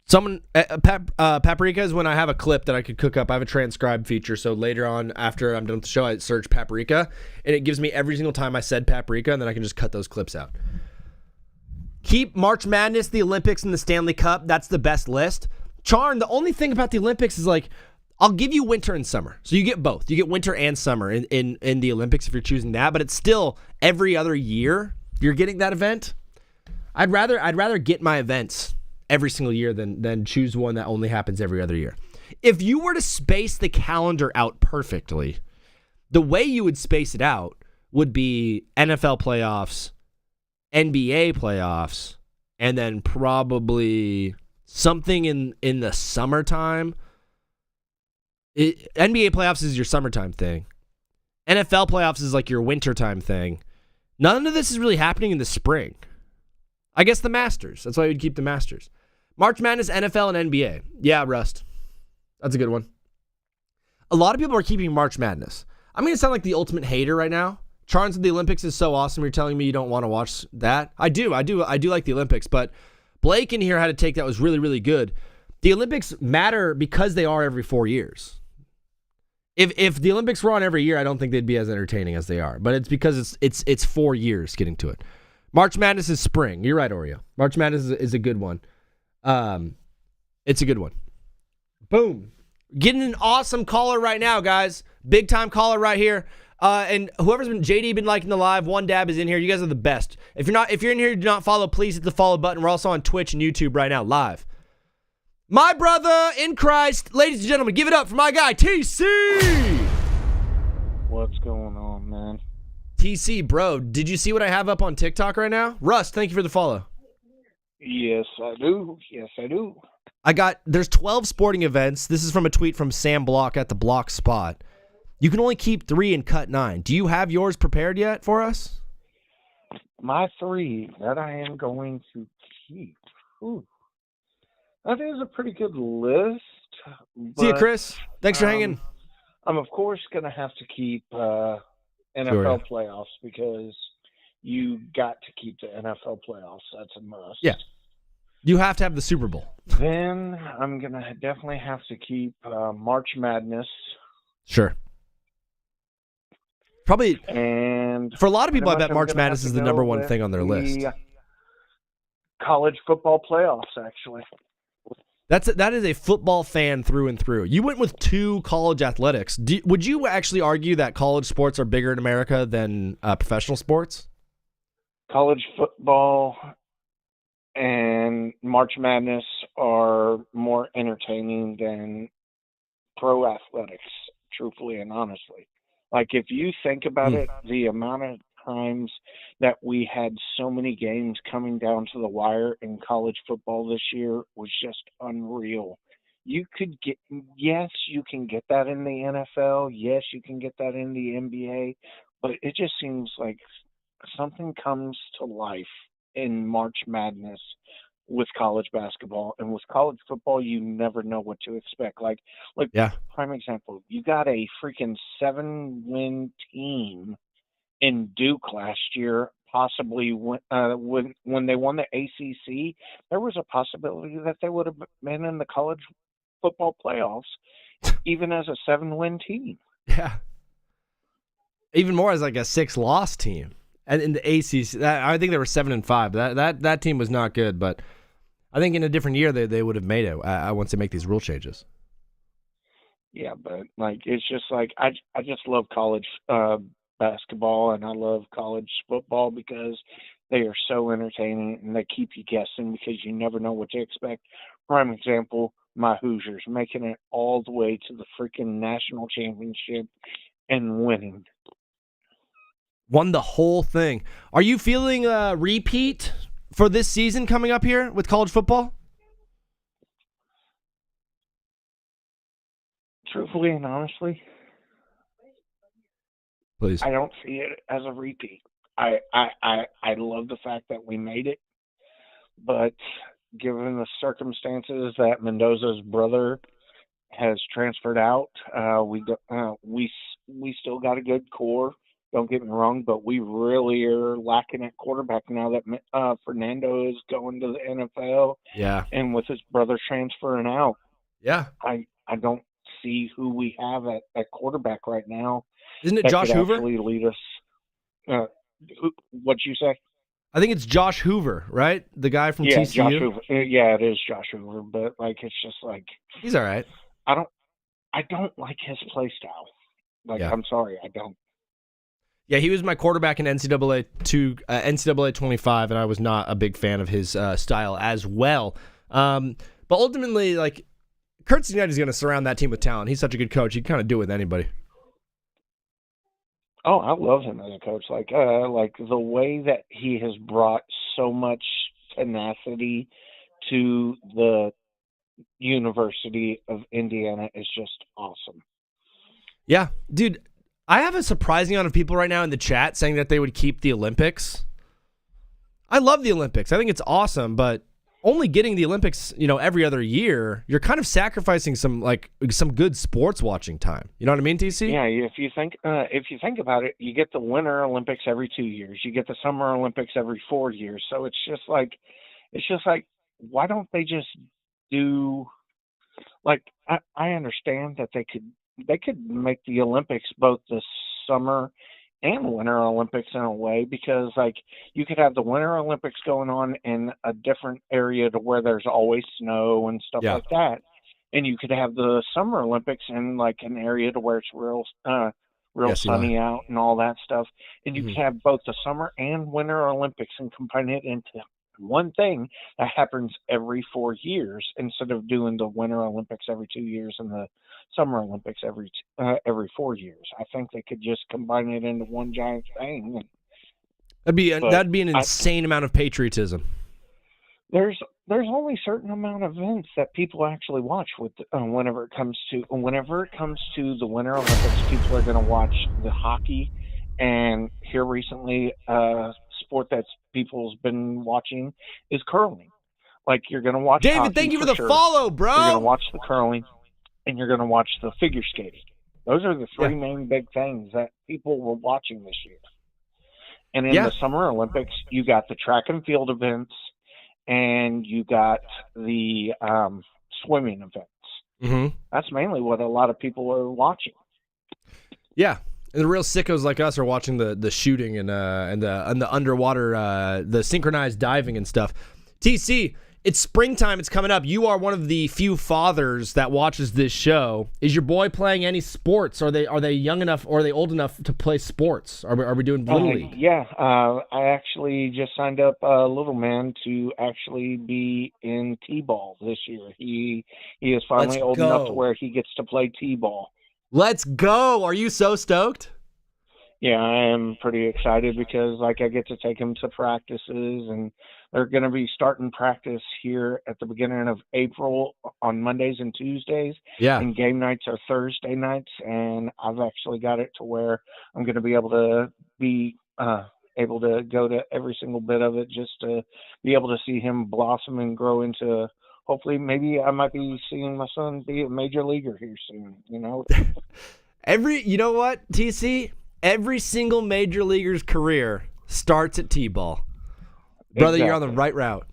Paprika is when I have a clip that I could cook up. I have a transcribe feature, so later on, after I'm done with the show, I search Paprika, and it gives me every single time I said Paprika, and then I can just cut those clips out. Keep March Madness, the Olympics, and the Stanley Cup. That's the best list. Charn, the only thing about the Olympics is like, I'll give you winter and summer. So you get both. You get winter and summer in the Olympics if you're choosing that, but it's still every other year you're getting that event. I'd rather get my events every single year than choose one that only happens every other year. If you were to space the calendar out perfectly, the way you would space it out would be NFL playoffs, NBA playoffs, and then probably something in the summertime. NBA playoffs is your summertime thing. NFL playoffs is like your wintertime thing. None of this is really happening in the spring. I guess the Masters. That's why we'd keep the Masters. March Madness, NFL, and NBA. Yeah, Rust. That's a good one. A lot of people are keeping March Madness. I'm going to sound like the ultimate hater right now. Charles of the Olympics is so awesome. You're telling me you don't want to watch that? I do like the Olympics, but Blake in here had a take that was really, really good. The Olympics matter because they are every 4 years. If the Olympics were on every year, I don't think they'd be as entertaining as they are. But it's because it's 4 years getting to it. March Madness is spring. You're right, Oreo. March Madness is a good one. It's a good one. Boom. Getting an awesome caller right now, guys. Big time caller right here. And whoever's been been liking the live, One Dab is in here. You guys are the best. If you're in here, you do not follow, please hit the follow button. We're also on Twitch and YouTube right now, live. My brother in Christ, ladies and gentlemen, give it up for my guy TC. What's going on, man? TC, bro, did you see what I have up on TikTok right now? Russ, thank you for the follow. Yes, I do. There's 12 sporting events. This is from a tweet from Sam Block at the Block Spot. You can only keep 3 and cut 9. Do you have yours prepared yet for us? My 3 that I am going to keep. Ooh. I think it's a pretty good list. See you, Chris. Thanks for hanging. I'm, of course, going to have to keep NFL playoffs because you got to keep the NFL playoffs. That's a must. Yeah. You have to have the Super Bowl. Then I'm going to definitely have to keep March Madness. Sure. Probably, and for a lot of people, I pretty bet much I'm March gonna have Madness to is the go number one with thing on their list. the college football playoffs, actually. That is a football fan through and through. You went with 2 college athletics. Would you actually argue that college sports are bigger in America than professional sports? College football and March Madness are more entertaining than pro athletics, truthfully and honestly. Like, if you think about it, the amount of times that we had so many games coming down to the wire in college football this year was just unreal. You could get, yes, you can get that in the NFL. Yes, you can get that in the NBA. But it just seems like something comes to life in March Madness with college basketball, and with college football you never know what to expect. Like Yeah. prime example, you got a freaking 7-win team in Duke last year, possibly when they won the ACC. There was a possibility that they would have been in the college football playoffs even as a 7-win team. Yeah. Even more as like a 6-loss team. And in the ACC, I think they were 7-5. That team was not good, but I think in a different year they would have made it once they make these rule changes. Yeah, but like it's just like I just love college basketball, and I love college football because they are so entertaining and they keep you guessing because you never know what to expect. Prime example, my Hoosiers making it all the way to the freaking national championship and winning. Won the whole thing. Are you feeling a repeat for this season coming up here with college football? Truthfully and honestly, please, I don't see it as a repeat. I love the fact that we made it, but given the circumstances that Mendoza's brother has transferred out, we still got a good core. Don't get me wrong, but we really are lacking at quarterback now that Fernando is going to the NFL. Yeah. And with his brother transferring out, yeah, I don't see who we have at quarterback right now. Isn't it that Josh could Hoover? Actually lead us. What'd you say? I think it's Josh Hoover, right? The guy from TCU. Josh Hoover. Yeah, it is Josh Hoover, but like it's just like he's all right. I don't like his play style. Like I'm sorry, I don't. Yeah, he was my quarterback in NCAA 25, and I was not a big fan of his style as well. But ultimately, like, Kurt Sinitti is going to surround that team with talent. He's such a good coach; he can kind of do it with anybody. Oh, I love him as a coach. Like the way that he has brought so much tenacity to the University of Indiana is just awesome. Yeah, dude. I have a surprising amount of people right now in the chat saying that they would keep the Olympics. I love the Olympics. I think it's awesome, but only getting the Olympics, every other year, you're kind of sacrificing some good sports watching time. You know what I mean, TC? Yeah, if you think about it, you get the Winter Olympics every 2 years. You get the Summer Olympics every 4 years. So it's just like why don't they just do I understand that they could make the Olympics both the summer and Winter Olympics in a way, because like you could have the Winter Olympics going on in a different area to where there's always snow and stuff like that, and you could have the Summer Olympics in like an area to where it's real sunny out and all that stuff, and you could have both the Summer and Winter Olympics and combine it into one thing that happens every 4 years instead of doing the Winter Olympics every 2 years and the Summer Olympics every 4 years. I think they could just combine it into one giant thing. That'd be an insane amount of patriotism. There's only a certain amount of events that people actually watch with whenever it comes to the Winter Olympics. People are going to watch the hockey, and here recently, sport that people's been watching is curling. Like you're going to watch David, hockey thank you for the sure. follow, bro. You're going to watch the curling, and you're going to watch the figure skating. Those are the three main big things that people were watching this year. And in the Summer Olympics, you got the track and field events and you got the swimming events. Mm-hmm. That's mainly what a lot of people are watching. Yeah. And the real sickos like us are watching the shooting and the underwater, the synchronized diving and stuff. TC, it's springtime. It's coming up. You are one of the few fathers that watches this show. Is your boy playing any sports? Are they young enough or are they old enough to play sports? Are we doing Little League? Yeah, I actually just signed up little man to actually be in T-ball this year. He is finally old enough to where he gets to play T-ball. Let's go. Are you so stoked? Yeah, I am pretty excited because I get to take him to practices, and they're going to be starting practice here at the beginning of April on Mondays and Tuesdays. Yeah. And game nights are Thursday nights, and I've actually got it to where I'm going to be able to go to every single bit of it just to be able to see him blossom and grow into. Hopefully, maybe I might be seeing my son be a major leaguer here soon. You know. You know what, TC? Every single major leaguer's career starts at T-ball. Brother, You're on the right route.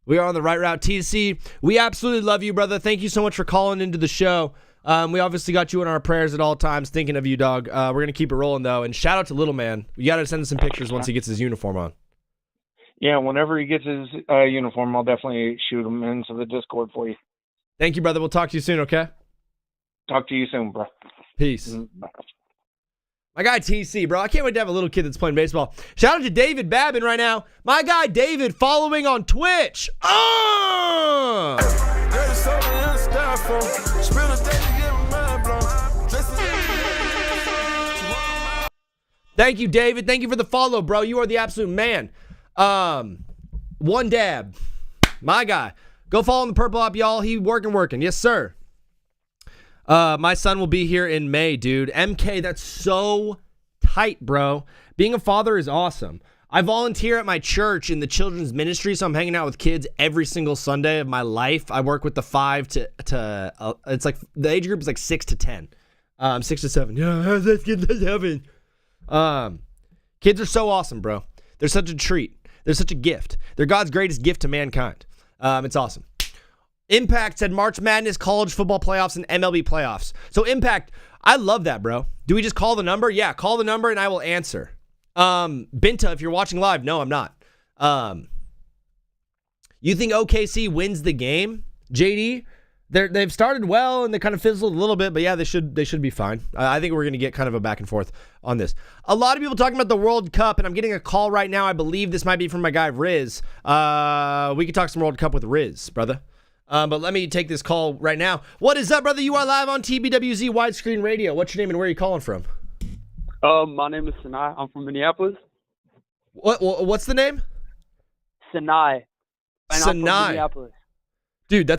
We are on the right route. TC, we absolutely love you, brother. Thank you so much for calling into the show. We obviously got you in our prayers at all times, thinking of you, dog. We're going to keep it rolling, though. And shout out to Little Man. You got to send us some pictures once he gets his uniform on. Yeah, whenever he gets his uniform, I'll definitely shoot him into the Discord for you. Thank you, brother. We'll talk to you soon, okay? Talk to you soon, bro. Peace. Bye. My guy TC, bro. I can't wait to have a little kid that's playing baseball. Shout out to David Babin right now. My guy David following on Twitch. Thank you, David. Thank you for the follow, bro. You are the absolute man. One dab. My guy. Go follow the Purple Up, y'all. He working. Yes, sir. My son will be here in May, dude. MK, that's so tight, bro. Being a father is awesome. I volunteer at my church in the children's ministry, so I'm hanging out with kids every single Sunday of my life. I work with the 5 to it's like the age group is like 6 to 10. 6 to 7. Yeah, let's get to 7. Kids are so awesome, bro. They're such a treat. They're such a gift. They're God's greatest gift to mankind. It's awesome. Impact said March Madness, college football playoffs, and MLB playoffs. So Impact, I love that, bro. Do we just call the number? Yeah, call the number and I will answer. Binta, if you're watching live, no, I'm not. You think OKC wins the game, JD? They've started well and they kind of fizzled a little bit, but yeah, they should be fine. I think we're going to get kind of a back and forth on this. A lot of people talking about the World Cup, and I'm getting a call right now. I believe this might be from my guy Riz. We could talk some World Cup with Riz, brother. But let me take this call right now. What is up, brother? You are live on TBWZ Widescreen Radio. What's your name and where are you calling from? My name is Sinai. I'm from Minneapolis. What's the name? Sinai. And I'm from Minneapolis. Dude,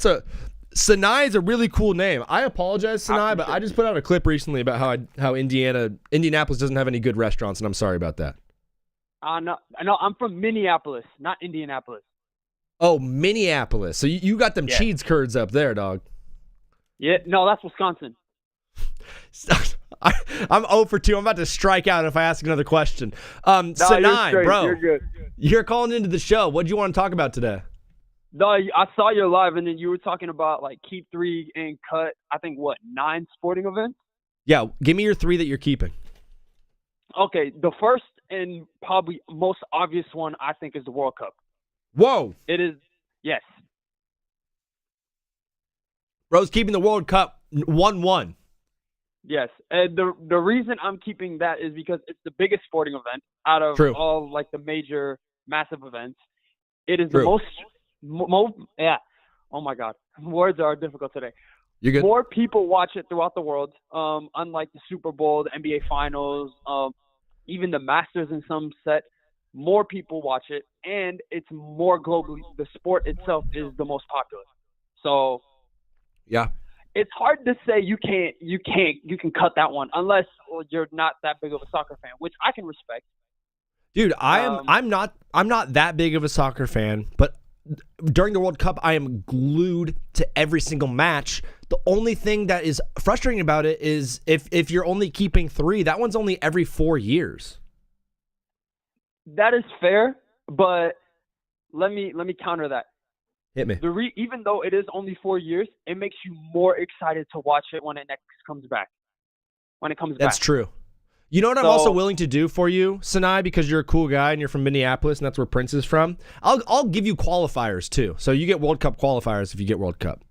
Sinai is a really cool name. I apologize, Sinai, but I just put out a clip recently about how Indianapolis doesn't have any good restaurants, and I'm sorry about that. No, I'm from Minneapolis, not Indianapolis. Oh, Minneapolis. So you got them cheese curds up there, dog. Yeah, no, that's Wisconsin. I'm 0 for 2. I'm about to strike out if I ask another question. Sinai, bro, you're good. You're calling into the show. What do you want to talk about today? No, I saw you live, and then you were talking about like keep 3 and cut. I think 9 sporting events. Yeah, give me your 3 that you're keeping. Okay, the first and probably most obvious one I think is the World Cup. Whoa! It is, yes. Bro's keeping the World Cup 1-1. Yes, and the reason I'm keeping that is because it's the biggest sporting event out of all like the major massive events. It is the most. Yeah. Oh my God, words are difficult today. You're good. More people watch it throughout the world. Unlike the Super Bowl, the NBA Finals, even the Masters in some set. More people watch it, and it's more globally. The sport itself is the most popular. So, yeah, it's hard to say you can cut that one unless you're not that big of a soccer fan, which I can respect. Dude, I'm not that big of a soccer fan, but during the World Cup, I am glued to every single match. The only thing that is frustrating about it is if you're only keeping 3, that one's only every 4 years. That is fair, but let me counter that. Hit me. Even though it is only 4 years, it makes you more excited to watch it when it next comes back. When it comes back. That's true. You know what I'm also willing to do for you, Sinai, because you're a cool guy and you're from Minneapolis and that's where Prince is from. I'll give you qualifiers too. So you get World Cup qualifiers if you get World Cup.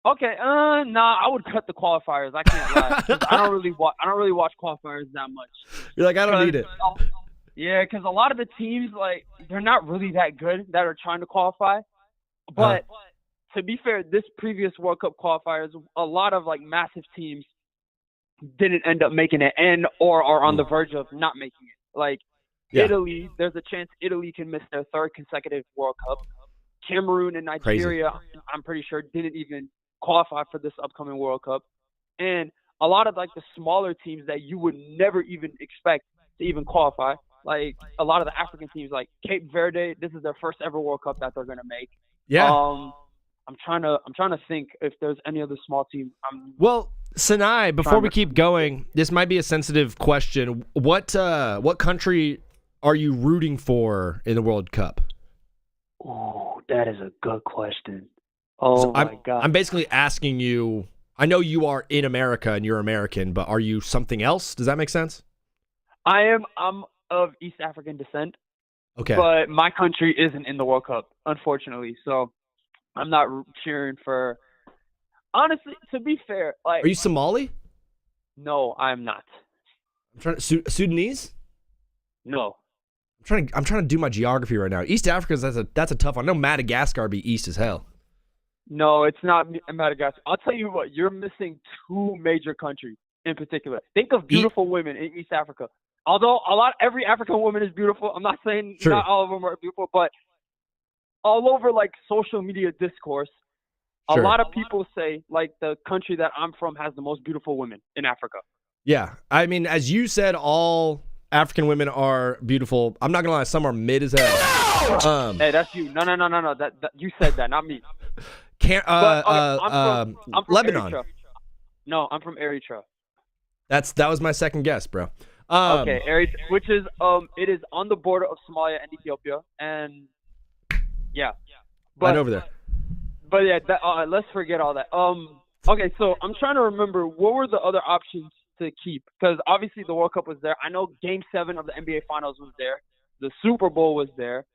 Okay, nah, I would cut the qualifiers. I can't lie. 'Cause I don't really watch qualifiers that much. You're like, I don't need it. Yeah, because a lot of the teams, like, they're not really that good that are trying to qualify. But to be fair, this previous World Cup qualifiers, a lot of like massive teams didn't end up making it or are on the verge of not making it. Like Italy, there's a chance Italy can miss their third consecutive World Cup. Cameroon and Nigeria, I'm pretty sure, didn't even qualify for this upcoming World Cup. And a lot of like the smaller teams that you would never even expect to even qualify, like a lot of the African teams, like Cape Verde, this is their first ever World Cup that they're gonna make. Yeah. I'm trying to think if there's any other small team. Well, Sinai, before we keep going, this might be a sensitive question. What country are you rooting for in the World Cup? Oh, that is a good question. Oh my God. I'm basically asking you. I know you are in America and you're American, but are you something else? Does that make sense? I'm of East African descent. Okay. But my country isn't in the World Cup, unfortunately. So I'm not cheering for. Honestly, to be fair, like. Are you Somali? No, I'm not. Sudanese? No. I'm trying to do my geography right now. East Africa, that's a tough one. I know Madagascar be east as hell. No, it's not Madagascar. I'll tell you what, you're missing two major countries in particular. Think of beautiful women in East Africa. Although every African woman is beautiful. I'm not saying not all of them are beautiful, but all over like social media discourse, a lot of people say like the country that I'm from has the most beautiful women in Africa. Yeah. I mean, as you said, all African women are beautiful. I'm not gonna lie, some are mid as hell. Hey, that's you. No. That you said that, not me. I'm from Lebanon. Eritrea. No, I'm from Eritrea. That was my second guess, bro. Okay, Eritrea, which is it is on the border of Somalia and Ethiopia, and yeah, but right over there. But yeah, let's forget all that. Okay, so I'm trying to remember what were the other options to keep, because obviously the World Cup was there. I know Game 7 of the NBA Finals was there. The Super Bowl was there.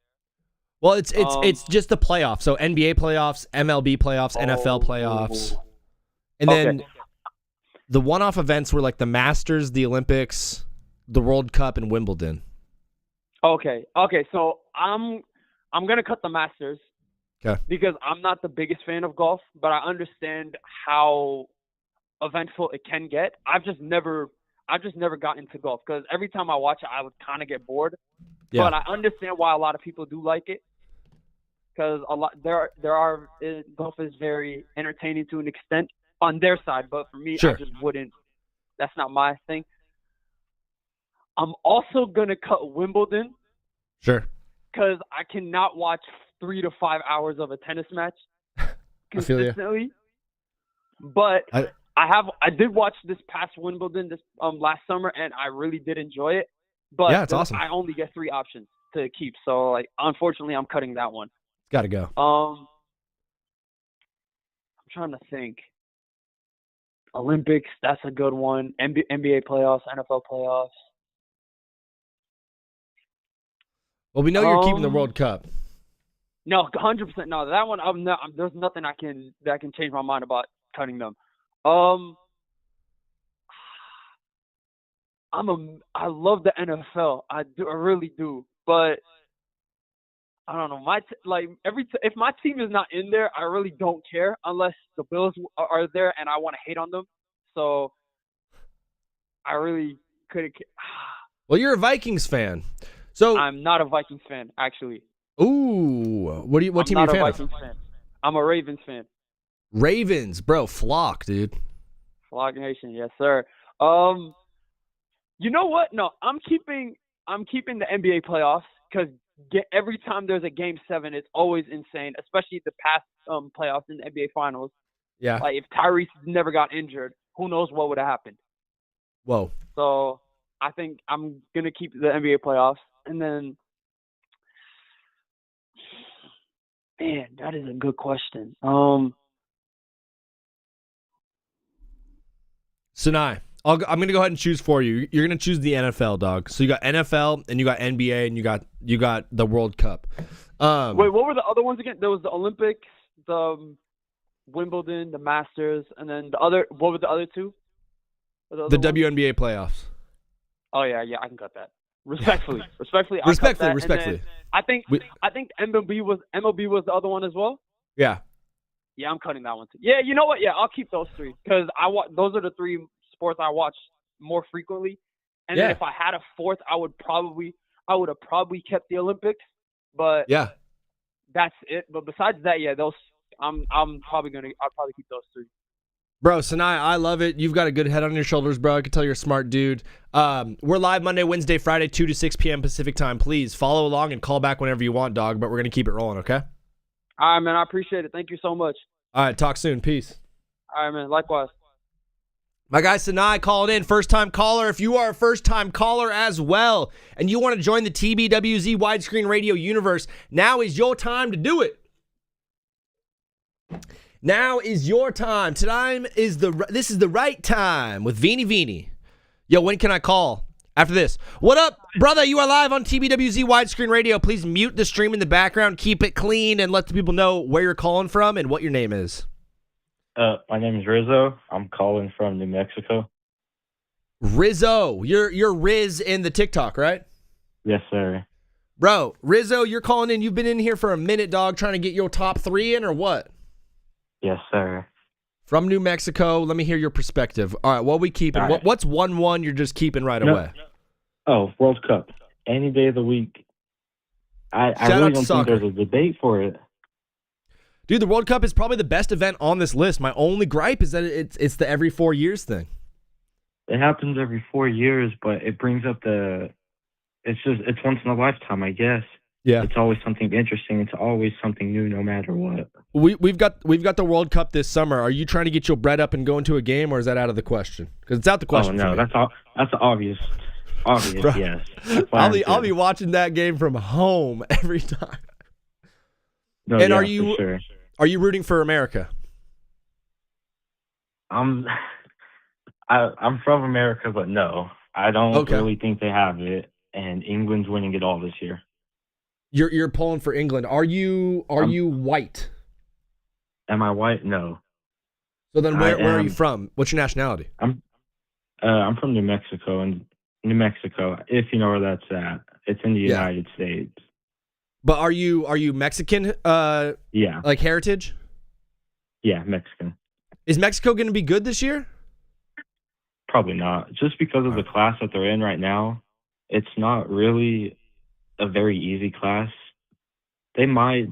Well, it's just the playoffs. So NBA playoffs, MLB playoffs, NFL playoffs, and then the one-off events were like the Masters, the Olympics, the World Cup, and Wimbledon. Okay. So I'm gonna cut the Masters. Okay. Because I'm not the biggest fan of golf, but I understand how eventful it can get. I've just never gotten into golf because every time I watch it, I would kind of get bored. Yeah. But I understand why a lot of people do like it, because golf is very entertaining to an extent on their side. But for me, I just wouldn't. That's not my thing. I'm also gonna cut Wimbledon. Sure. Because I cannot watch 3 to 5 hours of a tennis match consistently. But I did watch this past Wimbledon this last summer, and I really did enjoy it. But yeah, it's awesome. I only get 3 options to keep, so like unfortunately, I'm cutting that one. Got to go. I'm trying to think. Olympics, that's a good one. NBA playoffs, NFL playoffs. Well, we know you're keeping the World Cup. No, 100%. No, that one. There's nothing that can change my mind about cutting them. I love the NFL. I really do. But I don't know. If my team is not in there, I really don't care unless the Bills are there and I want to hate on them. So I really couldn't. Well, you're a Vikings fan. So I'm not a Vikings fan, actually. Ooh, what team are you a fan of? I'm a Ravens fan. Ravens, bro, flock, dude. Flock Nation, yes, sir. You know what? No, I'm keeping the NBA playoffs because every time there's a Game 7, it's always insane, especially the past playoffs in the NBA Finals. Yeah. Like if Tyrese never got injured, who knows what would have happened? Whoa. So I think I'm gonna keep the NBA playoffs. And then Man, that is a good question. Sinai, I'm going to go ahead and choose for you. You're going to choose the NFL, dog. So you got NFL and you got NBA and you got the World Cup. Wait, what were the other ones again? There was the Olympics, the Wimbledon, the Masters, and then the other. What were the other two? The WNBA playoffs. Oh yeah, I can cut that. Respectfully, Respectfully. I think MLB was the other one as well. Yeah. Yeah, I'm cutting that one too. Yeah, you know what? Yeah, I'll keep those three because those are the three sports I watch more frequently. And then if I had a fourth, I would have probably kept the Olympics. But yeah, that's it. But besides that, yeah, those I'll probably keep those three. Bro, Sinai, I love it. You've got a good head on your shoulders, bro. I can tell you're a smart dude. We're live Monday, Wednesday, Friday, 2 to 6 p.m. Pacific time. Please follow along and call back whenever you want, dog. But we're going to keep it rolling, okay? All right, man. I appreciate it. Thank you so much. All right, talk soon. Peace. All right, man. Likewise. My guy Sinai called in, first-time caller. If you are a first-time caller as well and you want to join the TBWZ Widescreen Radio universe, now is your time to do it. Now is your time. This is the right time with Veeny. Yo, when can I call? After this. What up, brother? You are live on TBWZ Widescreen Radio. Please mute the stream in the background, keep it clean, and let the people know where you're calling from and what your name is. My name is Rizzo. I'm calling from New Mexico. Rizzo. You're Riz in the TikTok, right? Yes, sir. Bro, Rizzo, you're calling in. You've been in here for a minute, dog, trying to get your top 3 in or what? Yes, sir. From New Mexico. Let me hear your perspective. All right, what we keeping? Right. What's 1-1 you're just keeping right away? Oh, World Cup. Any day of the week. I really don't think there's a debate for it. Dude, the World Cup is probably the best event on this list. My only gripe is that it's the every 4 years thing. It happens every 4 years, but it brings up it's once in a lifetime, I guess. Yeah. It's always something interesting. It's always something new, no matter what. We've got the World Cup this summer. Are you trying to get your bread up and go into a game, or is that out of the question? Because it's out the question. Oh no, that's obvious. Obvious, Bro, yes. I'll be watching that game from home every time. No, and yeah, are you for sure. Are you rooting for America? I'm from America, but no, I don't really think they have it. And England's winning it all this year. You're pulling for England. Are you white? Am I white? No. So then where are you from? What's your nationality? I'm from New Mexico, and New Mexico, if you know where that's at, it's in the United States. But are you Mexican? Yeah. Like heritage? Yeah, Mexican. Is Mexico going to be good this year? Probably not. Just because of the class that they're in right now, it's not really a very easy class. They might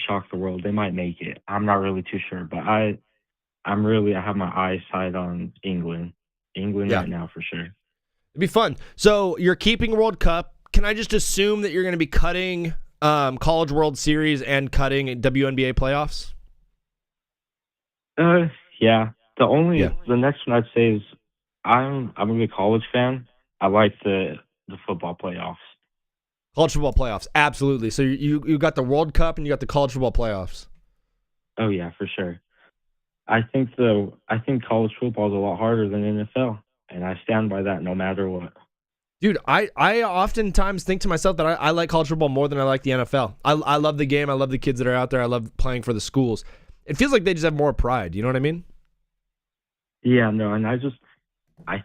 shock the world. They might make it. I'm not really too sure, but I have my eyes set on England. Right now for sure. It'd be fun. So you're keeping World Cup. Can I just assume that you're going to be cutting College World Series and cutting WNBA playoffs? Yeah. The next one I'd say is I'm a big college fan. I like the football playoffs. College football playoffs, absolutely. So you got the World Cup and you got the college football playoffs. Oh yeah, for sure. I think college football is a lot harder than NFL, and I stand by that no matter what. Dude, I oftentimes think to myself that I like college football more than I like the NFL. I love the game. I love the kids that are out there. I love playing for the schools. It feels like they just have more pride. You know what I mean? Yeah, no, and I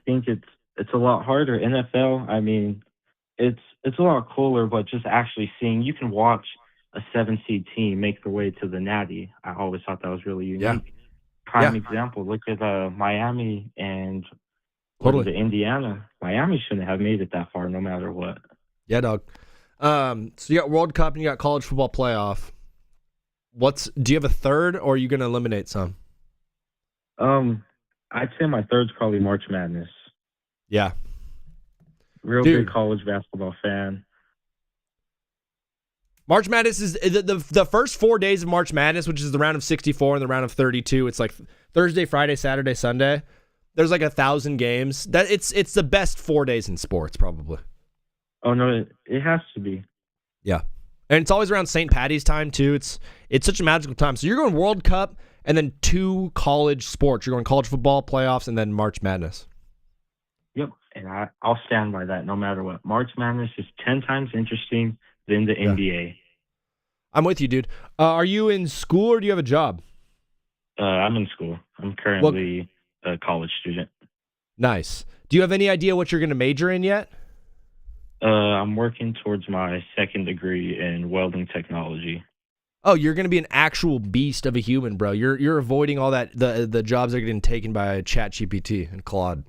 think it's a lot harder. NFL, I mean, it's a lot cooler, but just actually seeing, you can watch a 7-seed team make their way to the Natty. I always thought that was really unique. Yeah. Prime example, look at Miami and Totally. Indiana. Miami shouldn't have made it that far no matter what. Yeah, dog. So you got World Cup and you got college football playoff. Do you have a third, or are you going to eliminate some? I'd say my third's probably March Madness. Yeah. Real big college basketball fan. March Madness is the first 4 days of March Madness, which is the round of 64 and the round of 32. It's like Thursday, Friday, Saturday, Sunday. There's like 1,000 games. That it's the best 4 days in sports, probably. Oh no, it has to be. Yeah, And it's always around St. Patty's time, too. It's such a magical time. So you're going World Cup and then 2 college sports. You're going college football, playoffs, and then March Madness. Yep, and I'll stand by that no matter what. March Madness is 10 times interesting than the NBA. I'm with you, dude. Are you in school or do you have a job? I'm in school. I'm currently a college student. Nice. Do you have any idea what you're going to major in yet? I'm working towards my 2nd degree in welding technology. Oh, you're going to be an actual beast of a human, bro. You're avoiding all that the jobs that are getting taken by ChatGPT and Claude.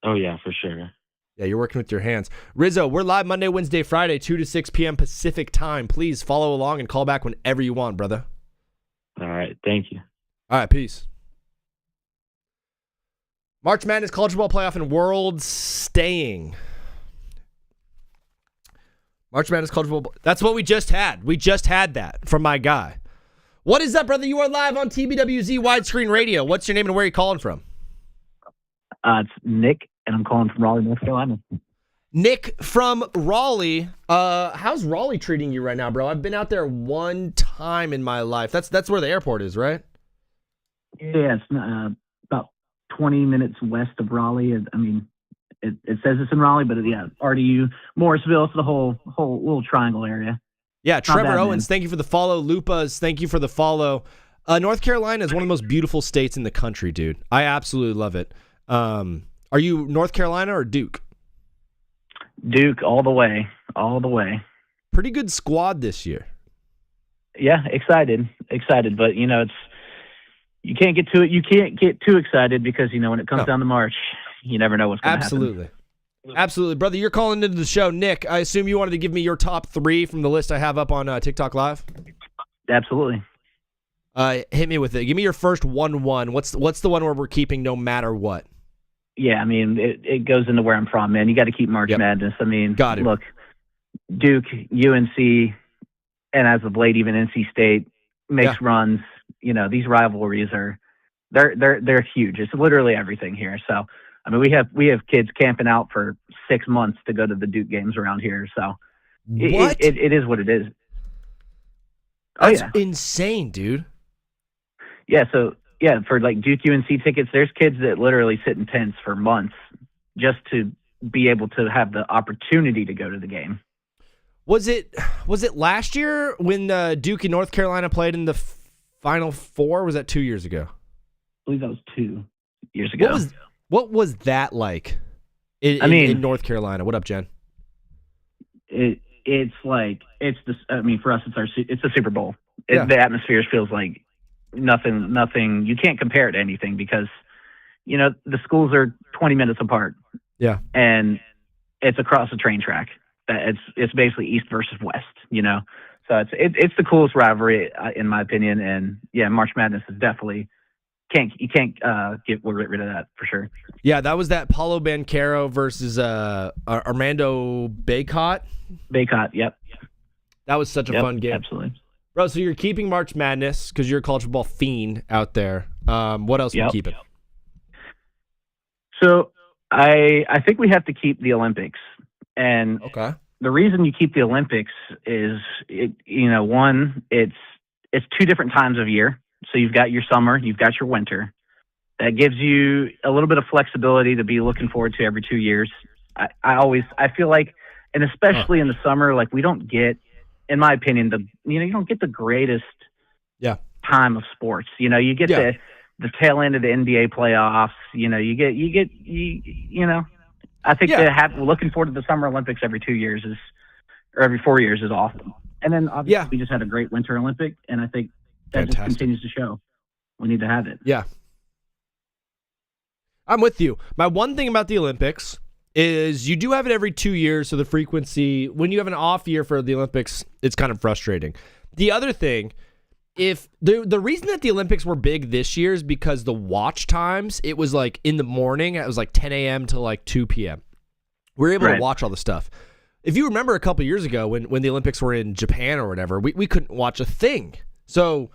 Oh, yeah, for sure. Yeah, you're working with your hands. Rizzo, we're live Monday, Wednesday, Friday, 2 to 6 p.m. Pacific time. Please follow along and call back whenever you want, brother. All right, thank you. All right, peace. March Madness, college football playoff, and world staying. March Madness, college football. That's what we just had. We just had that from my guy. What is up, brother? You are live on TBWZ Widescreen Radio. What's your name and where are you calling from? It's Nick, and I'm calling from Raleigh, North Carolina. Nick from Raleigh. How's Raleigh treating you right now, bro? I've been out there one time in my life. That's where the airport is, right? Yeah, it's about 20 minutes west of Raleigh. I mean, it says it's in Raleigh, but yeah, RDU, Morrisville, it's the whole little triangle area. Yeah, Not Trevor bad, Owens, man. thank you for the follow. Lupas, thank you for the follow. North Carolina is one of the most beautiful states in the country, dude. I absolutely love it. Are you North Carolina or Duke? Duke, all the way. Pretty good squad this year. Yeah, excited, but you can't get too excited because when it comes down to March, you never know what's going to happen. Absolutely, brother. You're calling into the show, Nick. I assume you wanted to give me your top 3 from the list I have up on TikTok Live. Absolutely. Hit me with it. Give me your first 1-1. What's the one where we're keeping no matter what? Yeah, I mean, it goes into where I'm from, man. You got to keep March Madness. I mean, look, Duke, UNC, and as of late, even NC State makes runs. These rivalries they're huge. It's literally everything here. So, I mean, we have kids camping out for 6 months to go to the Duke games around here. So, it is what it is. That's insane, dude. Yeah, so for like Duke UNC tickets, there's kids that literally sit in tents for months just to be able to have the opportunity to go to the game. Was it last year when Duke and North Carolina played in the Final Four? Or was that 2 years ago? I believe that was 2 years ago. What was that like in North Carolina? What up, Jen? It's for us, it's the Super Bowl. The atmosphere feels like nothing. You can't compare it to anything because, the schools are 20 minutes apart. Yeah. And it's across a train track. It's basically East versus West, So it's the coolest rivalry in my opinion. And yeah, March Madness is definitely you can't get rid of that for sure. Yeah, that was that Paulo Banchero versus Armando Bacot. Yep. That was such a fun game. Absolutely. Bro, so you're keeping March Madness because you're a college football fiend out there. What else are you keeping? So I think we have to keep the Olympics. And the reason you keep the Olympics is, one, it's 2 different times of year. So you've got your summer, you've got your winter. That gives you a little bit of flexibility to be looking forward to every 2 years. I feel like, and especially in the summer, like we don't get, in my opinion, you don't get the greatest time of sports. You get the tail end of the NBA playoffs. I think looking forward to the Summer Olympics every 2 years or every 4 years is awesome. And then obviously we just had a great Winter Olympic, and I think that just continues to show we need to have it. Yeah. I'm with you. My one thing about the Olympics is you do have it every 2 years, so the frequency, when you have an off year for the Olympics, it's kind of frustrating. The other thing, if the reason that the Olympics were big this year is because the watch times, it was like in the morning, it was like 10 a.m. to like 2 p.m. We were able to watch all the stuff. If you remember a couple years ago when the Olympics were in Japan or whatever, we couldn't watch a thing. So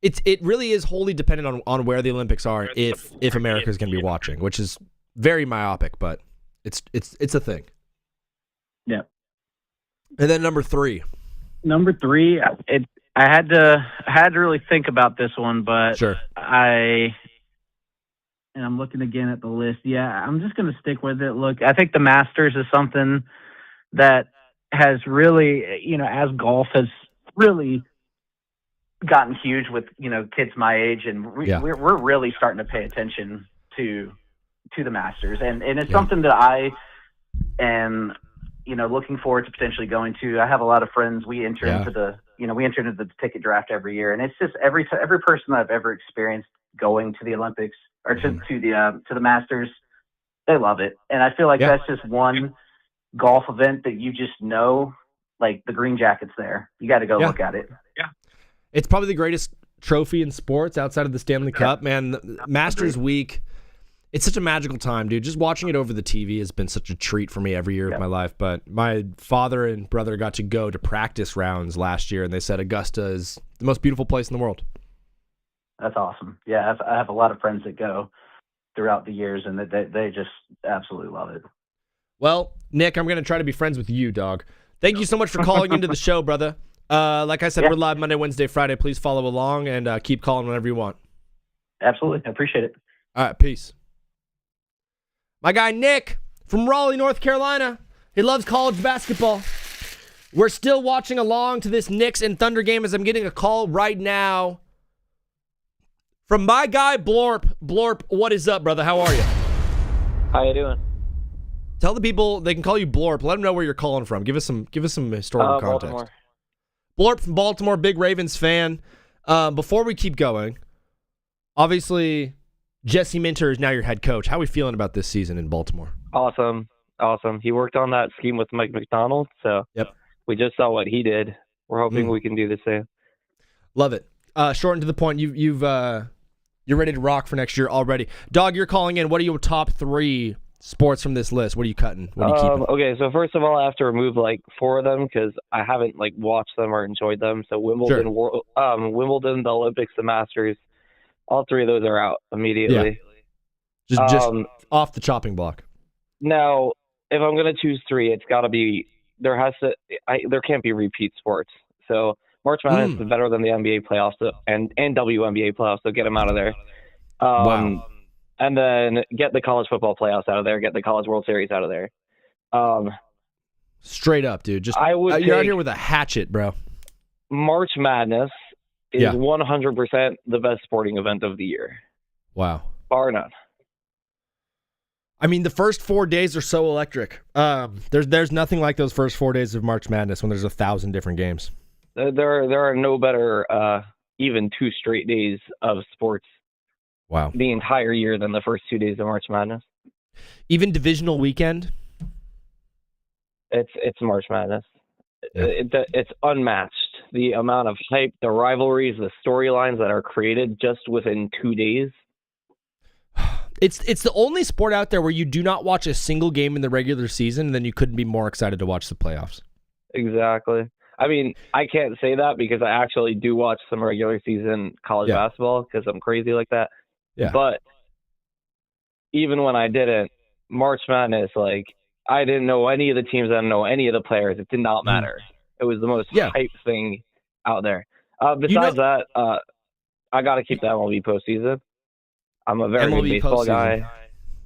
it really is wholly dependent on where the Olympics are if America's going to be watching, which is very myopic, but it's a thing. Yeah. And then number 3. Number 3, I had to really think about this one, but Sure. and I'm looking again at the list. Yeah, I'm just going to stick with it. Look, I think the Masters is something that has really, as golf has really gotten huge with, kids my age, and we're really starting to pay attention to the Masters. And it's something that I am, looking forward to potentially going to. I have a lot of friends. We enter into the, we enter into the ticket draft every year, and it's just every person that I've ever experienced going to the Olympics or to the Masters, they love it. And I feel like that's just one golf event that you just know, like the green jacket's there. You got to go look at it. Yeah. It's probably the greatest trophy in sports outside of the Stanley Cup, man. The Masters Week, it's such a magical time, dude. Just watching it over the TV has been such a treat for me every year of my life. But my father and brother got to go to practice rounds last year, and they said Augusta is the most beautiful place in the world. That's awesome. Yeah, I have a lot of friends that go throughout the years, and they just absolutely love it. Well, Nick, I'm going to try to be friends with you, dog. Thank you so much for calling into the show, brother. Like I said, we're live Monday, Wednesday, Friday. Please follow along and keep calling whenever you want. Absolutely. I appreciate it. All right, peace. My guy Nick from Raleigh, North Carolina. He loves college basketball. We're still watching along to this Knicks and Thunder game as I'm getting a call right now from my guy Blorp. Blorp, what is up, brother? How are you? How you doing? Tell the people they can call you Blorp. Let them know where you're calling from. Give us some historical context. Baltimore. Blorp from Baltimore, big Ravens fan. Before we keep going, obviously Jesse Minter is now your head coach. How are we feeling about this season in Baltimore? Awesome. He worked on that scheme with Mike McDonald, so we just saw what he did. We're hoping we can do the same. Love it. Short and to the point. You're ready to rock for next year already. Dog, you're calling in. What are your top 3 sports from this list? What are you cutting? What are you keeping? Okay, so first of all, I have to remove 4 of them because I haven't watched them or enjoyed them. So Wimbledon, Wimbledon, the Olympics, the Masters, all 3 of those are out immediately. Yeah. Just off the chopping block. Now, if I'm gonna choose 3, it's got to be there can't be repeat sports. So March Madness is better than the NBA playoffs and WNBA playoffs, so get them out of there. Wow. And then get the college football playoffs out of there. Get the college World Series out of there. Straight up, dude. Just you're out here with a hatchet, bro. March Madness is 100% the best sporting event of the year. Wow. Bar none. I mean, the first 4 days are so electric. There's nothing like those first 4 days of March Madness when there's 1,000 different games. There are no better even 2 straight days of sports. Wow. The entire year than the first 2 days of March Madness. Even divisional weekend? It's March Madness. Yeah. It's unmatched. The amount of hype, the rivalries, the storylines that are created just within 2 days. It's the only sport out there where you do not watch a single game in the regular season, and then you couldn't be more excited to watch the playoffs. Exactly. I mean, I can't say that because I actually do watch some regular season college basketball because I'm crazy like that. Yeah. But even when I didn't, March Madness, I didn't know any of the teams. I didn't know any of the players. It did not matter. It was the most hype thing out there. Besides that, I got to keep the MLB postseason. I'm a very big baseball guy.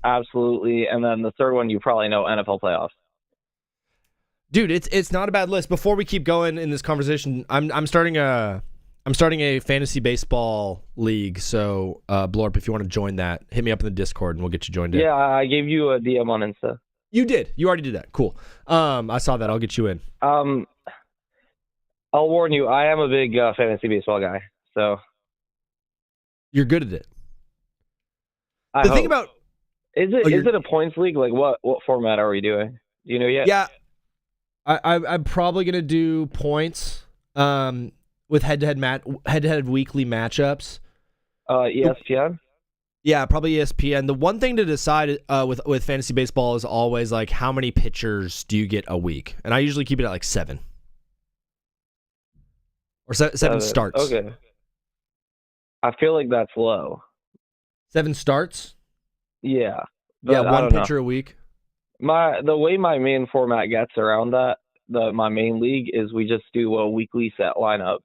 Absolutely. And then the third one, you probably know, NFL playoffs. Dude, it's not a bad list. Before we keep going in this conversation, I'm starting a fantasy baseball league. So, Blorp, if you want to join that, hit me up in the Discord and we'll get you joined in. Yeah, I gave you a DM on Insta. You did. You already did that. Cool. I saw that. I'll get you in. I'll warn you, I am a big fantasy baseball guy. So you're good at it. Is it a points league? What format are we doing? Do you know yet? Yeah. I'm probably gonna do points with head-to-head weekly matchups. ESPN. Yeah, probably ESPN. The one thing to decide with fantasy baseball is always how many pitchers do you get a week, and I usually keep it at 7 or 7 starts. Okay. I feel like that's low. 7 starts. Yeah. Yeah, one pitcher a week. The way my main format gets around that my main league is we just do a weekly set lineup.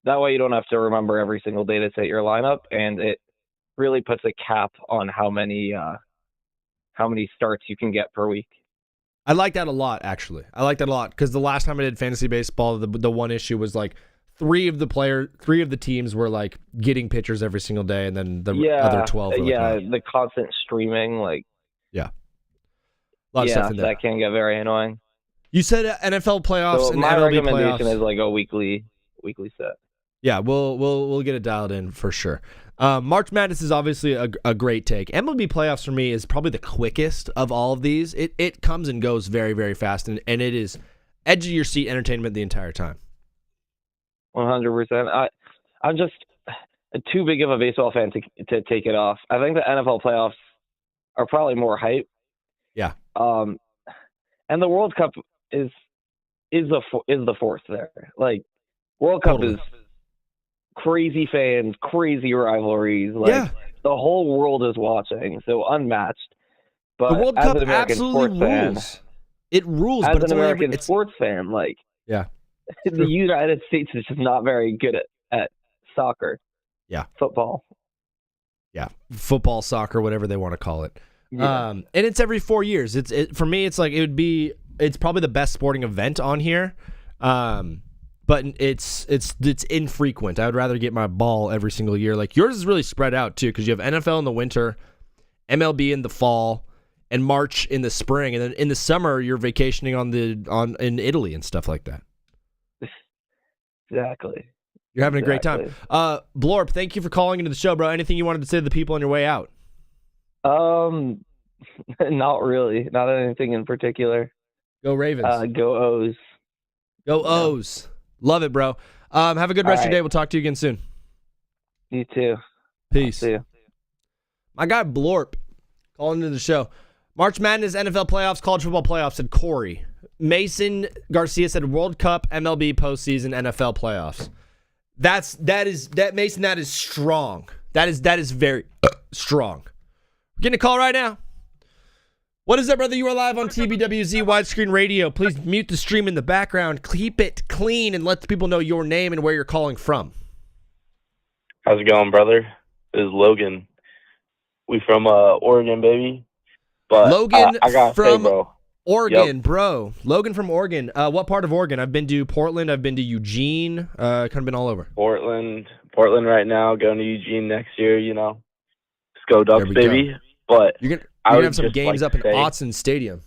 That way you don't have to remember every single day to set your lineup, and it really puts a cap on how many starts you can get per week. I like that a lot, actually. I like that a lot because the last time I did fantasy baseball, the one issue was like three of the teams were like getting pitchers every single day, and then the other 12 were like, the constant streaming, like a lot of stuff in there. That can get very annoying. You said NFL playoffs So and my MLB recommendation playoffs. is like a weekly set. Yeah, we'll get it dialed in for sure. March Madness is obviously a great take. MLB playoffs for me is probably the quickest of all of these. It comes and goes very, very fast, and it is edge of your seat entertainment the entire time. 100%. I'm just too big of a baseball fan to take it off. I think the NFL playoffs are probably more hype. Yeah. And the World Cup is the fourth there. Like World Cup is crazy fans, crazy rivalries. Like the whole world is watching, so unmatched. But the World as Cup an American absolutely sports rules. Fan, it rules, as but it's an only American sports fan, like the United States is just not very good at soccer. Yeah. Football. Yeah. Football, soccer, whatever they want to call it. Yeah. And it's every 4 years. For me, it's like it's probably the best sporting event on here. But it's infrequent. I would rather get my ball every single year. Like yours is really spread out too, because you have NFL in the winter, MLB in the fall, and March in the spring, and then in the summer you're vacationing in Italy and stuff like that. Exactly. You're having a great time. Blorp, thank you for calling into the show, bro. Anything you wanted to say to the people on your way out? Not really. Not anything in particular. Go Ravens. Go O's. Go O's. Love it, bro. Have a good rest of your day. We'll talk to you again soon. You too. Peace. See you. My guy Blorp calling into the show. March Madness, NFL playoffs, college football playoffs, said Corey. Mason Garcia said World Cup, MLB postseason, NFL playoffs. Mason, that is strong. That is very strong. We're getting a call right now. What is up, brother? You are live on TBWZ Widescreen Radio. Please mute the stream in the background. Keep it clean and let the people know your name and where you're calling from. How's it going, brother? This is Logan. We from Oregon, baby. But Logan I gotta from say, bro. Oregon, bro. Logan from Oregon. What part of Oregon? I've been to Portland. I've been to Eugene. Kind of been all over. Portland right now. Going to Eugene next year. You know, let's go Ducks, baby. Go. But you're gonna have some games up in Autzen Stadium.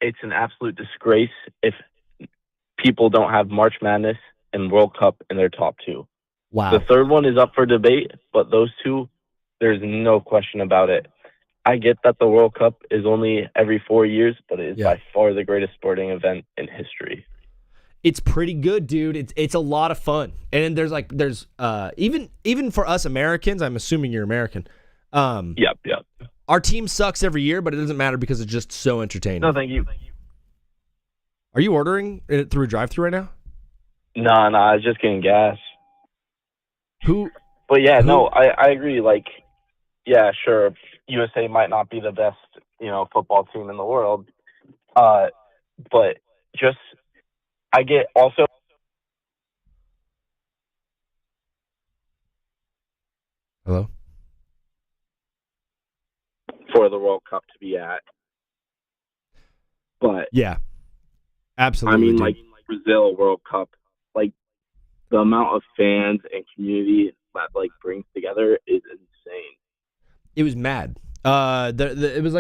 It's an absolute disgrace if people don't have March Madness and World Cup in their top two. Wow. The third one is up for debate, but those two, there's no question about it. I get that the World Cup is only every 4 years, but it is by far the greatest sporting event in history. It's pretty good, dude. It's a lot of fun. And there's even for us Americans, I'm assuming you're American. Yep. Our team sucks every year, but it doesn't matter because it's just so entertaining. No, thank you. Are you ordering it through a drive-thru right now? No, I was just getting gas. But yeah, no, I agree. Like, yeah, sure, USA might not be the best, football team in the world. But just, I get also. Hello? For the World Cup to be at. But. Yeah. Absolutely. I mean, like Brazil World Cup, like the amount of fans and community that like brings together is insane. It was mad. It was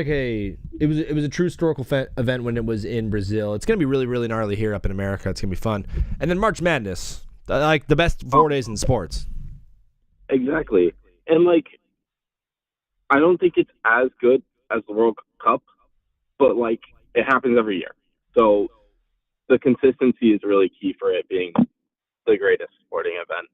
a true historical event when it was in Brazil. It's gonna be really, really gnarly here up in America. It's gonna be fun. And then March Madness, like the best 4 days in sports. Exactly, and like I don't think it's as good as the World Cup, but like it happens every year. So the consistency is really key for it being the greatest sporting event.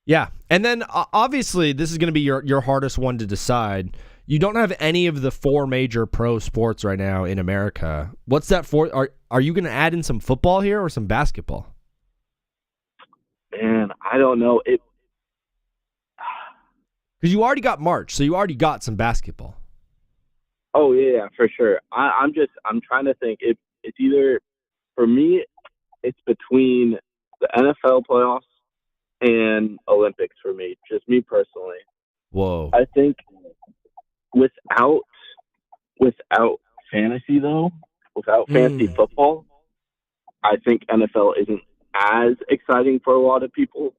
Yeah, and then obviously this is going to be your hardest one to decide. You don't have any of the 4 major pro sports right now in America. What's that for? Are you going to add in some football here or some basketball? Man, I don't know. Because you already got March, so you already got some basketball. Oh yeah, for sure. I'm trying to think. It's either, for me, it's between the NFL playoffs and Olympics for me, just me personally. Whoa. I think without fantasy, though, without fantasy football, I think NFL isn't as exciting for a lot of people.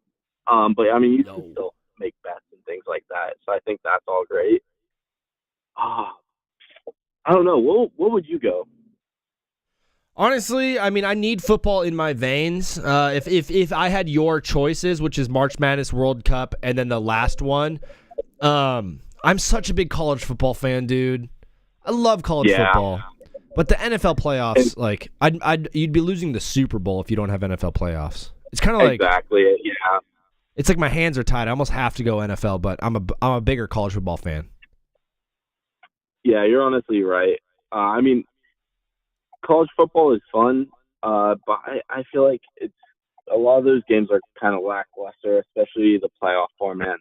But, I mean, you can still make bets and things like that. So I think that's all great. I don't know. What would you go? Honestly, I mean, I need football in my veins. If I had your choices, which is March Madness, World Cup, and then the last one, I'm such a big college football fan, dude. I love college football. But the NFL playoffs, like, you'd be losing the Super Bowl if you don't have NFL playoffs. It's kind of like exactly, yeah. It's like my hands are tied. I almost have to go NFL, but I'm a bigger college football fan. Yeah, you're honestly right. I mean, college football is fun, but I feel like a lot of those games are kind of lackluster, especially the playoff format.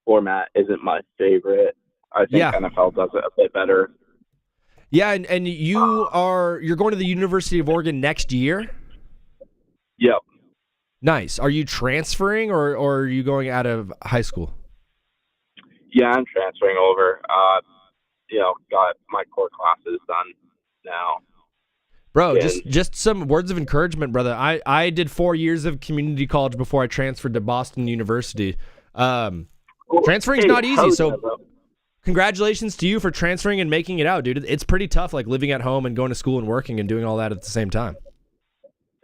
Format isn't my favorite. I think NFL does it a bit better. Yeah, and you're going to the University of Oregon next year? Yep. Nice. Are you transferring or are you going out of high school? Yeah, I'm transferring over. Got my core classes done now. Bro, just some words of encouragement, brother. I did 4 years of community college before I transferred to Boston University. Transferring's not easy, so congratulations to you for transferring and making it out, dude. It's pretty tough, like living at home and going to school and working and doing all that at the same time.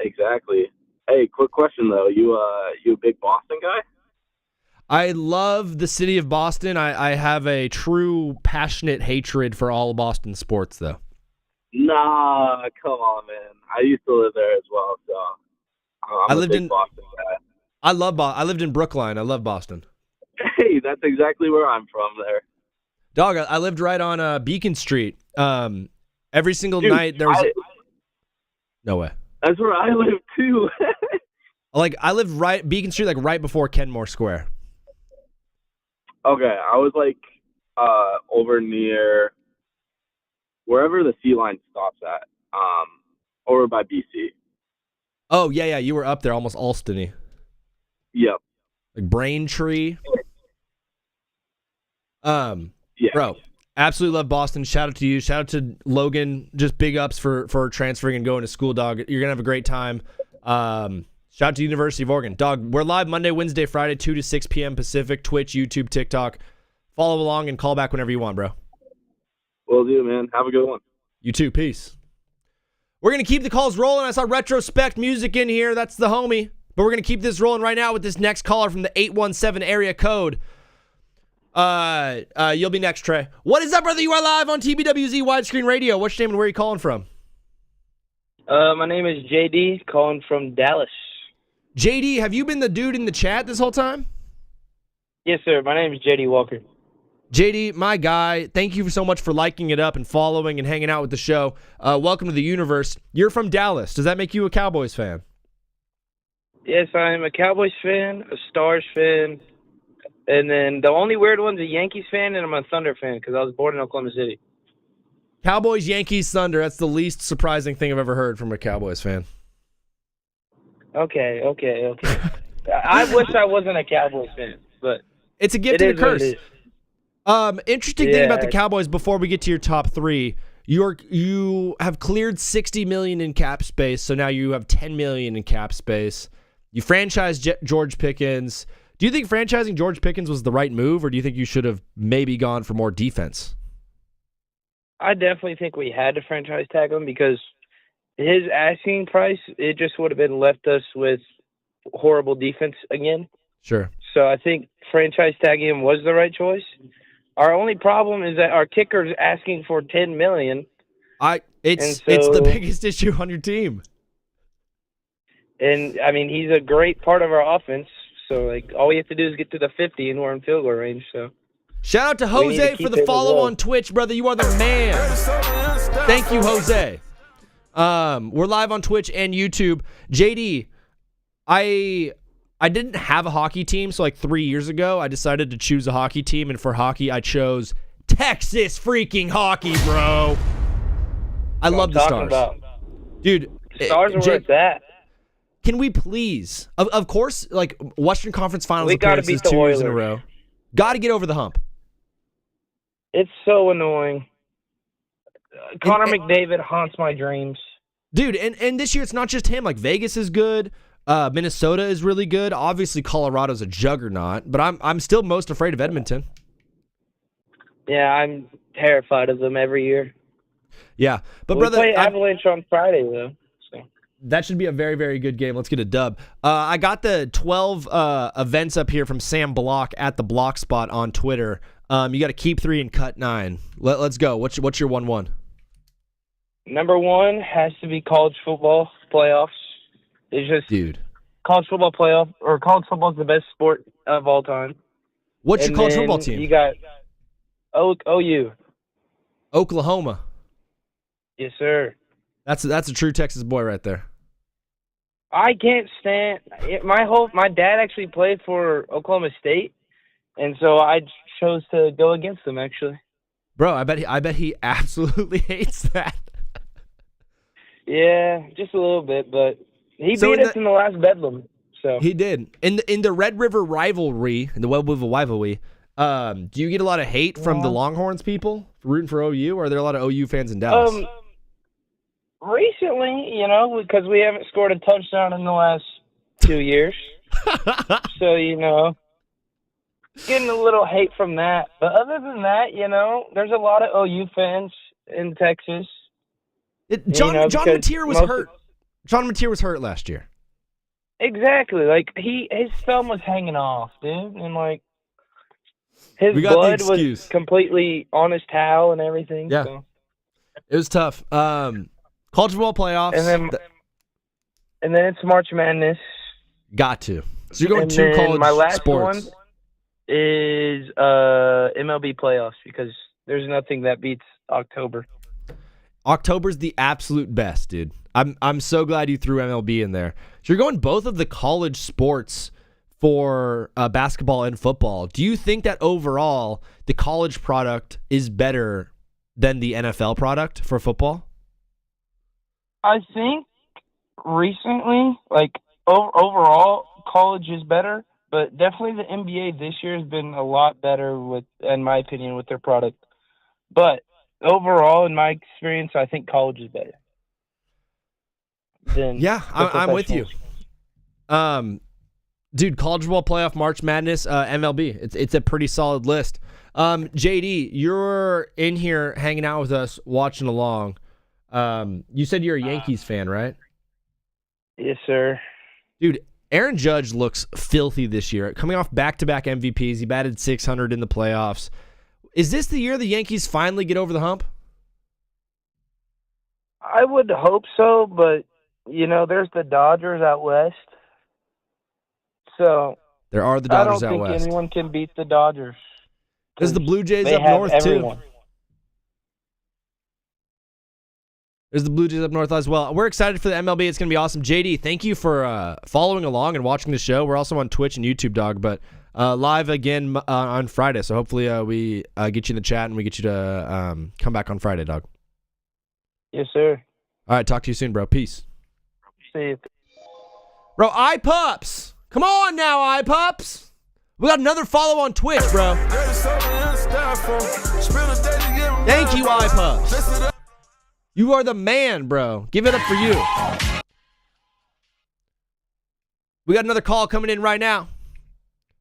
Exactly. Hey, quick question though. You a big Boston guy? I love the city of Boston. I have a true passionate hatred for all of Boston sports, though. Nah, come on, man. I used to live there as well, so I'm a big Boston guy. I lived in Brookline. I love Boston. Hey, that's exactly where I'm from there. Dog, I lived right on Beacon Street. Every single night there was... No way. That's where I live, too. Like, I lived Beacon Street, like, right before Kenmore Square. Okay, I was, like, over near wherever the Sea Line stops at, over by BC. Oh, yeah, you were up there, almost Alston-y. Yep. Like Braintree. Yeah. Bro, absolutely love Boston. Shout out to you. Shout out to Logan. Just big ups for transferring and going to school, dog. You're going to have a great time. Shout out to University of Oregon. Dog, we're live Monday, Wednesday, Friday, 2 to 6 p.m. Pacific, Twitch, YouTube, TikTok. Follow along and call back whenever you want, bro. Will do, man. Have a good one. You too. Peace. We're going to keep the calls rolling. I saw retrospect music in here. That's the homie. But we're going to keep this rolling right now with this next caller from the 817 area code. You'll be next, Trey. What is up, brother? You are live on TBWZ Widescreen Radio. What's your name and where are you calling from? My name is JD, calling from Dallas. JD, have you been the dude in the chat this whole time? Yes, sir. My name is JD Walker. JD, my guy, thank you so much for liking it up and following and hanging out with the show. Welcome to the universe. You're from Dallas. Does that make you a Cowboys fan? Yes, I'm a Cowboys fan, a Stars fan, and then the only weird one's a Yankees fan, and I'm a Thunder fan because I was born in Oklahoma City. Cowboys, Yankees, Thunder. That's the least surprising thing I've ever heard from a Cowboys fan. Okay. I wish I wasn't a Cowboys fan, but it's a gift and a curse. Interesting thing about the Cowboys before we get to your top three. You have cleared $60 million in cap space, so now you have $10 million in cap space. You franchised George Pickens. Do you think franchising George Pickens was the right move, or do you think you should have maybe gone for more defense? I definitely think we had to franchise tag him because his asking price, it just would have been left us with horrible defense again. Sure. So I think franchise tagging him was the right choice. Our only problem is that our kicker's asking for $10 million. It's the biggest issue on your team. And I mean, he's a great part of our offense. So like, all we have to do is get to the 50, and we're in field goal range. So. Shout out to Jose for the follow on Twitch, brother. You are the man. Thank you, Jose. We're live on Twitch and YouTube. JD, I didn't have a hockey team, so like 3 years ago, I decided to choose a hockey team, and for hockey, I chose Texas freaking hockey, bro. I love the Stars. Dude, Stars are where it's at. can we please, of course, like Western Conference Finals We gotta appearances beat the 2 years in a Oilers. row. Got to get over the hump. It's so annoying. Connor McDavid haunts my dreams. Dude, and this year it's not just him. Like Vegas is good. Minnesota is really good. Obviously, Colorado's a juggernaut, but I'm still most afraid of Edmonton. Yeah, I'm terrified of them every year. Yeah, but we brother, play Avalanche on Friday though. So. That should be a very, very good game. Let's get a dub. I got the 12 events up here from Sam Block at the Block Spot on Twitter. You got to keep 3 and cut 9. Let's go. What's your 1-1? Number 1 has to be college football playoffs. It's just college football playoff, or college football is the best sport of all time. What's your college football team? You got OU. Oklahoma. Yes, sir. That's a true Texas boy right there. I can't stand my dad actually played for Oklahoma State, and so I chose to go against them actually. Bro, I bet he absolutely hates that. Yeah, just a little bit, but he beat us in the last Bedlam. So he did. In the Red River rivalry, in the Red River rivalry, do you get a lot of hate from the Longhorns people rooting for OU, or are there a lot of OU fans in Dallas? Recently, because we haven't scored a touchdown in the last 2 years. So, getting a little hate from that. But other than that, there's a lot of OU fans in Texas. John Mateer was hurt. John Mateer was hurt last year. Exactly. Like, his thumb was hanging off, dude. And, like, his blood was completely on his towel and everything. Yeah. So. It was tough. College football playoffs. And then it's March Madness. Got to. So you're going to college my last sports. one is MLB playoffs because there's nothing that beats October. October's the absolute best, dude. I'm so glad you threw MLB in there. So you're going both of the college sports for basketball and football. Do you think that overall the college product is better than the NFL product for football? I think recently, like overall, college is better, but definitely the NBA this year has been a lot better in my opinion, with their product. But overall, in my experience, I think college is better. Yeah, I'm with you. Dude, college football playoff, March Madness, MLB. It's a pretty solid list. JD, you're in here hanging out with us, watching along. You said you're a Yankees fan, right? Yes, sir. Dude, Aaron Judge looks filthy this year. Coming off back-to-back MVPs, he batted .600 in the playoffs. Is this the year the Yankees finally get over the hump? I would hope so, but, there's the Dodgers out west. So there are the Dodgers out west. I don't think anyone can beat the Dodgers. There's the Blue Jays up north, too. There's the Blue Jays up north as well. We're excited for the MLB. It's going to be awesome. JD, thank you for following along and watching the show. We're also on Twitch and YouTube, dog, but live again on Friday. So hopefully we get you in the chat and we get you to come back on Friday, dog. Yes, sir. All right, talk to you soon, bro. Peace. See you. Bro, iPups. Come on now, iPups. We got another follow on Twitch, bro. Thank you, iPups. You are the man, bro. Give it up for you. We got another call coming in right now.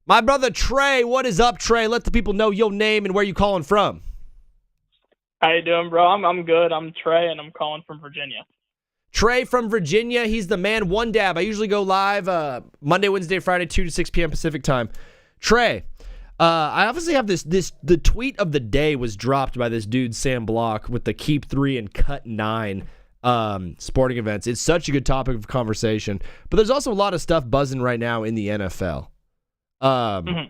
My brother Trey, what is up, Trey? Let the people know your name and where you calling from. How you doing, bro? I'm good. I'm Trey, and I'm calling from Virginia. Trey from Virginia. He's the man. One dab. I usually go live Monday, Wednesday, Friday, 2 to 6 p.m. Pacific time. Trey, I obviously have the tweet of the day was dropped by this dude, Sam Block, with the keep 3 and cut 9 sporting events. It's such a good topic of conversation. But there's also a lot of stuff buzzing right now in the NFL. I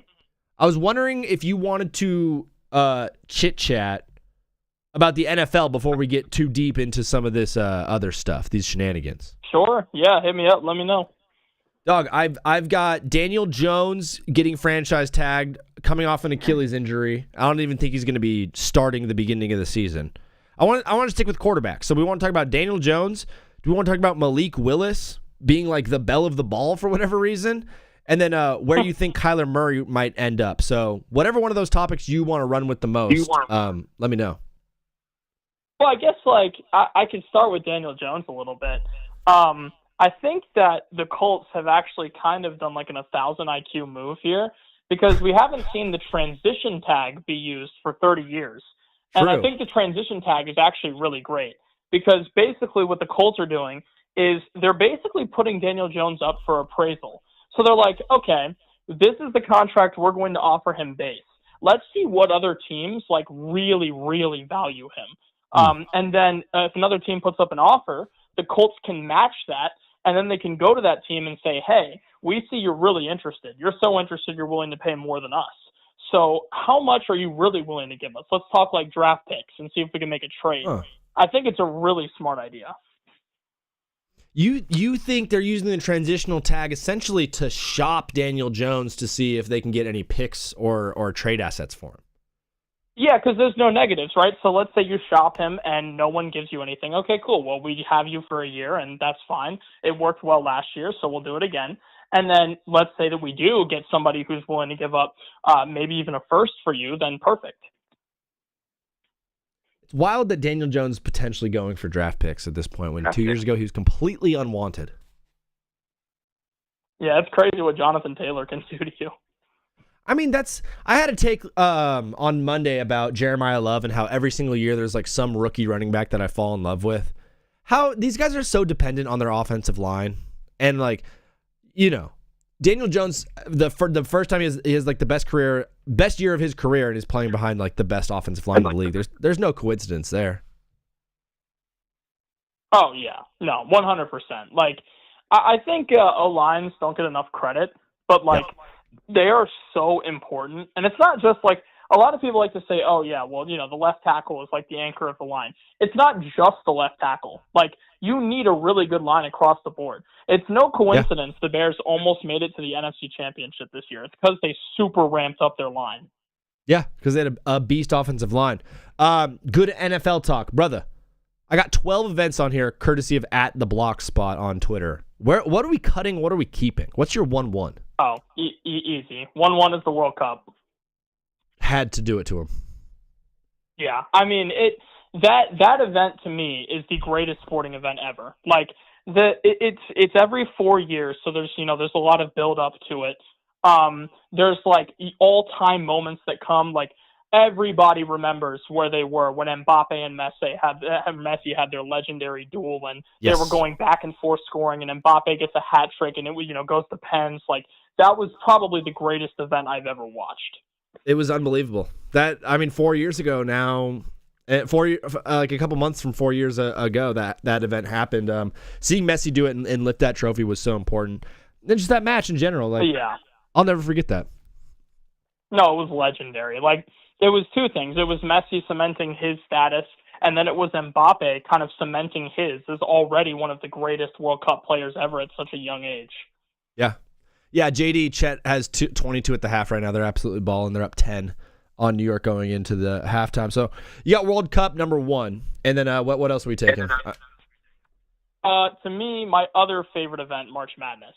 was wondering if you wanted to chit-chat about the NFL before we get too deep into some of this other stuff, these shenanigans. Sure. Yeah, hit me up. Let me know. Dog, I've got Daniel Jones getting franchise tagged, coming off an Achilles injury. I don't even think he's going to be starting the beginning of the season. I want to stick with quarterbacks. So we want to talk about Daniel Jones, Do we want to talk about Malik Willis being like the belle of the ball for whatever reason? And then where you think Kyler Murray might end up. So whatever one of those topics you want to run with the most, let me know. Well, I guess I can start with Daniel Jones a little bit. I think that the Colts have actually kind of done like an 1,000 IQ move here because we haven't seen the transition tag be used for 30 years. And I think the transition tag is actually really great because basically what the Colts are doing is they're basically putting Daniel Jones up for appraisal. So they're like, okay, this is the contract we're going to offer him base. Let's see what other teams like really, really value him. And then if another team puts up an offer, the Colts can match that, and then they can go to that team and say, hey, we see you're really interested. You're so interested you're willing to pay more than us. So how much are you really willing to give us? Let's talk like draft picks and see if we can make a trade. I think it's a really smart idea. You think they're using the transitional tag essentially to shop Daniel Jones to see if they can get any picks or trade assets for him? Yeah, because there's no negatives, right? So let's say you shop him and no one gives you anything. Okay, cool. Well, we have you for a year, and that's fine. It worked well last year, so we'll do it again. And then let's say that we do get somebody who's willing to give up maybe even a first for you, then perfect. It's wild that Daniel Jones is potentially going for draft picks at this point when 2 years ago he was completely unwanted. Yeah, it's crazy what Jonathan Taylor can do to you. I mean, I had a take on Monday about Jeremiah Love and how every single year there's like some rookie running back that I fall in love with. How these guys are so dependent on their offensive line. And like, you know, Daniel Jones, for the first time he has like the best year of his career and is playing behind like the best offensive line in the league. There's no coincidence there. Oh, yeah. No, 100%. Like, I think O-lines don't get enough credit, but like, they are so important. And it's not just like, a lot of people like to say, oh yeah, well, you know, the left tackle is like the anchor of the line. It's not just the left tackle. Like, you need a really good line across the board. It's no coincidence the Bears almost made it to the NFC Championship this year. It's because they super ramped up their line. Yeah, because they had a beast offensive line. Good NFL talk. Brother, I got 12 events on here, courtesy of @TheBlockSpot on Twitter. What are we cutting? What are we keeping? What's your 1-1? Oh, easy. 1-1 is the World Cup. Had to do it to him. Yeah, I mean, that event to me is the greatest sporting event ever. Like, it's every 4 years, so there's a lot of build up to it. There's like all-time moments that come, like everybody remembers where they were when Mbappe and Messi had their legendary duel, and they were going back and forth scoring, and Mbappe gets a hat trick, and it goes to pens. Like, that was probably the greatest event I've ever watched. It was unbelievable. 4 years ago now, like a couple months from 4 years ago, that event happened. Seeing Messi do it and lift that trophy was so important. And just that match in general, like, yeah, I'll never forget that. No, it was legendary. Like, there was two things. It was Messi cementing his status, and then it was Mbappe kind of cementing his as already one of the greatest World Cup players ever at such a young age. Yeah. Yeah, JD Chet has 22 at the half right now. They're absolutely balling. They're up 10 on New York going into the halftime. So you got World Cup number 1. And then what else are we taking? To me, my other favorite event, March Madness.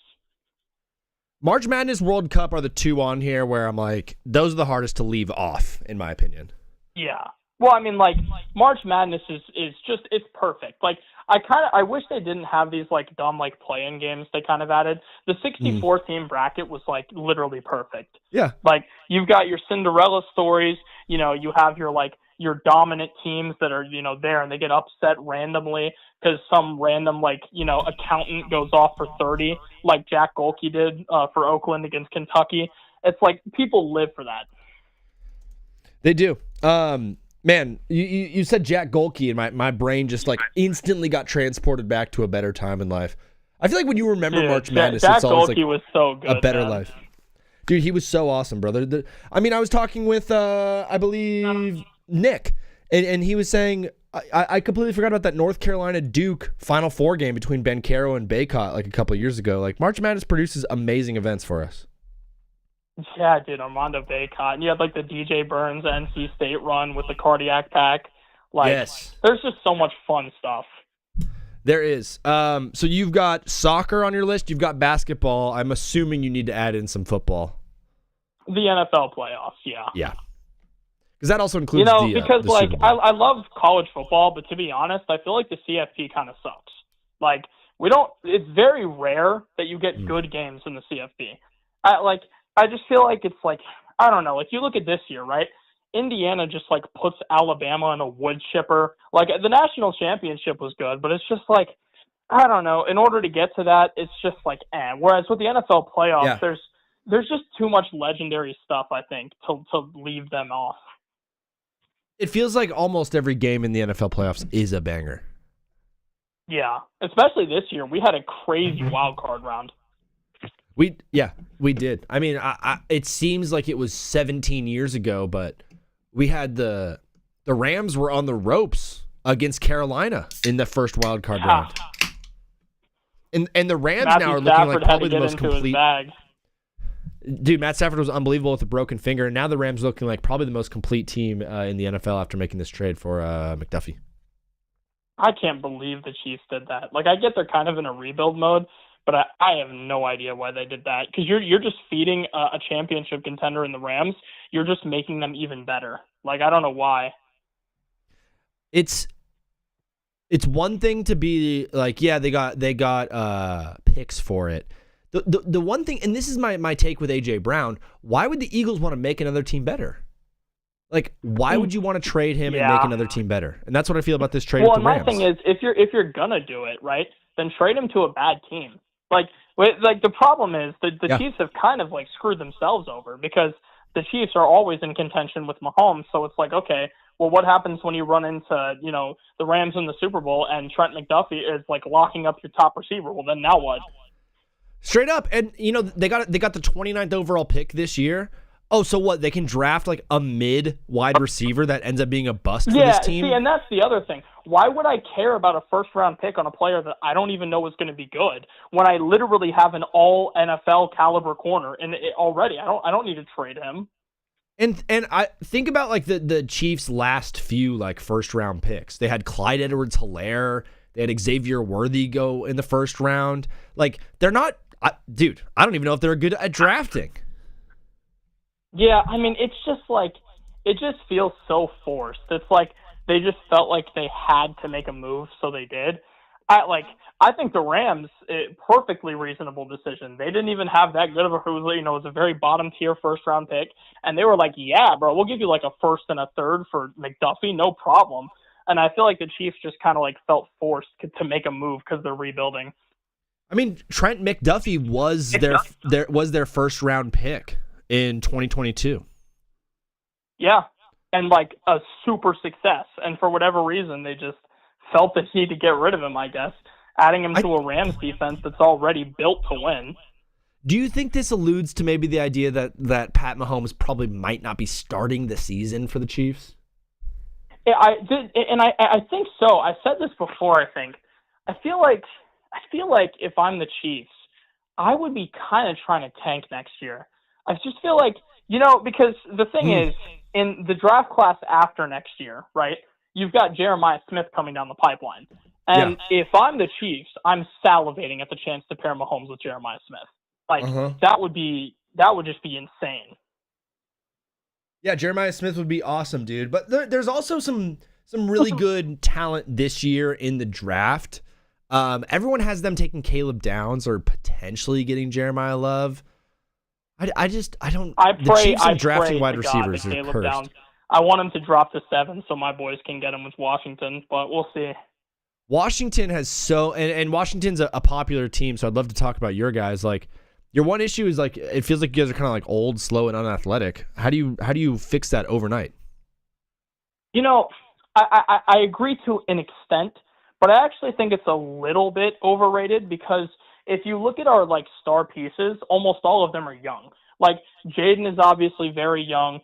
March Madness, World Cup are the two on here where I'm like, those are the hardest to leave off, in my opinion. Yeah. Well, I mean, like, March Madness is just, it's perfect. Like, I wish they didn't have these, like, dumb, like, play-in games they kind of added. The 64-team bracket was, like, literally perfect. Yeah. Like, you've got your Cinderella stories, you have your dominant teams that are, there, and they get upset randomly because some random, accountant goes off for 30, like Jack Golke did for Oakland against Kentucky. It's like, people live for that. They do. Man, you said Jack Golke, and my brain just like instantly got transported back to a better time in life. I feel like when you remember March Madness, Jack it's always like was so good, a better life. Dude, he was so awesome, brother. I was talking with, I believe, Nick, and he was saying, I completely forgot about that North Carolina Duke Final Four game between Ben Caro and Baycott like a couple of years ago. Like, March Madness produces amazing events for us. Yeah, dude, Armando Baycott. And you had, like, the DJ Burns NC State run with the cardiac pack. Like, there's just so much fun stuff. There is. So you've got soccer on your list. You've got basketball. I'm assuming you need to add in some football. The NFL playoffs, yeah. Yeah. Because that also includes because the like Super Bowl. I love college football, but to be honest, I feel like the CFP kind of sucks. Like we don't. It's very rare that you get good games in the CFP. I just feel like it's like I don't know. Like you look at this year, right? Indiana just like puts Alabama in a wood chipper. Like the national championship was good, but it's just like I don't know. In order to get to that, it's just like Whereas with the NFL playoffs, there's just too much legendary stuff. I think to leave them off. It feels like almost every game in the NFL playoffs is a banger. Yeah, especially this year. We had a crazy wild card round. We did. I mean, it seems like it was 17 years ago, but we had the Rams were on the ropes against Carolina in the first wild card round. And the Rams Matthew now are Stafford looking like probably the had to most get into his complete. bag. Dude, Matt Stafford was unbelievable with a broken finger, and now the Rams looking like probably the most complete team in the NFL after making this trade for McDuffie. I can't believe the Chiefs did that. Like, I get they're kind of in a rebuild mode, but I have no idea why they did that. Because you're just feeding a championship contender in the Rams. You're just making them even better. Like, I don't know why. It's one thing to be like, yeah, they got picks for it. The one thing, and this is my take with AJ Brown, why would the Eagles want to make another team better? Like, why would you want to trade him and make another team better? And that's what I feel about this trade with the Rams. Well, my thing is, if you're gonna do it, right, then trade him to a bad team. Like the problem is the Chiefs have kind of like screwed themselves over because the Chiefs are always in contention with Mahomes. So it's like, okay, well, what happens when you run into the Rams in the Super Bowl and Trent McDuffie is like locking up your top receiver? Well, then now what? Straight up, and they got the 29th overall pick this year. Oh, so what? They can draft like a mid wide receiver that ends up being a bust for this team? See, and that's the other thing. Why would I care about a first-round pick on a player that I don't even know is going to be good when I literally have an all NFL caliber corner and already? I don't need to trade him. And I think about like the Chiefs' last few like first-round picks. They had Clyde Edwards-Helaire. They had Xavier Worthy go in the first round. Like they're not, dude. I don't even know if they're good at drafting. Yeah, I mean, it's just like, it just feels so forced. It's like they just felt like they had to make a move, so they did. I think the Rams, perfectly reasonable decision. They didn't even have that good of a, it was a very bottom tier first round pick, and they were like, yeah, bro, we'll give you like a first and a third for McDuffie, no problem. And I feel like the Chiefs just kind of like felt forced to make a move because they're rebuilding. I mean, Trent McDuffie was their first round pick in 2022. Yeah, and like a super success. And for whatever reason, they just felt the need to get rid of him, I guess, adding him to a Rams defense that's already built to win. Do you think this alludes to maybe the idea that Pat Mahomes probably might not be starting the season for the Chiefs? Yeah, I did, and I think so. I said this before, I think. I feel like if I'm the Chiefs, I would be kind of trying to tank next year. I just feel like, because the thing is, in the draft class after next year, right, you've got Jeremiah Smith coming down the pipeline. And if I'm the Chiefs, I'm salivating at the chance to pair Mahomes with Jeremiah Smith. Like, that would just be insane. Yeah, Jeremiah Smith would be awesome, dude. But there's also some really good talent this year in the draft. Everyone has them taking Caleb Downs or potentially getting Jeremiah Love. The Chiefs are drafting wide receivers is cursed. Downs. I want him to drop to 7 so my boys can get him with Washington, but we'll see. Washington has and Washington's a popular team, so I'd love to talk about your guys. Like, your one issue is like it feels like you guys are kind of like old, slow, and unathletic. How do you fix that overnight? I agree to an extent, but I actually think it's a little bit overrated because if you look at our like star pieces, almost all of them are young. Like Jaden is obviously very young.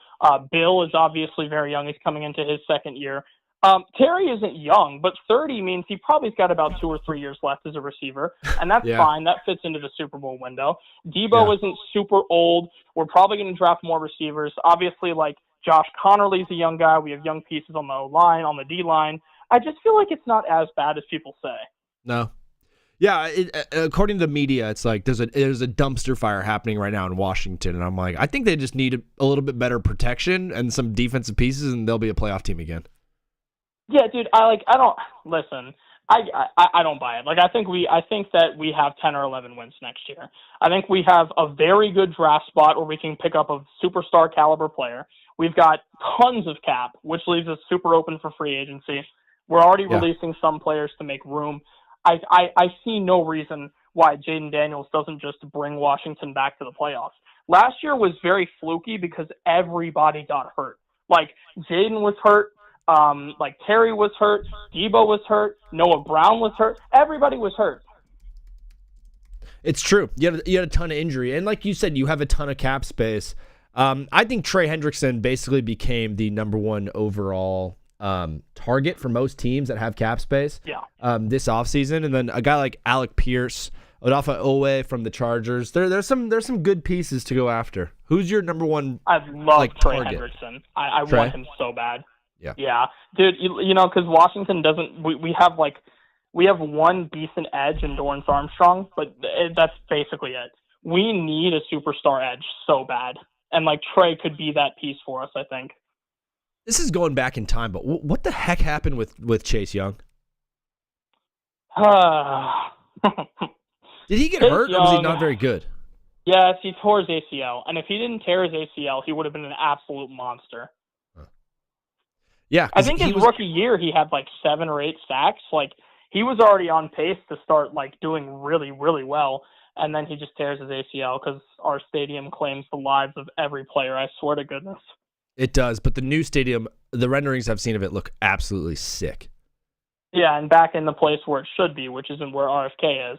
Bill is obviously very young. He's coming into his second year. Terry isn't young, but 30 means he probably's got about 2 or 3 years left as a receiver, and that's fine. That fits into the Super Bowl window. Debo isn't super old. We're probably going to draft more receivers. Obviously, like Josh Connerly's a young guy. We have young pieces on the O-line, on the D-line. I just feel like it's not as bad as people say. No. Yeah, according to the media, it's like there's a dumpster fire happening right now in Washington, and I'm like, I think they just need a little bit better protection and some defensive pieces, and they'll be a playoff team again. Yeah, dude. I don't listen. I don't buy it. Like I think that we have 10 or 11 wins next year. I think we have a very good draft spot where we can pick up a superstar caliber player. We've got tons of cap, which leaves us super open for free agency. We're already releasing some players to make room. I see no reason why Jaden Daniels doesn't just bring Washington back to the playoffs. Last year was very fluky because everybody got hurt. Like Jaden was hurt, like Terry was hurt, Debo was hurt, Noah Brown was hurt. Everybody was hurt. It's true. You had a ton of injury, and like you said, you have a ton of cap space. I think Trey Hendrickson basically became the number one overall target for most teams that have cap space this offseason. And then a guy like Alec Pierce, Odafe Owe from the Chargers. There's some good pieces to go after. Who's your number one I love Trey target? Hendrickson. I Trey? want him so bad. Yeah. Dude, you know, because Washington doesn't we have one decent edge in Dorrance Armstrong, but that's basically it. We need a superstar edge so bad. And like Trey could be that piece for us, I think. This is going back in time, but what the heck happened with Chase Young? Did he get hurt, or was he not very good? Yes, he tore his ACL. And if he didn't tear his ACL, he would have been an absolute monster. Yeah. I think his rookie year, he had like 7 or 8 sacks. Like, he was already on pace to start like doing really, really well. And then he just tears his ACL because our stadium claims the lives of every player. I swear to goodness. It does, but the new stadium, the renderings I've seen of it look absolutely sick. Yeah, and back in the place where it should be, which isn't where RFK is.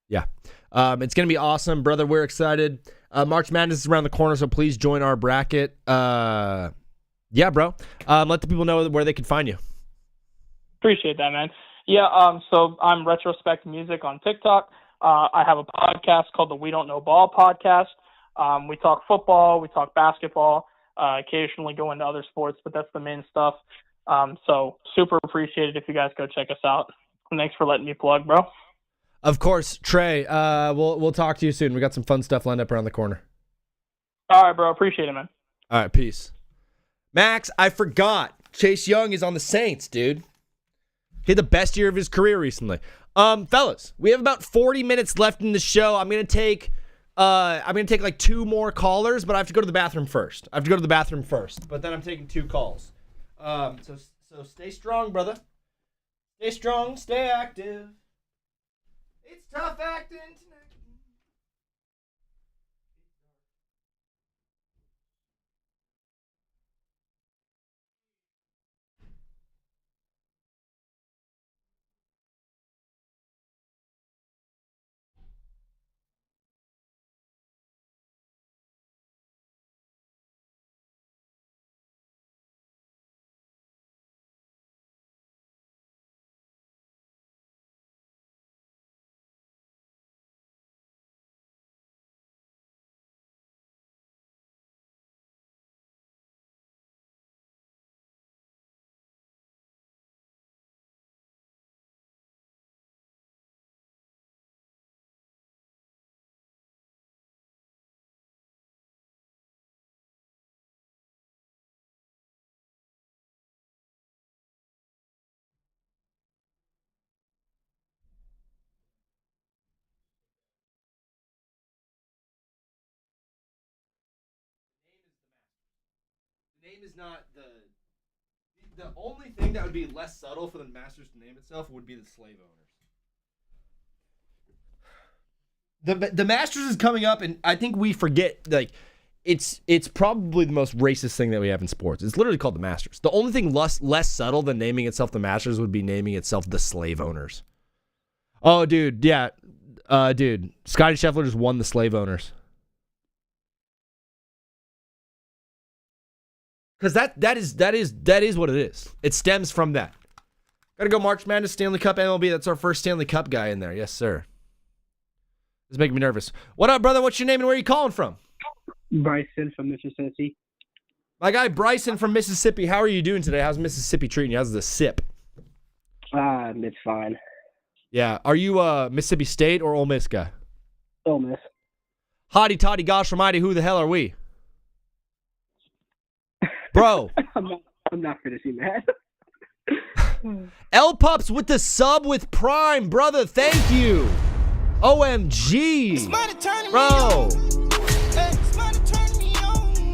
Yeah. It's going to be awesome, brother. We're excited. March Madness is around the corner, so please join our bracket. Yeah, bro. Let the people know where they can find you. Appreciate that, man. Yeah, so I'm Retrospect Music on TikTok. I have a podcast called the We Don't Know Ball podcast. We talk football, we talk basketball, occasionally go into other sports, but that's the main stuff. So super appreciated if you guys go check us out. And thanks for letting me plug, bro. Of course, Trey. We'll talk to you soon. We got some fun stuff lined up around the corner. All right, bro. Appreciate it, man. All right, peace. Max, I forgot. Chase Young is on the Saints, dude. He had the best year of his career recently. Fellas, we have about 40 minutes left in the show. I'm gonna take like 2 more callers, but I have to go to the bathroom first. But then I'm taking 2 calls. So stay strong, brother. Stay strong, stay active. It's tough acting tonight. The name is not the only thing that would be less subtle for the Masters to name itself would be the slave owners. The Masters is coming up, and I think we forget, like, it's probably the most racist thing that we have in sports. It's literally called the Masters. The only thing less subtle than naming itself the Masters would be naming itself the slave owners. Oh, dude, yeah. Dude, Scotty Scheffler just won the slave owners. Because that is what it is. It stems from that. Gotta go March Madness, Stanley Cup, MLB. That's our first Stanley Cup guy in there. Yes, sir. This is making me nervous. What up, brother? What's your name and where are you calling from? Bryson from Mississippi. My guy Bryson from Mississippi. How are you doing today? How's Mississippi treating you? How's the sip? It's fine. Yeah. Are you Mississippi State or Ole Miss guy? Ole Miss. Hotty toddy gosh almighty, who the hell are we? Bro. I'm not finishing that. L Pups with the sub with Prime, brother. Thank you. OMG. Bro.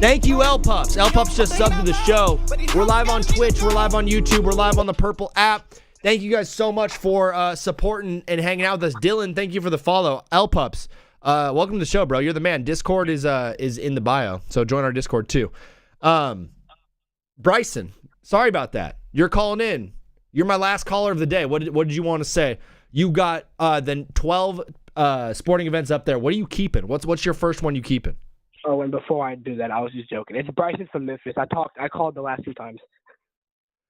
Thank you, L Pups. L Pups just subbed to the show. We're live on Twitch. We're live on YouTube. We're live on the Purple app. Thank you guys so much for supporting and hanging out with us. Dylan, thank you for the follow. L Pups, welcome to the show, bro. You're the man. Discord is in the bio, so join our Discord too. Bryson, sorry about that. You're calling in. You're my last caller of the day. What did you want to say? You got then 12 sporting events up there. What are you keeping? What's your first one you keeping? Oh, and before I do that, I was just joking. It's Bryson from Memphis. I called the last 2 times.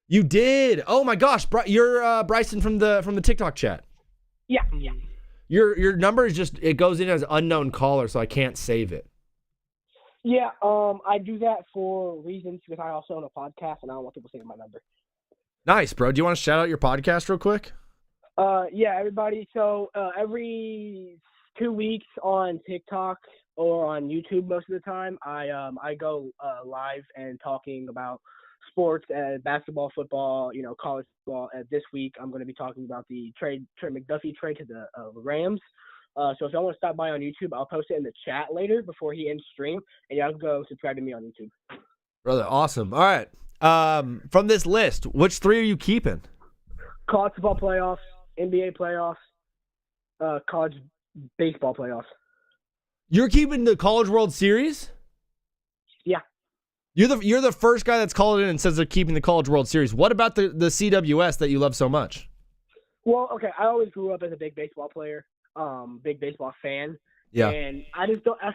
You did. Oh my gosh, you're Bryson from the TikTok chat. Yeah. Your number is just, it goes in as unknown caller, so I can't save it. Yeah, I do that for reasons because I also own a podcast and I don't want people saying my number. Nice, bro. Do you want to shout out your podcast real quick? Yeah, everybody. So every 2 weeks on TikTok or on YouTube most of the time, I go live and talking about sports, basketball, football, college football. This week I'm going to be talking about the Trey McDuffie trade to the Rams. So if y'all want to stop by on YouTube, I'll post it in the chat later before he ends stream, and y'all can go subscribe to me on YouTube. Brother, awesome. All right. From this list, which 3 are you keeping? College football playoffs, NBA playoffs, college baseball playoffs. You're keeping the College World Series? Yeah. You're the first guy that's called in and says they're keeping the College World Series. What about the CWS that you love so much? Well, okay, I always grew up as a big baseball player, big baseball fan. Yeah. And I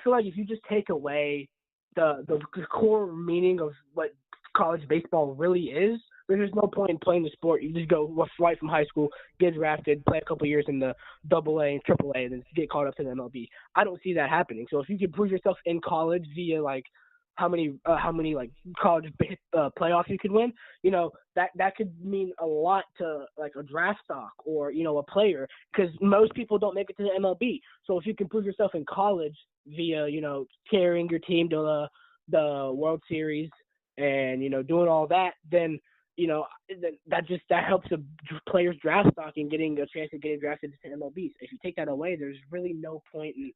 feel like if you just take away the core meaning of what college baseball really is, there's no point in playing the sport. You just go right from high school, get drafted, play a couple years in the AA and AAA, and then get caught up to the MLB. I don't see that happening. So if you can prove yourself in college via like how many like college playoffs you could win, that could mean a lot to like a draft stock or a player, because most people don't make it to the MLB. So if you can prove yourself in college via carrying your team to the World Series and doing all that, then that helps a player's draft stock and getting a chance of getting drafted to MLB. If you take that away, there's really no point in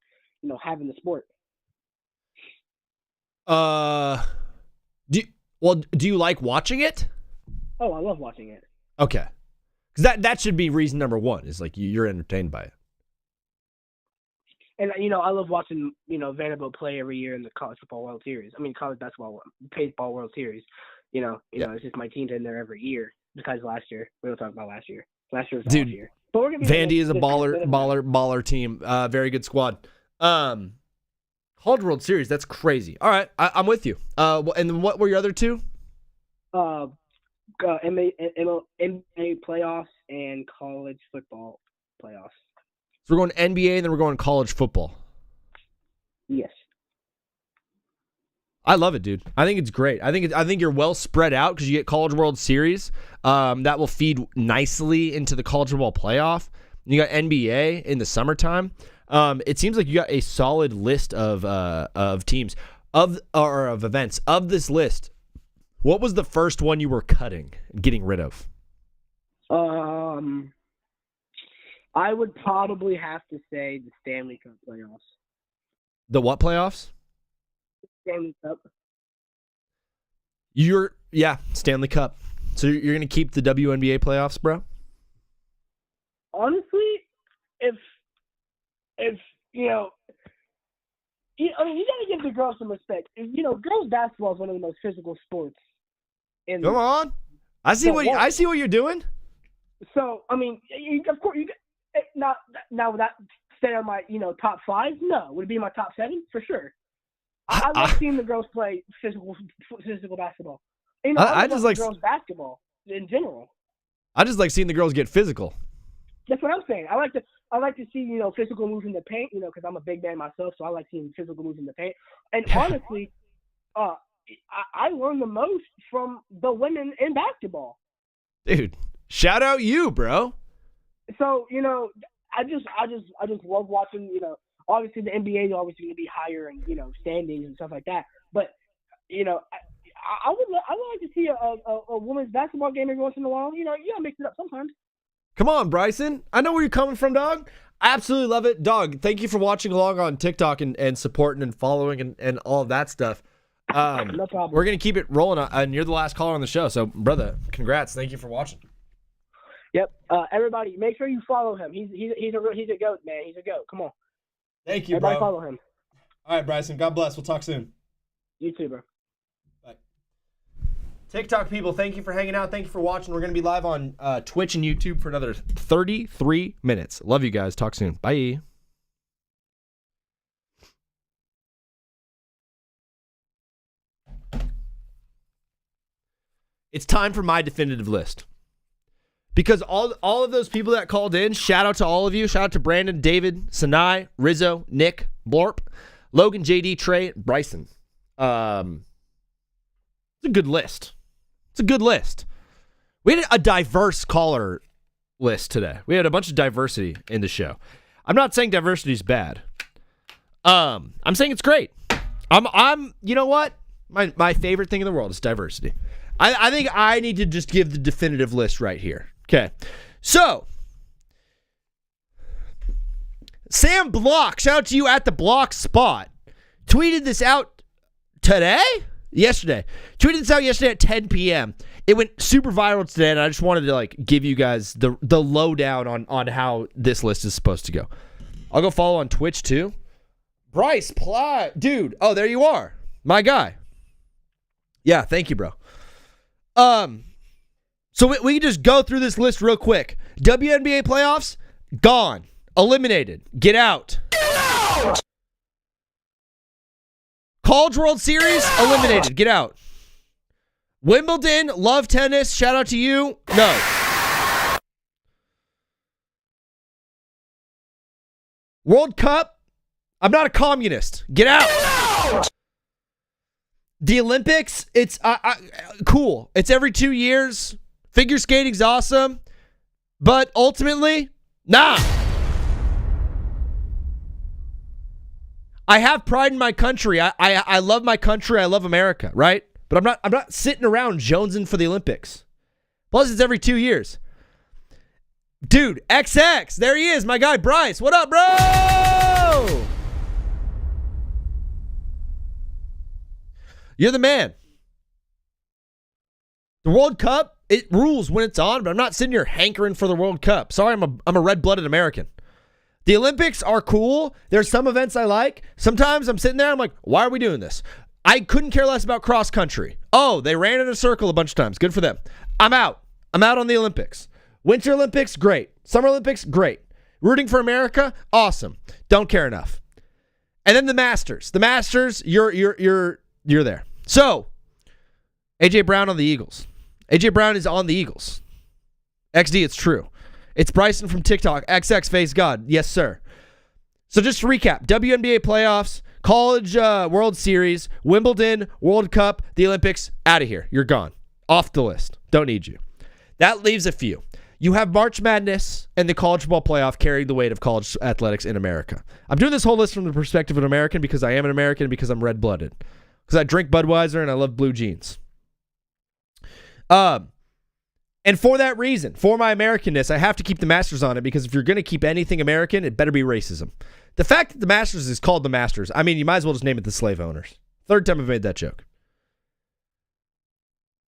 having the sport. Do you like watching it? Oh, I love watching it. Okay. Because that should be reason number 1, is like you're entertained by it. And, I love watching, Vanderbilt play every year in the college football World Series. I mean, college baseball World Series. It's just my team's in there every year. Besides last year. We don't talk about last year. Last year was the off year. But we're gonna be Vandy is a baller team. Very good squad. College World Series, that's crazy. All right, I'm with you. And what were your other 2? NBA playoffs and college football playoffs. So we're going NBA and then we're going college football. Yes. I love it, dude. I think it's great. I think you're well spread out because you get College World Series. That will feed nicely into the college football playoff. You got NBA in the summertime. It seems like you got a solid list of teams of events. Of this list, what was the first one you were cutting and getting rid of? I would probably have to say the Stanley Cup playoffs. The what playoffs? Stanley Cup. Stanley Cup. So you're going to keep the WNBA playoffs, bro? Honestly, if you got to give the girls some respect. Girls basketball is one of the most physical sports. Come on. I see what you're doing. So, of course, now would that stay on my, top 5? No. Would it be my top 7? For sure. I love seeing the girls play physical basketball. I just like girls basketball in general. I just like seeing the girls get physical. That's what I'm saying. I like to see, physical moves in the paint, because I'm a big man myself, so I like seeing physical moves in the paint. And honestly, I learned the most from the women in basketball. Dude, shout out you, bro. So I just love watching. Obviously the NBA is obviously going to be higher in standings and stuff like that. But I would like to see a women's basketball game every once in a while. You gotta mix it up sometimes. Come on, Bryson. I know where you're coming from, dog. I absolutely love it. Dog, thank you for watching along on TikTok and supporting and following and all of that stuff. No problem. We're going to keep it rolling, and you're the last caller on the show. So, brother, congrats. Thank you for watching. Yep. Everybody, make sure you follow him. He's a goat, man. He's a goat. Come on. Thank you, Everybody bro. follow him. All right, Bryson. God bless. We'll talk soon. You too, bro. TikTok people, thank you for hanging out. Thank you for watching. We're going to be live on Twitch and YouTube for another 33 minutes. Love you guys. Talk soon. Bye. It's time for my definitive list. Because all of those people that called in, shout out to all of you. Shout out to Brandon, David, Sinai, Rizzo, Nick, Blorp, Logan, JD, Trey, Bryson. It's a good list. It's a good list. We had a diverse caller list today. We had a bunch of diversity in the show. I'm not saying diversity is bad. I'm saying it's great. I'm you know what? My favorite thing in the world is diversity. I think I need to just give the definitive list right here. Okay. So, Sam Block, shout out to you at the Block Spot, tweeted this out yesterday. Tweeted this out yesterday at 10 p.m. It went super viral today, and I just wanted to give you guys the lowdown on how this list is supposed to go. I'll go follow on Twitch too. Bryce Ply, dude. Oh, there you are, my guy. Yeah, thank you, bro. So we can just go through this list real quick. WNBA playoffs, gone, eliminated, get out. College World Series, eliminated, get out. Wimbledon, love tennis, shout out to you, no. World Cup, I'm not a communist, get out. The Olympics, it's cool. It's every 2 years. Figure skating's awesome. But ultimately, nah. I have pride in my country. I love my country. I love America, right? But I'm not sitting around jonesing for the Olympics. Plus, it's every 2 years. Dude, XX, there he is, my guy Bryce. What up, bro? You're the man. The World Cup, it rules when it's on, but I'm not sitting here hankering for the World Cup. Sorry, I'm a red-blooded American. The Olympics are cool. There's some events I like. Sometimes I'm sitting there, I'm like, why are we doing this? I couldn't care less about cross country. Oh, they ran in a circle a bunch of times. Good for them. I'm out. I'm out on the Olympics. Winter Olympics, great. Summer Olympics, great. Rooting for America, awesome. Don't care enough. And then the Masters. The Masters, you're there. So, AJ Brown on the Eagles. AJ Brown is on the Eagles. XD, it's true. It's Bryson from TikTok. XX face God. Yes, sir. So just to recap, WNBA playoffs, College World Series, Wimbledon, World Cup, the Olympics, out of here. You're gone. Off the list. Don't need you. That leaves a few. You have March Madness and the college football playoff carrying the weight of college athletics in America. I'm doing this whole list from the perspective of an American because I am an American and because I'm red-blooded. Because I drink Budweiser and I love blue jeans. And for that reason, for my Americanness, I have to keep the Masters on it because if you're going to keep anything American, it better be racism. The fact that the Masters is called the Masters, I mean, you might as well just name it the slave owners. Third time I've made that joke.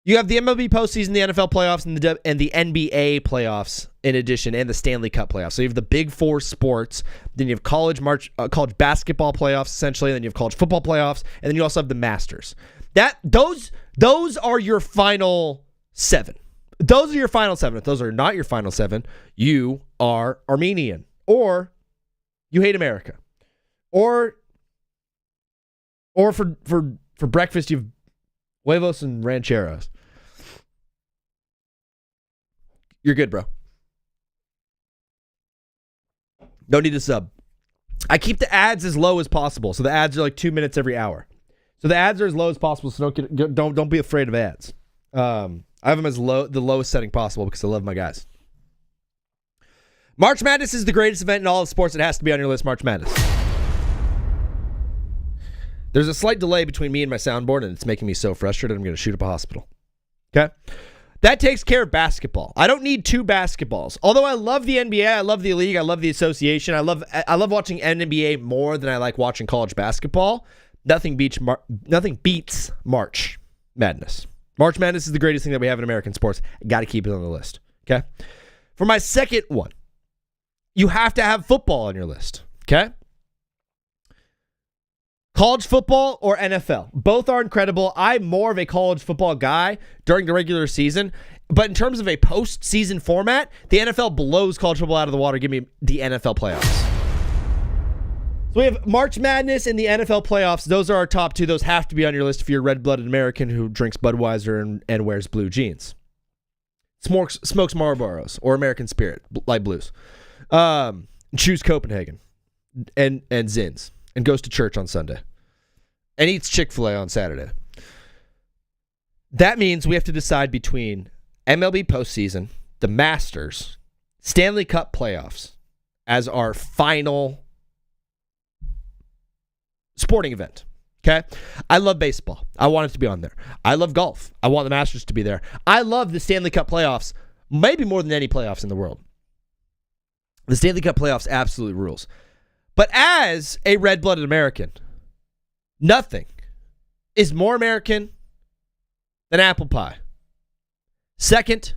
You have the MLB postseason, the NFL playoffs, and the NBA playoffs in addition, and the Stanley Cup playoffs. So you have the big four sports. Then you have college basketball playoffs, essentially. Then you have college football playoffs, and then you also have the Masters. Those are your final seven. Those are your final seven. If those are not your final seven, you are Armenian, or you hate America, or for breakfast you have huevos and rancheros. You're good, bro. Don't need a sub. I keep the ads as low as possible, so the ads are like 2 minutes every hour. So the ads are as low as possible, so don't be afraid of ads. I have them as the lowest setting possible because I love my guys. March Madness is the greatest event in all of sports. It has to be on your list, March Madness. There's a slight delay between me and my soundboard, and it's making me so frustrated I'm going to shoot up a hospital. Okay? That takes care of basketball. I don't need two basketballs. Although I love the NBA, I love the league, I love the association. I love watching NBA more than I like watching college basketball. Nothing beats March Madness. March Madness is the greatest thing that we have in American sports. Got to keep it on the list. Okay? For my second one, you have to have football on your list. Okay? College football or NFL. Both are incredible. I'm more of a college football guy during the regular season. But in terms of a postseason format, the NFL blows college football out of the water. Give me the NFL playoffs. So we have March Madness and the NFL playoffs. Those are our top two. Those have to be on your list if you're a red-blooded American who drinks Budweiser and wears blue jeans. Smokes Marlboros or American Spirit, light blues. Choose Copenhagen and Zins. And goes to church on Sunday. And eats Chick-fil-A on Saturday. That means we have to decide between MLB postseason, the Masters, Stanley Cup playoffs as our final sporting event. Okay? I love baseball. I want it to be on there. I love golf. I want the Masters to be there. I love the Stanley Cup playoffs, maybe more than any playoffs in the world. The Stanley Cup playoffs absolutely rules. But as a red-blooded American, nothing is more American than apple pie. Second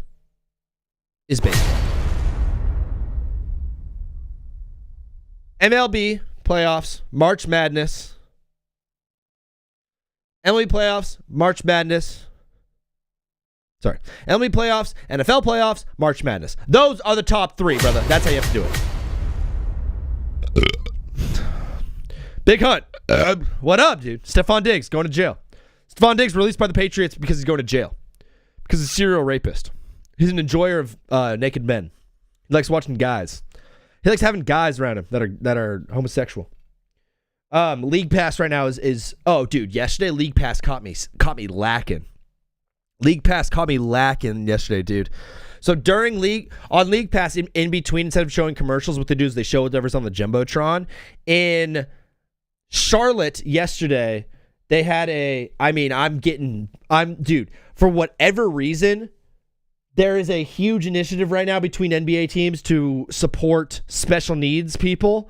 is baseball. MLB playoffs, March Madness. MLB playoffs, March Madness. Sorry. MLB playoffs, NFL playoffs, March Madness. Those are the top three, brother. That's how you have to do it. Big Hunt. What up, dude? Stefon Diggs going to jail. Stefon Diggs released by the Patriots because he's going to jail. Because he's a serial rapist. He's an enjoyer of naked men. He likes watching guys. He likes having guys around him that are homosexual. League Pass right now is oh, dude, yesterday League Pass caught me lacking. League Pass caught me lacking yesterday, dude. So during League Pass, in between, instead of showing commercials, what they do is they show whatever's on the Jumbotron. In Charlotte yesterday, they had dude, for whatever reason, there is a huge initiative right now between NBA teams to support special needs people.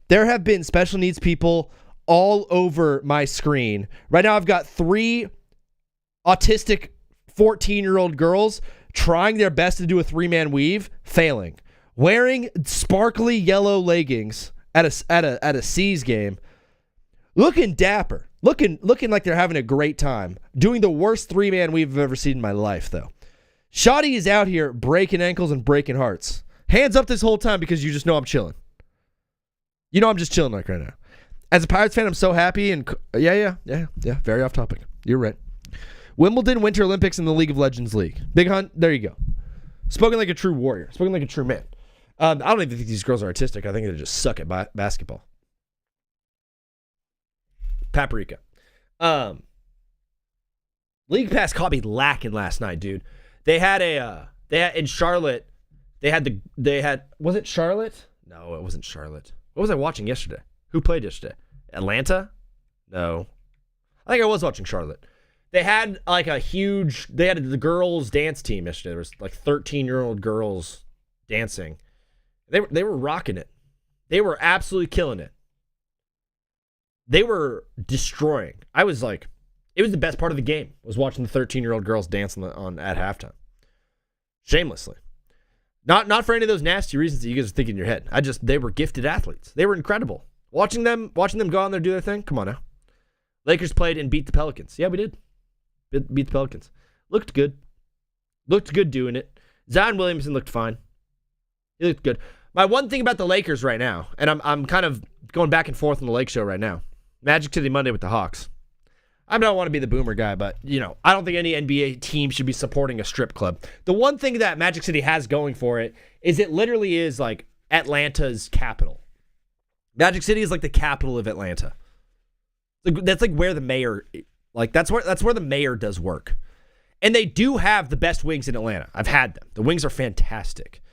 There have been special needs people all over my screen. Right now, I've got 3 autistic 14-year-old girls trying their best to do a 3-man weave, failing. Wearing sparkly yellow leggings at a C's game. Looking dapper. Looking like they're having a great time. Doing the worst 3-man weave I've ever seen in my life, though. Shoddy is out here breaking ankles and breaking hearts. Hands up this whole time because you just know I'm chilling. You know I'm just chilling like right now. As a Pirates fan, I'm so happy and yeah, very off topic. You're right. Wimbledon Winter Olympics in the League of Legends League. Big Hunt, there you go. Spoken like a true warrior. Spoken like a true man. I don't even think these girls are artistic. I think they just suck at basketball. Paprika. League Pass caught me lacking last night, dude. They had in Charlotte, was it Charlotte? No, it wasn't Charlotte. What was I watching yesterday? Who played yesterday? Atlanta? No. I think I was watching Charlotte. They had the girls dance team yesterday. There was like 13-year-old girls dancing. They were rocking it. They were absolutely killing it. They were destroying. I was like, it was the best part of the game, was watching the 13-year-old girls dance at halftime. Shamelessly. Not for any of those nasty reasons that you guys are thinking in your head. They were gifted athletes. They were incredible. Watching them go out there do their thing. Come on now. Lakers played and beat the Pelicans. Yeah, we did. Beat the Pelicans. Looked good. Looked good doing it. Zion Williamson looked fine. He looked good. My one thing about the Lakers right now, and I'm kind of going back and forth on the Lake Show right now. Magic City Monday with the Hawks. I don't want to be the boomer guy, but, I don't think any NBA team should be supporting a strip club. The one thing that Magic City has going for it is it literally is like Atlanta's capital. Magic City is like the capital of Atlanta. That's like where the mayor, that's where the mayor does work. And they do have the best wings in Atlanta. I've had them. The wings are fantastic.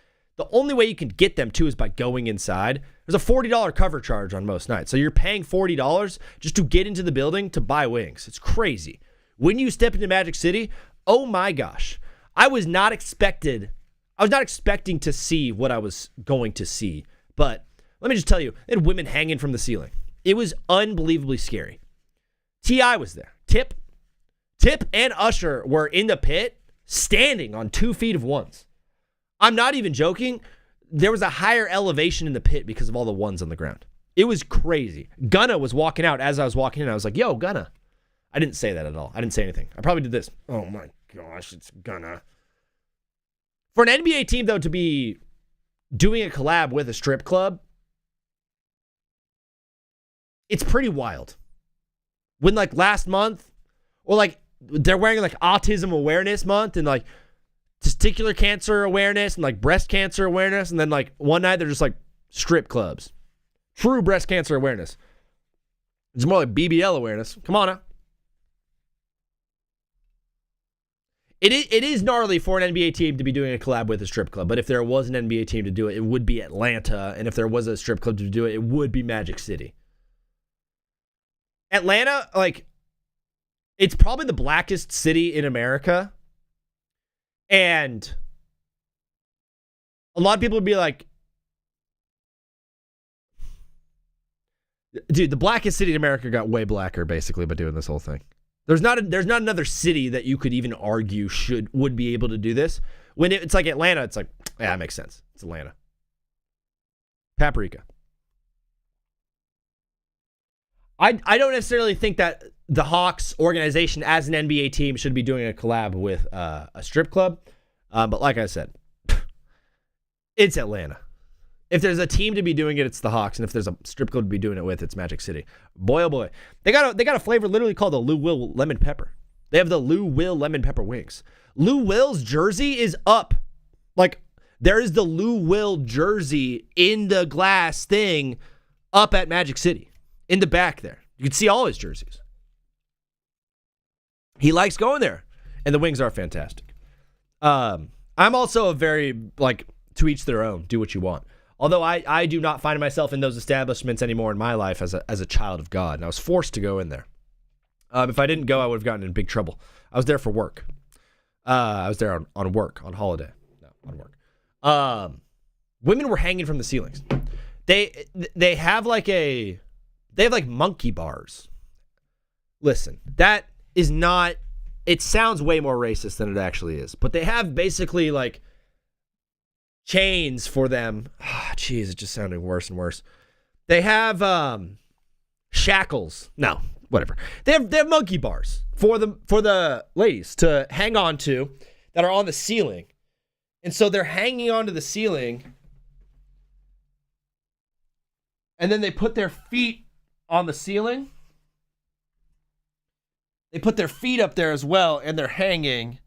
The only way you can get them to is by going inside. There's a $40 cover charge on most nights. So you're paying $40 just to get into the building to buy wings. It's crazy. When you step into Magic City, oh my gosh. I was not expecting to see what I was going to see. But let me just tell you, they had women hanging from the ceiling. It was unbelievably scary. T.I. was there. Tip and Usher were in the pit standing on 2 feet of ones. I'm not even joking. There was a higher elevation in the pit because of all the ones on the ground. It was crazy. Gunna was walking out as I was walking in. I was like, yo, Gunna. I didn't say that at all. I didn't say anything. I probably did this. Oh my gosh, it's Gunna. For an NBA team, though, to be doing a collab with a strip club, it's pretty wild. When like last month, or like they're wearing like Autism Awareness Month and like testicular cancer awareness and like breast cancer awareness, and then like one night they're just like strip clubs. True breast cancer awareness. It's more like BBL awareness. Come on now. It is gnarly for an NBA team to be doing a collab with a strip club, but if there was an NBA team to do it, it would be Atlanta, and if there was a strip club to do it, it would be Magic City. Atlanta, like, it's probably the blackest city in America, and a lot of people would be like, dude, the blackest city in America got way blacker basically by doing this whole thing. There's not another city that you could even argue would be able to do this. When it's like Atlanta, it's like, yeah, it makes sense. It's Atlanta. Paprika. I don't necessarily think that the Hawks organization as an NBA team should be doing a collab with a strip club. But like I said, it's Atlanta. If there's a team to be doing it, it's the Hawks. And if there's a strip club to be doing it with, it's Magic City. Boy, oh boy. They got a flavor literally called the Lou Will Lemon Pepper. They have the Lou Will Lemon Pepper wings. Lou Will's jersey is up. Like, there is the Lou Will jersey in the glass thing up at Magic City. In the back there. You can see all his jerseys. He likes going there. And the wings are fantastic. I'm also a very, like, to each their own. Do what you want. Although I do not find myself in those establishments anymore in my life as a child of God. And I was forced to go in there. If I didn't go, I would have gotten in big trouble. I was there for work. I was there on work, on holiday. No, on work. Women were hanging from the ceilings. They have like monkey bars. Listen, that is not, it sounds way more racist than it actually is. But they have basically like chains for them. Jeez, it's just sounding worse and worse. They have shackles. No, whatever. They have monkey bars for the ladies to hang on to that are on the ceiling. And so they're hanging onto the ceiling. And then they put their feet on the ceiling. They put their feet up there as well, and they're hanging.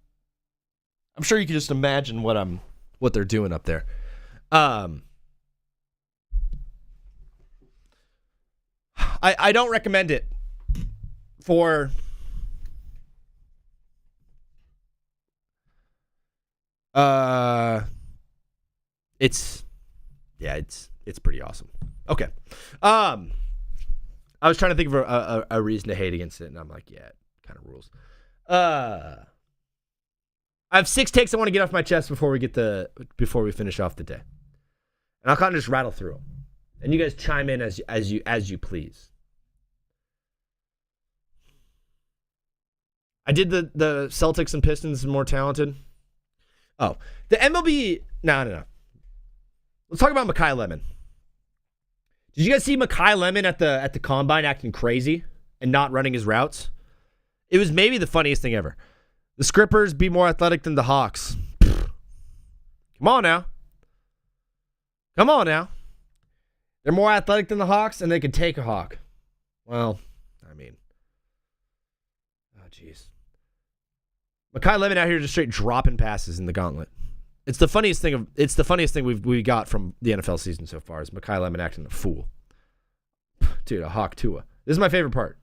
I'm sure you can just imagine what they're doing up there. I don't recommend it for it's pretty awesome. Okay. I was trying to think of a reason to hate against it, and I'm like, yeah, it kind of rules. I have 6 takes I want to get off my chest before we finish off the day, and I'll kind of just rattle through them, and you guys chime in as you please. I did the Celtics and Pistons more talented. Oh, the MLB. No. Let's talk about Makai Lemon. Did you guys see Makai Lemon at the combine acting crazy and not running his routes? It was maybe the funniest thing ever. The Scrippers be more athletic than the Hawks. Come on now. They're more athletic than the Hawks, and they can take a Hawk. Well, I mean, oh jeez. Makai Lemon out here just straight dropping passes in the gauntlet. It's the funniest thing we got from the NFL season so far is Makai Lemon acting a fool. Dude, a Hawk Tua. This is my favorite part.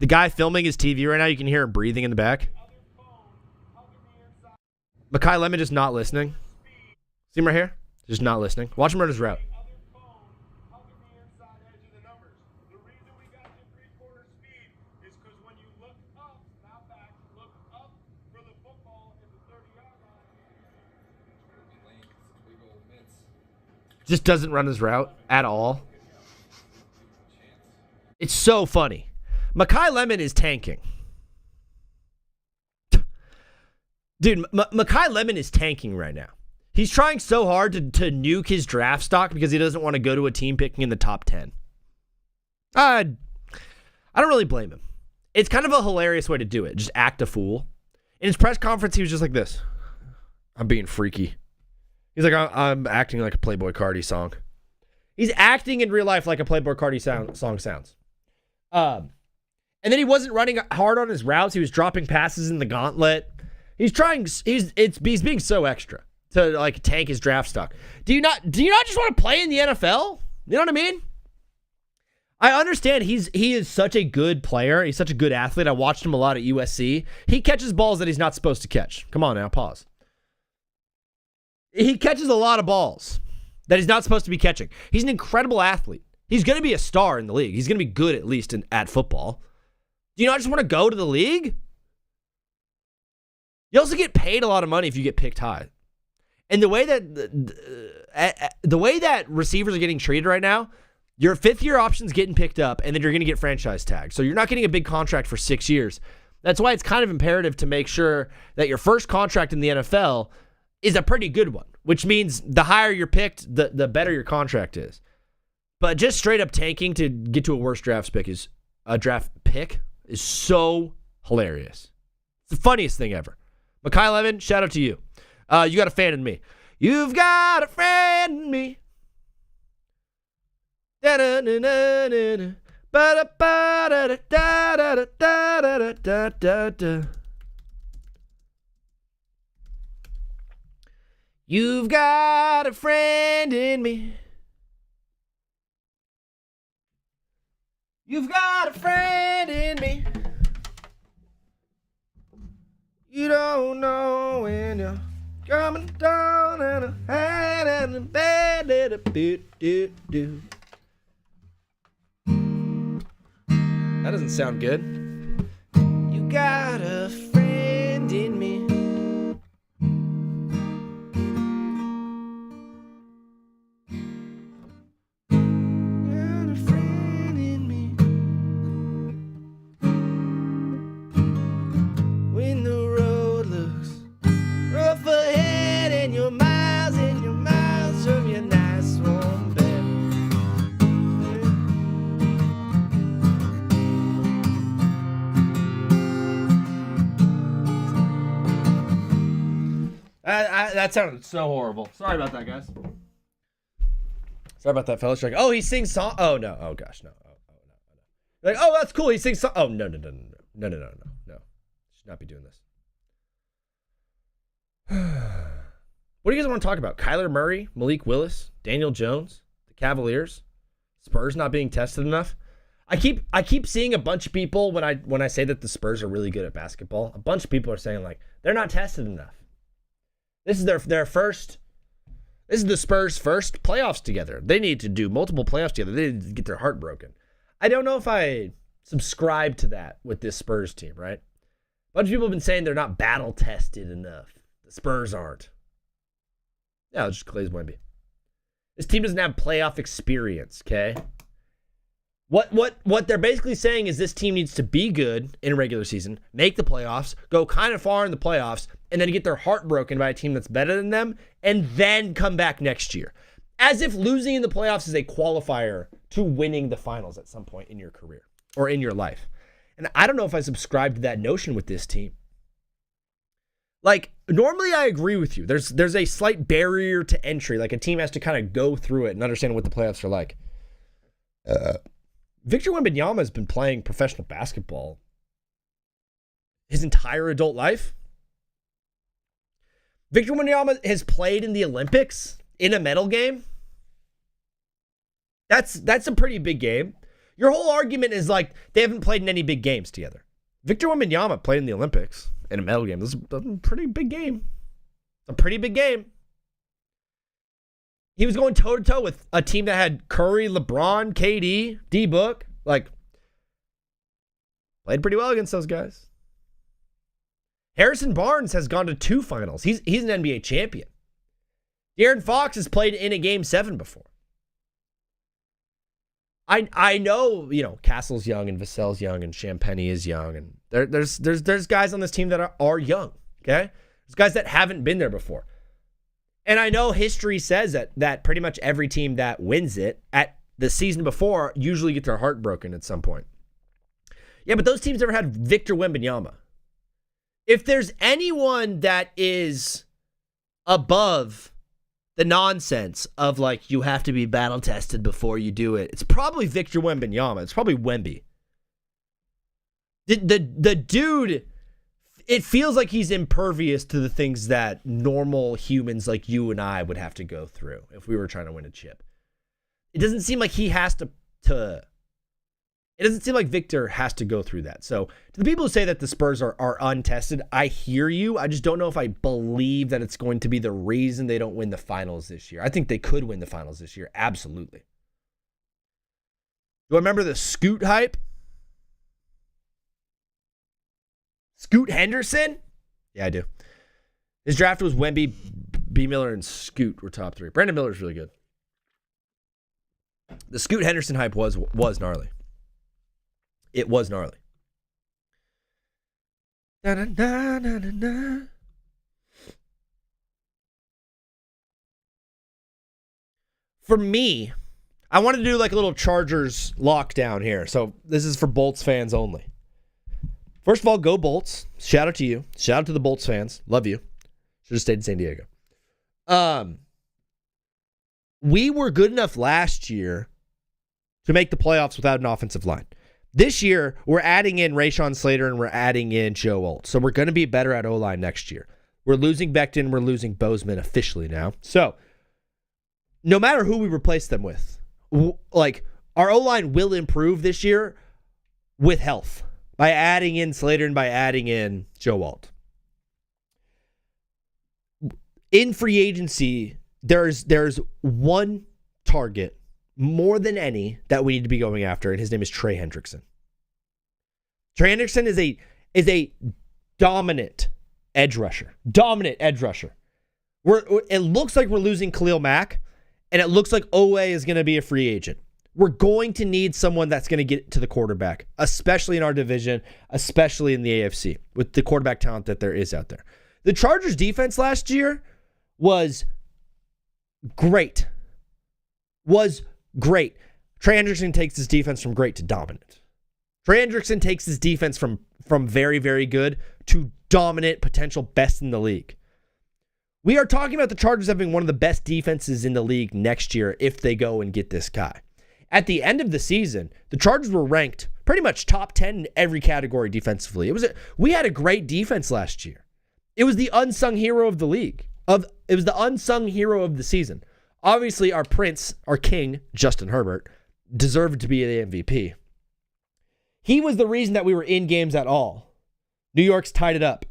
The guy filming his TV right now, you can hear him breathing in the back. Makai Lemon just not listening. See him right here? Just not listening. Watch him run his route. Just doesn't run his route at all. It's so funny. Makai Lemon is tanking. Dude, Makai Lemon is tanking right now. He's trying so hard to nuke his draft stock because he doesn't want to go to a team picking in the top 10. I don't really blame him. It's kind of a hilarious way to do it. Just act a fool. In his press conference, he was just like this. I'm being freaky. He's like, I'm acting like a Playboy Cardi song. He's acting in real life like a Playboy Cardi song sounds. And then he wasn't running hard on his routes. He was dropping passes in the gauntlet. He's being so extra to like tank his draft stock. Do you not just want to play in the NFL? You know what I mean? I understand he is such a good player. He's such a good athlete. I watched him a lot at USC. He catches balls that he's not supposed to catch. Come on now, pause. He catches a lot of balls that he's not supposed to be catching. He's an incredible athlete. He's going to be a star in the league. He's going to be good at least at football. Do you not just want to go to the league? You also get paid a lot of money if you get picked high. And the way that receivers are getting treated right now, your fifth-year option's getting picked up, and then you're going to get franchise tagged. So you're not getting a big contract for 6 years. That's why it's kind of imperative to make sure that your first contract in the NFL is a pretty good one, which means the higher you're picked, the better your contract is. But just straight up tanking to get to a worse draft pick is so hilarious. It's the funniest thing ever. Makai Lemon, shout out to you. You got a fan in me. You've got a friend in me. You've got a friend in me. You've got a friend in me. You don't know when you're coming down and a hand and a bed and a do. That doesn't sound good. You got a friend in me. Got a friend in me. When the road looks rough ahead and you're miles from your nice warm bed. That sounded so horrible. Sorry about that, guys. Sorry about that, fellas. You're like, oh, he sings song. Oh no. Oh gosh, no. Oh no. Like, oh, that's cool. He sings song. Oh no. Should not be doing this. What do you guys want to talk about? Kyler Murray, Malik Willis, Daniel Jones, the Cavaliers, Spurs not being tested enough. I keep seeing a bunch of people when I say that the Spurs are really good at basketball. A bunch of people are saying like they're not tested enough. This is their first. This is the Spurs' first playoffs together. They need to do multiple playoffs together. They need to get their heart broken. I don't know if I subscribe to that with this Spurs team, right? A bunch of people have been saying they're not battle tested enough. The Spurs aren't. Yeah, it's just Clay's Wemby. This team doesn't have playoff experience, okay? What they're basically saying is this team needs to be good in a regular season, make the playoffs, go kind of far in the playoffs, and then get their heart broken by a team that's better than them, and then come back next year. As if losing in the playoffs is a qualifier to winning the finals at some point in your career or in your life. And I don't know if I subscribe to that notion with this team. Like, normally I agree with you. There's a slight barrier to entry. Like, a team has to kind of go through it and understand what the playoffs are like. Victor Wembanyama has been playing professional basketball his entire adult life. Victor Wembanyama has played in the Olympics in a medal game. That's a pretty big game. Your whole argument is like they haven't played in any big games together. Victor Wembanyama played in the Olympics in a medal game. This is a pretty big game. A pretty big game. He was going toe-to-toe with a team that had Curry, LeBron, KD, D-Book. Like, played pretty well against those guys. Harrison Barnes has gone to 2 finals. He's an NBA champion. De'Aaron Fox has played in a Game 7 before. I know, Castle's young and Vassell's young and Champagny is young. And there's guys on this team that are young, okay? There's guys that haven't been there before. And I know history says that pretty much every team that wins it at the season before usually get their heart broken at some point. Yeah, but those teams never had Victor Wembanyama. If there's anyone that is above the nonsense of like you have to be battle tested before you do it, it's probably Victor Wembanyama. It's probably Wemby. The dude, it feels like he's impervious to the things that normal humans like you and I would have to go through if we were trying to win a chip. It doesn't seem like he has to it doesn't seem like Victor has to go through that. So to the people who say that the Spurs are untested, I hear you. I just don't know if I believe that it's going to be the reason they don't win the finals this year. I think they could win the finals this year. Absolutely. Do I remember the Scoot hype? Scoot Henderson? Yeah, I do. His draft was Wemby, B. Miller, and Scoot were top 3. Brandon Miller's really good. The Scoot Henderson hype was gnarly. It was gnarly. For me, I wanted to do like a little Chargers lockdown here. So this is for Bolts fans only. First of all, go Bolts. Shout out to you. Shout out to the Bolts fans. Love you. Should have stayed in San Diego. We were good enough last year to make the playoffs without an offensive line. This year, we're adding in Rashawn Slater and we're adding in Joe Alt. So we're going to be better at O-line next year. We're losing Becton. We're losing Bozeman officially now. So no matter who we replace them with, like our O-line will improve this year with health by adding in Slater and by adding in Joe Alt. In free agency, there's one target more than any that we need to be going after, and his name is Trey Hendrickson. Trey Hendrickson is a dominant edge rusher. Dominant edge rusher. It looks like we're losing Khalil Mack, and it looks like Owe is going to be a free agent. We're going to need someone that's going to get to the quarterback, especially in our division, especially in the AFC, with the quarterback talent that there is out there. The Chargers defense last year was great. Trey Hendrickson takes his defense from great to dominant. Trey Hendrickson takes his defense from very, very good to dominant, potential best in the league. We are talking about the Chargers having one of the best defenses in the league next year if they go and get this guy. At the end of the season, the Chargers were ranked pretty much top 10 in every category defensively. We had a great defense last year. It was the unsung hero of the league. It was the unsung hero of the season. Obviously, our prince, our king, Justin Herbert, deserved to be the MVP. He was the reason that we were in games at all. New York's tied it up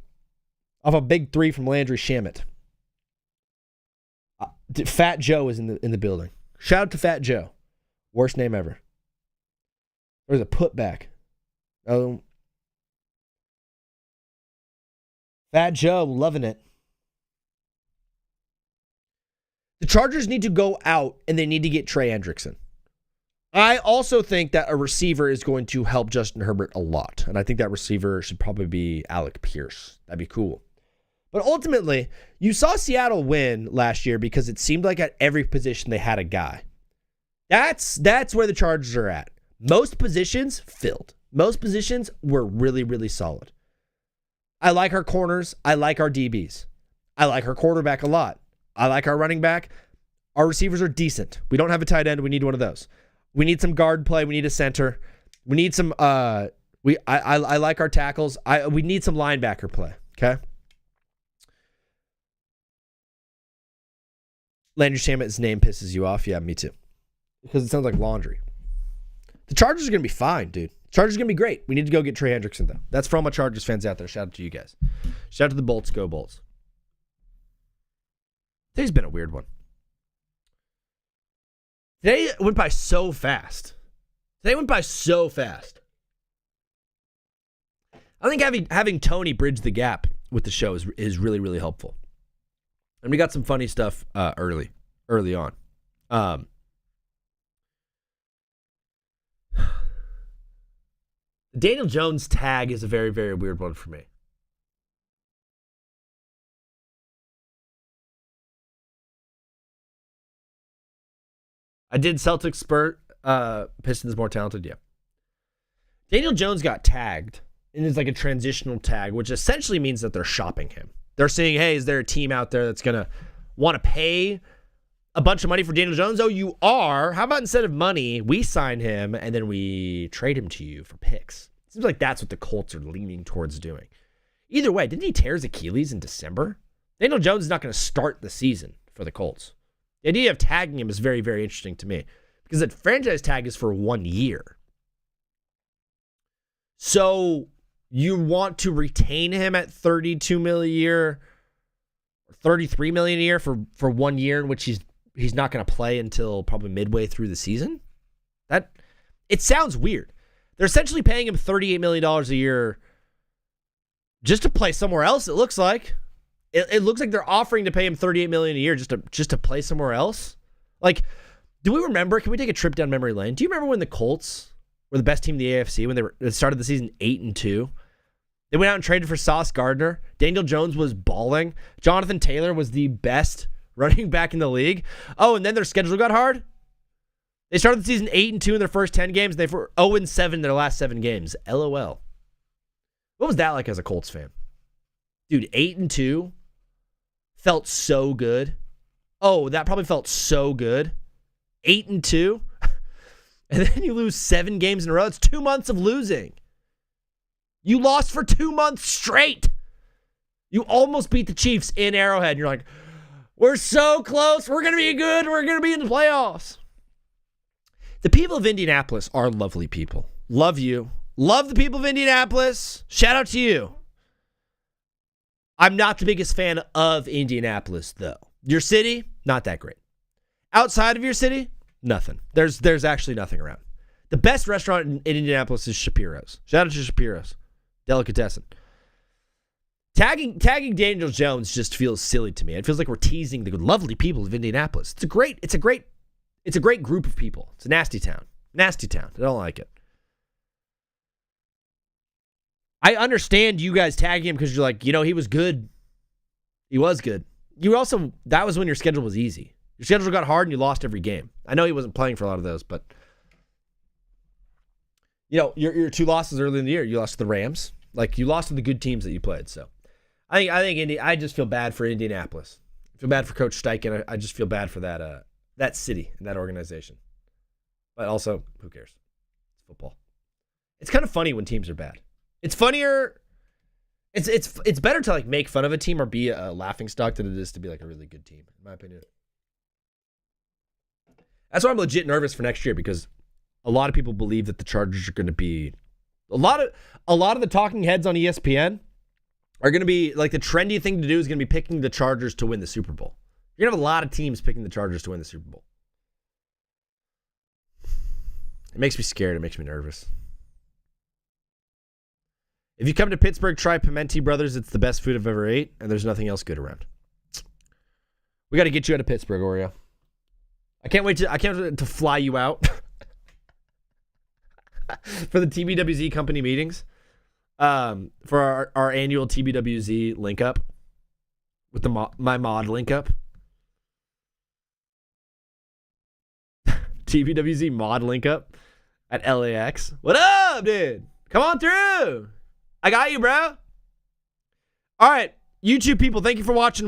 off a big 3 from Landry Shamet. Fat Joe is in the building. Shout out to Fat Joe. Worst name ever. There's a putback. Oh, Fat Joe, loving it. The Chargers need to go out and they need to get Trey Hendrickson. I also think that a receiver is going to help Justin Herbert a lot. And I think that receiver should probably be Alec Pierce. That'd be cool. But ultimately, you saw Seattle win last year because it seemed like at every position they had a guy. That's where the Chargers are at. Most positions filled. Most positions were really, really solid. I like our corners. I like our DBs. I like our quarterback a lot. I like our running back. Our receivers are decent. We don't have a tight end. We need one of those. We need some guard play. We need a center. We need some I like our tackles. We need some linebacker play. Okay. Landry Shamet's name pisses you off. Yeah, me too. Because it sounds like laundry. The Chargers are going to be fine, dude. Chargers are going to be great. We need to go get Trey Hendrickson, though. That's for all my Chargers fans out there. Shout out to you guys. Shout out to the Bolts. Go Bolts. Today's been a weird one. Today went by so fast. I think having Tony bridge the gap with the show is really, really helpful. And we got some funny stuff early on. Daniel Jones tag is a very, very weird one for me. I did Celtics Spurt, Pistons more talented, yeah. Daniel Jones got tagged, and it's like a transitional tag, which essentially means that they're shopping him. They're saying, hey, is there a team out there that's going to want to pay a bunch of money for Daniel Jones? Oh, you are? How about instead of money, we sign him, and then we trade him to you for picks? Seems like that's what the Colts are leaning towards doing. Either way, didn't he tear his Achilles in December? Daniel Jones is not going to start the season for the Colts. The idea of tagging him is very, very interesting to me because that franchise tag is for 1 year. So you want to retain him at $32 million a year, or $33 million a year for 1 year in which he's not going to play until probably midway through the season? It sounds weird. They're essentially paying him $38 million a year just to play somewhere else, it looks like. It looks like they're offering to pay him $38 million a year just to play somewhere else. Like, do we remember? Can we take a trip down memory lane? Do you remember when the Colts were the best team in the AFC when they started the season 8-2? They went out and traded for Sauce Gardner. Daniel Jones was balling. Jonathan Taylor was the best running back in the league. Oh, and then their schedule got hard. They started the season 8-2 in their first 10 games. They were 0-7 in their last 7 games. LOL. What was that like as a Colts fan? Dude, 8-2 felt so good. Oh, that probably felt so good. 8-2. And then you lose 7 games in a row. It's 2 months of losing. You lost for 2 months straight. You almost beat the Chiefs in Arrowhead. And you're like, we're so close. We're going to be good. We're going to be in the playoffs. The people of Indianapolis are lovely people. Love you. Love the people of Indianapolis. Shout out to you. I'm not the biggest fan of Indianapolis, though. Your city, not that great. Outside of your city, nothing. There's actually nothing around. The best restaurant in Indianapolis is Shapiro's. Shout out to Shapiro's. Delicatessen. Tagging Daniel Jones just feels silly to me. It feels like we're teasing the lovely people of Indianapolis. It's a great group of people. It's a nasty town. Nasty town. I don't like it. I understand you guys tagging him because you're like, he was good. He was good. That was when your schedule was easy. Your schedule got hard and you lost every game. I know he wasn't playing for a lot of those, but your 2 losses early in the year, you lost to the Rams. Like, you lost to the good teams that you played. So I think I just feel bad for Indianapolis. I feel bad for Coach Steichen. I just feel bad for that city and that organization. But also, who cares? It's football. It's kind of funny when teams are bad. It's funnier. It's better to like make fun of a team or be a laughingstock than it is to be like a really good team, in my opinion. That's why I'm legit nervous for next year because a lot of people believe that the Chargers are going to be a lot of the talking heads on ESPN are going to be like the trendy thing to do is going to be picking the Chargers to win the Super Bowl. You're going to have a lot of teams picking the Chargers to win the Super Bowl. It makes me scared. It makes me nervous. If you come to Pittsburgh, try Pimenti Brothers. It's the best food I've ever ate, and there's nothing else good around. We got to get you out of Pittsburgh, Oreo. I can't wait to fly you out for the TBWZ company meetings, for our annual TBWZ link up with my mod link up. TBWZ mod link up at LAX. What up, dude? Come on through. I got you, bro. All right, YouTube people, thank you for watching.